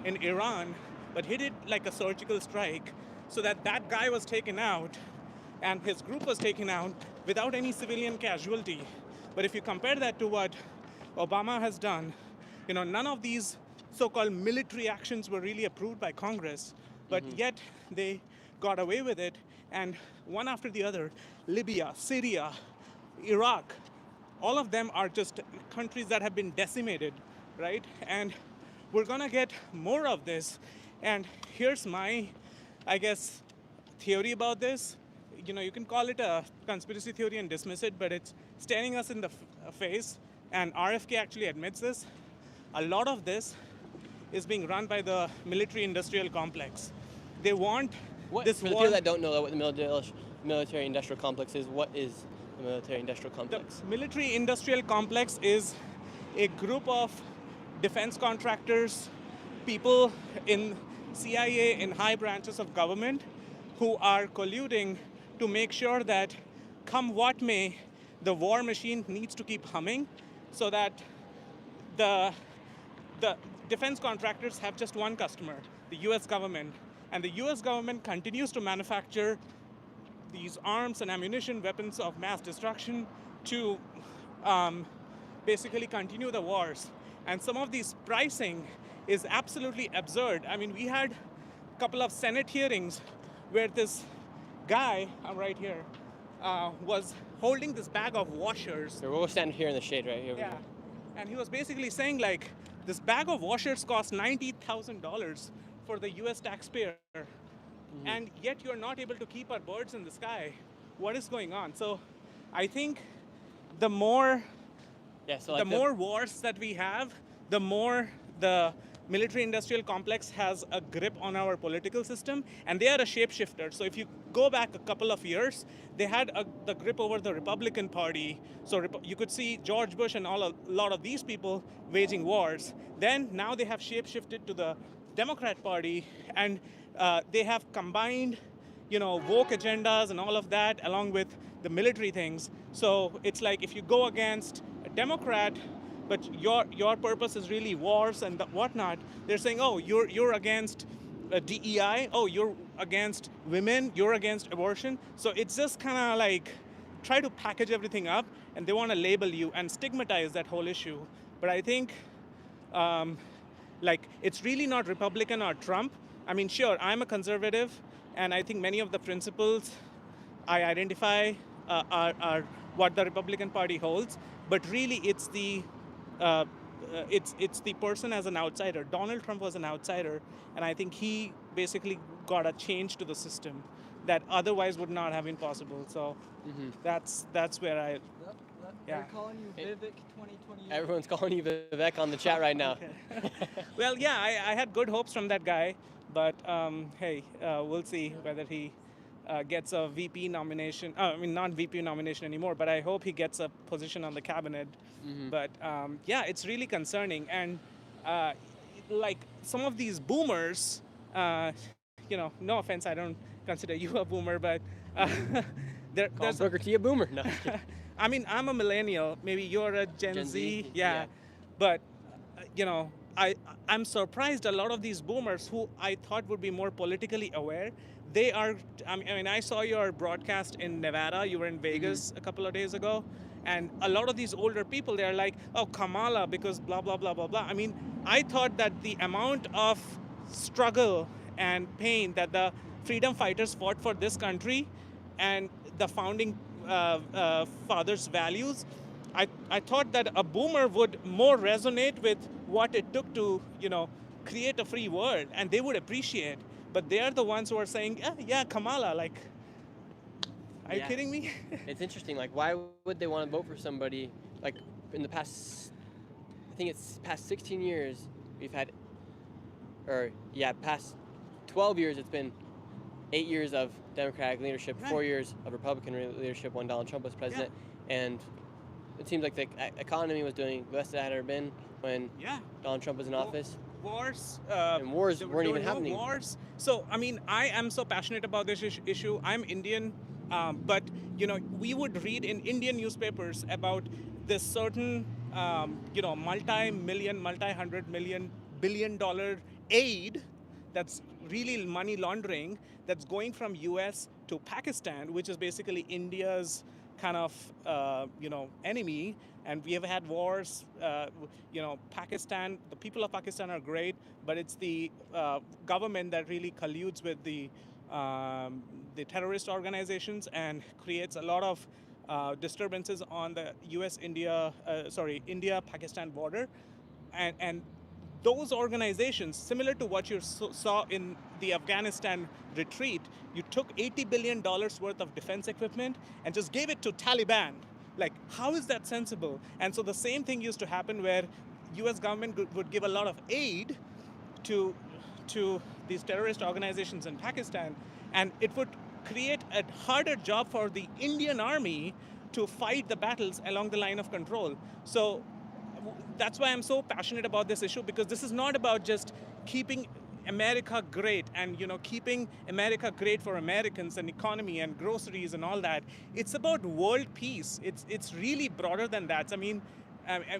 in Iran, but he did like a surgical strike so that guy was taken out and his group was taken out without any civilian casualty. But if you compare that to what Obama has done, you know, none of these so-called military actions were really approved by Congress, but yet they got away with it, and one after the other, Libya, Syria, Iraq, all of them are just countries that have been decimated, right? And we're gonna get more of this. And here's my, I guess, theory about this. You know, you can call it a conspiracy theory and dismiss it, but it's staring us in the face, and RFK actually admits this. A lot of this is being run by the military-industrial complex. They want this For the war. people that don't know what the military-industrial complex is, what is the military-industrial complex? The military-industrial complex is a group of defense contractors, people in CIA in high branches of government who are colluding to make sure that come what may, the war machine needs to keep humming so that the defense contractors have just one customer, the US government. And the US government continues to manufacture these arms and ammunition, weapons of mass destruction to basically continue the wars. And some of these pricing is absolutely absurd. I mean, we had a couple of Senate hearings where this guy, I'm right here, was holding this bag of washers. Here, we'll stand here in the shade right here. Yeah. And he was basically saying, like, this bag of washers costs $90,000 for the US taxpayer. And yet you're not able to keep our birds in the sky. What is going on? So I think the more more wars that we have, the more the military-industrial complex has a grip on our political system, and they are a shapeshifter. So if you go back a couple of years, they had the grip over the Republican Party. So you could see George Bush and a lot of these people waging wars. Then now they have shapeshifted to the Democrat Party, and they have combined, woke agendas and all of that along with the military things. So it's like if you go against a Democrat, but your purpose is really wars and whatnot, they're saying, oh, you're against DEI, oh, you're against women, you're against abortion. So it's just kind of like try to package everything up, and they want to label you and stigmatize that whole issue. But I think it's really not Republican or Trump. I mean, sure, I'm a conservative, and I think many of the principles I identify are what the Republican Party holds. But really, it's the person as an outsider. Donald Trump was an outsider, and I think he basically got a change to the system that otherwise would not have been possible. So that's where I. They're calling you Vivek 2028. Everyone's calling you Vivek on the chat right now. Well, yeah, I had good hopes from that guy, but hey, we'll see whether he gets a VP nomination. I mean, not VP nomination anymore, but I hope he gets a position on the cabinet. But yeah, it's really concerning. And like some of these boomers, no offense, I don't consider you a boomer, but there's Booker T a boomer. No. I mean, I'm a millennial. Maybe you're a Gen Z. Yeah. But, I'm surprised a lot of these boomers who I thought would be more politically aware, they are, I mean, I saw your broadcast in Nevada. You were in Vegas a couple of days ago. And a lot of these older people, they're like, oh, Kamala, because blah, blah, blah, blah, blah. I mean, I thought that the amount of struggle and pain that the freedom fighters fought for this country and the founding fathers' values, I thought that a boomer would more resonate with what it took to, create a free world, and they would appreciate. But they are the ones who are saying, yeah, Kamala, like, are you kidding me? It's interesting. Like, why would they want to vote for somebody? Like, in the past, I think it's past 16 years, we've had, past 12 years, it's been 8 years of Democratic leadership, 4 years of Republican leadership when Donald Trump was president, and it seems like the economy was doing the best it had ever been when Donald Trump was in office. Wars. And wars weren't even happening. Wars. So, I mean, I am so passionate about this issue. I'm Indian, but, we would read in Indian newspapers about this certain, multi-million, multi-hundred million, billion-dollar aid that's really money laundering that's going from US to Pakistan, which is basically India's kind of, enemy. And we have had wars, Pakistan, the people of Pakistan are great, but it's the government that really colludes with the terrorist organizations and creates a lot of disturbances on the India-Pakistan border. And those organizations, similar to what you saw in the Afghanistan retreat, you took $80 billion worth of defense equipment and just gave it to Taliban. Like, how is that sensible? And so the same thing used to happen where US government would give a lot of aid to these terrorist organizations in Pakistan, and it would create a harder job for the Indian army to fight the battles along the line of control. So that's why I'm so passionate about this issue, because this is not about just keeping America great and keeping America great for Americans and economy and groceries and all that. It's about world peace. It's really broader than that. I mean,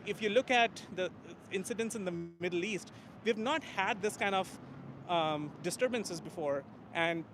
if you look at the incidents in the Middle East, we've not had this kind of disturbances before, and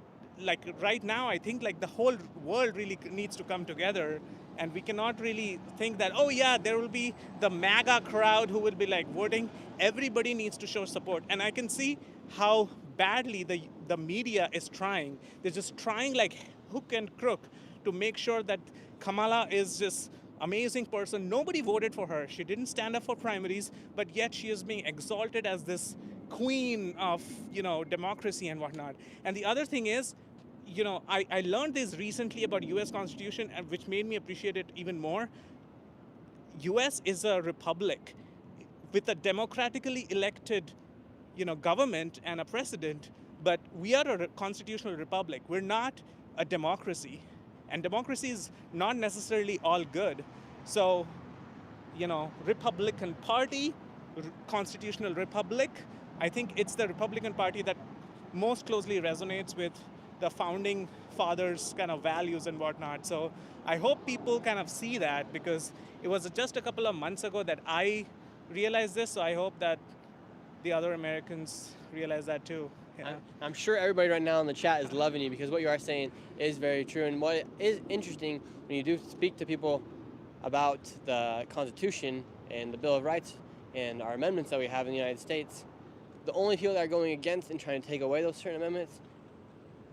like right now, I think like the whole world really needs to come together, and we cannot really think that, oh yeah, there will be the MAGA crowd who will be like voting. Everybody needs to show support, and I can see how badly the media is trying. They're just trying like hook and crook to make sure that Kamala is just amazing person. Nobody voted for her. She didn't stand up for primaries, but yet she is being exalted as this queen of, democracy and whatnot. And the other thing is, I learned this recently about U.S. Constitution, and which made me appreciate it even more. U.S. is a republic with a democratically elected, government and a president, but we are a constitutional republic. We're not a democracy, and democracy is not necessarily all good. So, Republican Party, constitutional republic, I think it's the Republican Party that most closely resonates with the founding fathers' kind of values and whatnot. So I hope people kind of see that, because it was just a couple of months ago that I realized this. So I hope that the other Americans realize that too. Yeah. I'm sure everybody right now in the chat is loving you, because what you are saying is very true. And what is interesting, when you do speak to people about the Constitution and the Bill of Rights and our amendments that we have in the United States, the only people that are going against and trying to take away those certain amendments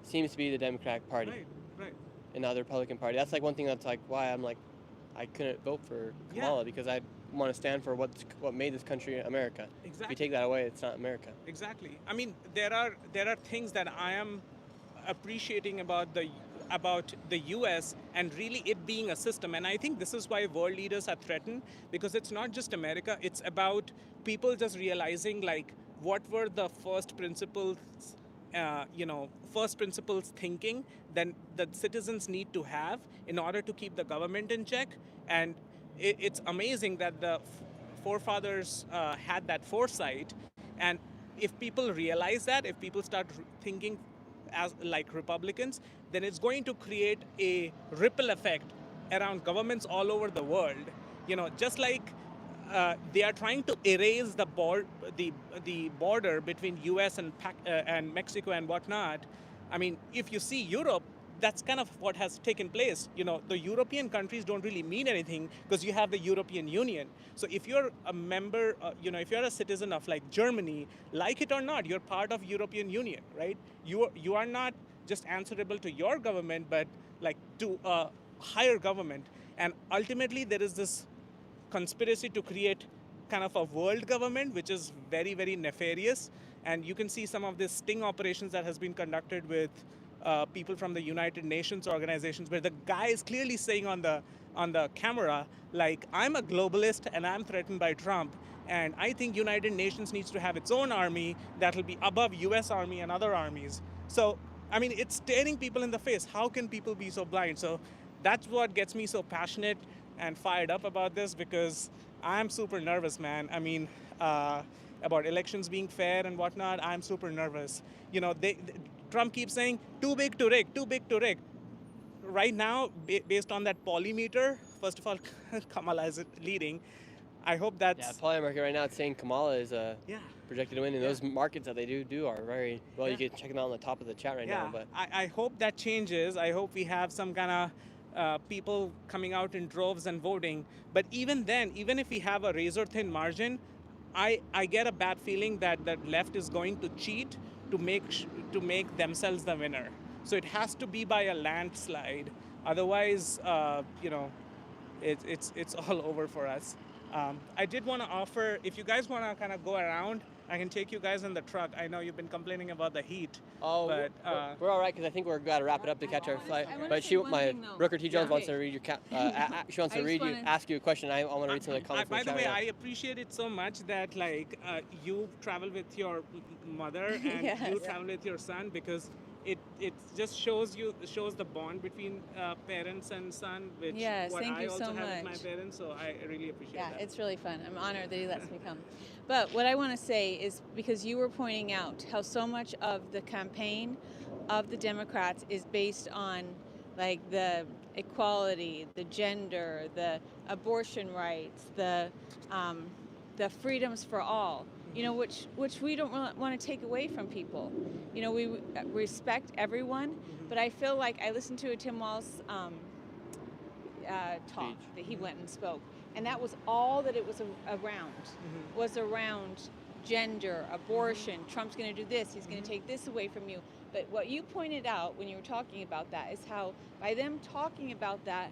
seems to be the Democratic Party. Right. And now the Republican Party. That's like one thing that's like why I'm like, I couldn't vote for Kamala, because I want to stand for what made this country America. Exactly. If you take that away, it's not America. Exactly. I mean, there are things that I am appreciating about the U.S. and really it being a system. And I think this is why world leaders are threatened, because it's not just America. It's about people just realizing like what were the first principles, thinking then that citizens need to have in order to keep the government in check. And it's amazing that the forefathers had that foresight. And if people realize that, if people start thinking as like Republicans, then it's going to create a ripple effect around governments all over the world. Just like they are trying to erase the border between U.S. and Mexico and whatnot. I mean, if you see Europe, that's kind of what has taken place. The European countries don't really mean anything because you have the European Union. So if you're a member, if you're a citizen of like Germany, like it or not, you're part of European Union, right? You are not just answerable to your government, but like to a higher government. And ultimately, there is this conspiracy to create kind of a world government, which is very, very nefarious. And you can see some of this sting operations that has been conducted with people from the United Nations organizations, where the guy is clearly saying on the camera, like, I'm a globalist and I'm threatened by Trump, and I think United Nations needs to have its own army that will be above US Army and other armies. So, I mean, it's staring people in the face. How can people be so blind? So that's what gets me so passionate and fired up about this, because I'm super nervous, man. I mean, about elections being fair and whatnot, I'm super nervous. Trump keeps saying, too big to rig, too big to rig. Right now, based on that polymeter, first of all, Kamala is leading. I hope that's... Yeah, poly market right now, it's saying Kamala is projected to win, and those markets that they do are very... Well, you can check them out on the top of the chat right now. But I hope that changes. I hope we have some kind of people coming out in droves and voting. But even then, even if we have a razor-thin margin, I get a bad feeling that the left is going to cheat to make themselves the winner. So it has to be by a landslide. Otherwise, it's all over for us. I did want to offer, if you guys want to kind of go around, I can take you guys in the truck. I know you've been complaining about the heat. Oh, but we're all right, because I think we're got to wrap it up to catch our flight. But Rooker T. Jones wants to read your she wants to ask you a question. I want to read some of the comments. By the way, I appreciate it so much that like you travel with your mother and you travel with your son, because it just shows the bond between parents and son, which I also have with my parents. So I really appreciate that. Yeah, it's really fun. I'm honored that he lets me come. But what I want to say is, because you were pointing out how so much of the campaign of the Democrats is based on like the equality, the gender, the abortion rights, the freedoms for all. you know, which we don't really want to take away from people. You know, we respect everyone, but I feel like I listened to a Tim Walz talk that he went and spoke, and that was all that it was around gender, abortion. Trump's going to do this. He's going to take this away from you. But what you pointed out when you were talking about that is how by them talking about that,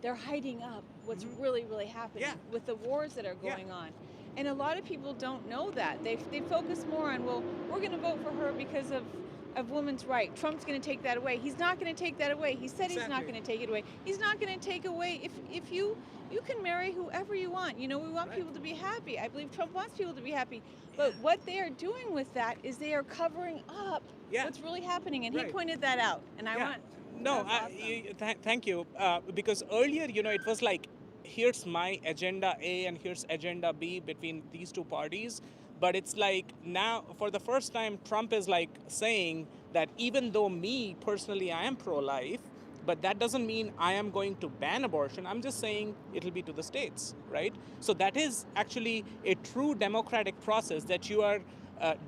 they're hiding up what's really, really happening with the wars that are going on. And a lot of people don't know that. They focus more on, well, we're going to vote for her because of women's right. Trump's going to take that away. He's not going to take that away. He said he's not going to take it away. He's not going to take away if you can marry whoever you want. You know, we want people to be happy. I believe Trump wants people to be happy. But what they are doing with that is they are covering up what's really happening. And he pointed that out. And I want... No, thank you. Because earlier, you know, it was like, here's my agenda A and here's agenda B between these two parties. But it's like now, for the first time, Trump is like saying that even though me personally, I am pro-life, but that doesn't mean I am going to ban abortion. I'm just saying it'll be to the states, right? So that is actually a true democratic process that you are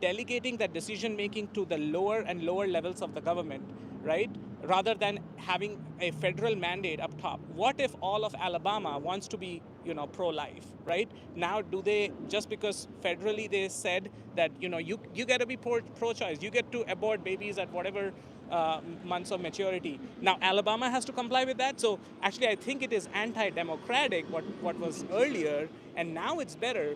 delegating that decision making to the lower and lower levels of the government, right? Rather than having a federal mandate up top. What if all of Alabama wants to be, you know, pro-life, right? Now, do they, just because federally they said that, you know, you get to be pro-choice, you get to abort babies at whatever months of maturity. Now, Alabama has to comply with that. So actually, I think it is anti-democratic, what was earlier, and now it's better.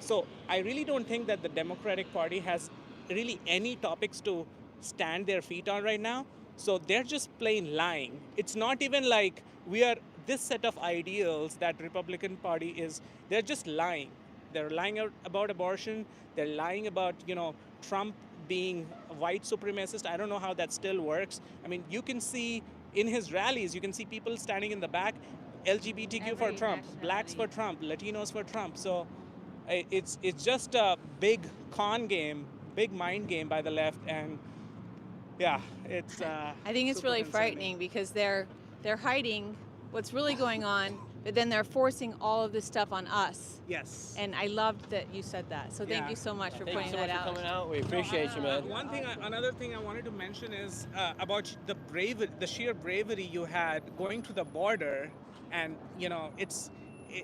So I really don't think that the Democratic Party has really any topics to stand their feet on right now. So they're just plain lying. It's not even like we are this set of ideals that Republican Party is, they're just lying. They're lying about abortion. They're lying about, you know, Trump being a white supremacist. I don't know how that still works. I mean, you can see in his rallies, you can see people standing in the back, LGBTQ for Trump, blacks for Trump, Latinos for Trump. So it's just a big con game, big mind game by the left, and yeah, it's. I think it's really frightening because they're hiding what's really going on, but then they're forcing all of this stuff on us. Yes. And I loved that you said that. So thank you so much for pointing that out. Thank you so much for coming out. We appreciate you, man. Another thing I wanted to mention is about the sheer bravery you had going to the border, and you know,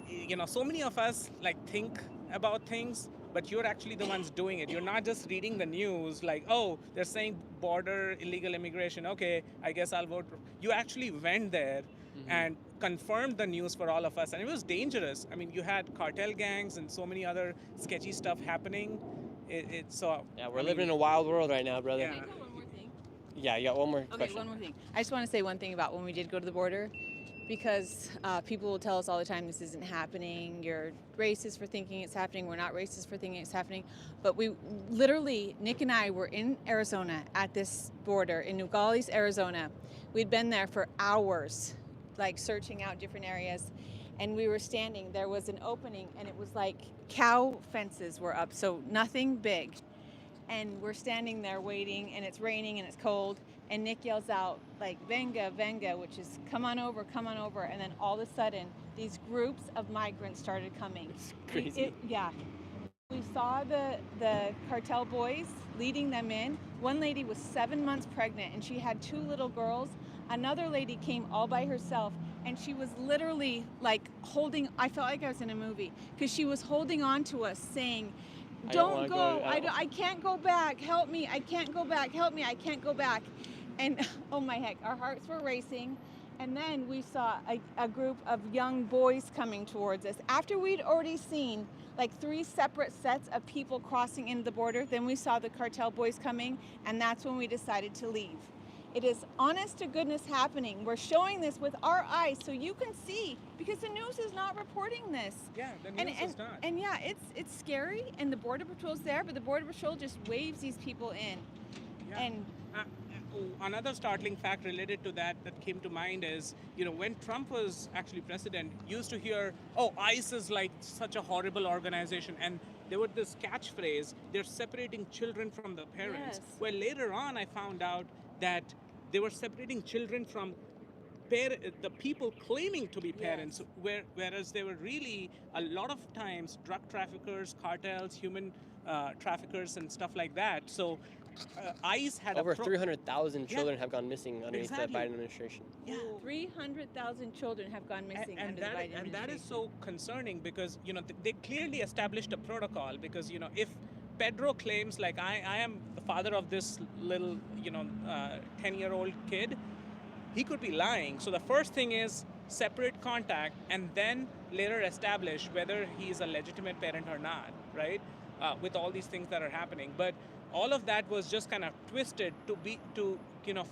you know, so many of us like think about things, but you're actually the ones doing it. You're not just reading the news like, oh, they're saying border illegal immigration. Okay, I guess I'll vote. You actually went there and confirmed the news for all of us, and it was dangerous. I mean, you had cartel gangs and so many other sketchy stuff happening. Yeah, we're living in a wild world right now, brother. Can I tell one more thing? Yeah, you got one more question. Okay, one more thing. I just want to say one thing about when we did go to the border, because people will tell us all the time this isn't happening, you're racist for thinking it's happening, we're not racist for thinking it's happening. But we literally, Nick and I were in Arizona at this border in Nogales, Arizona. We'd been there for hours, like searching out different areas. And we were standing, there was an opening, and it was like cow fences were up, so nothing big. And we're standing there waiting, and it's raining and it's cold. And Nick yells out, like, venga, venga, which is come on over, come on over. And then all of a sudden, these groups of migrants started coming. It's crazy. Yeah. We saw the cartel boys leading them in. One lady was 7 months pregnant, and she had 2 little girls. Another lady came all by herself, and she was literally, like, holding, I felt like I was in a movie, because she was holding on to us, saying, don't go, I can't go back, help me, I can't go back, help me, I can't go back. And oh my heck, our hearts were racing. And then we saw a group of young boys coming towards us. After we'd already seen like 3 separate sets of people crossing into the border, then we saw the cartel boys coming, and that's when we decided to leave. It is honest to goodness happening. We're showing this with our eyes so you can see, because the news is not reporting this. Yeah, the news is not. And yeah, it's scary, and the Border Patrol's there, but the Border Patrol just waves these people in. Yeah. And another startling fact related to that came to mind is, you know, when Trump was actually president, you used to hear, oh, ICE is like such a horrible organization. And there was this catchphrase, they're separating children from the parents. Yes. Well, later on, I found out that they were separating children from the people claiming to be parents, whereas they were really a lot of times drug traffickers, cartels, human traffickers, and stuff like that. So ICE had Over 300,000 children have gone missing underneath the Exactly. Biden administration. Yeah. 300,000 children have gone missing under the Biden And that is administration. so concerning because, they clearly established a protocol because, if Pedro claims like I am the father of this little, 10-year-old kid, he could be lying. So the first thing is separate contact and then later establish whether he is a legitimate parent or not, right? With all these things that are happening. But all of that was just kind of twisted to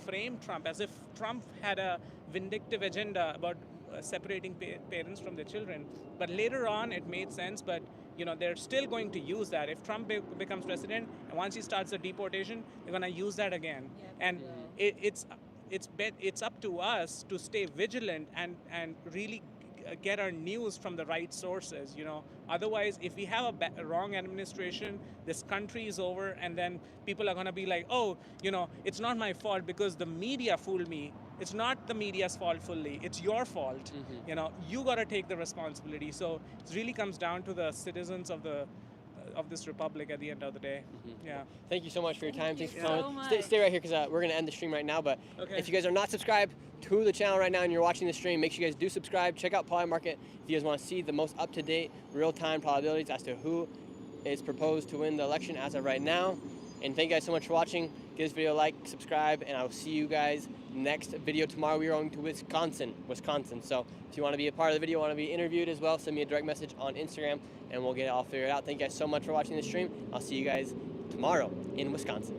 frame Trump as if Trump had a vindictive agenda about separating parents from their children. But later on, it made sense. But they're still going to use that. If Trump becomes president, and once he starts the deportation, they're going to use that again. And it's up to us to stay vigilant and really get our news from the right sources. Otherwise, if we have a wrong administration, this country is over, and then people are going to be like, oh, it's not my fault because the media fooled me. It's not the media's fault fully. It's your fault. You got to take the responsibility. So it really comes down to the citizens of this republic at the end of the day. Yeah. Thank you so much for your time. Thanks for so coming. much. Stay right here because we're going to end the stream right now. But Okay. if you guys are not subscribed to the channel right now and you're watching the stream, make sure you guys do subscribe. Check out Poly Market if you guys want to see the most up-to-date, real-time probabilities as to who is proposed to win the election as of right now. And thank you guys so much for watching. Give this video a like, subscribe, and I will see you guys next video tomorrow. We are going to Wisconsin. So if you want to be a part of the video, want to be interviewed as well, send me a direct message on Instagram and we'll get it all figured out. Thank you guys so much for watching the stream. I'll see you guys tomorrow in Wisconsin.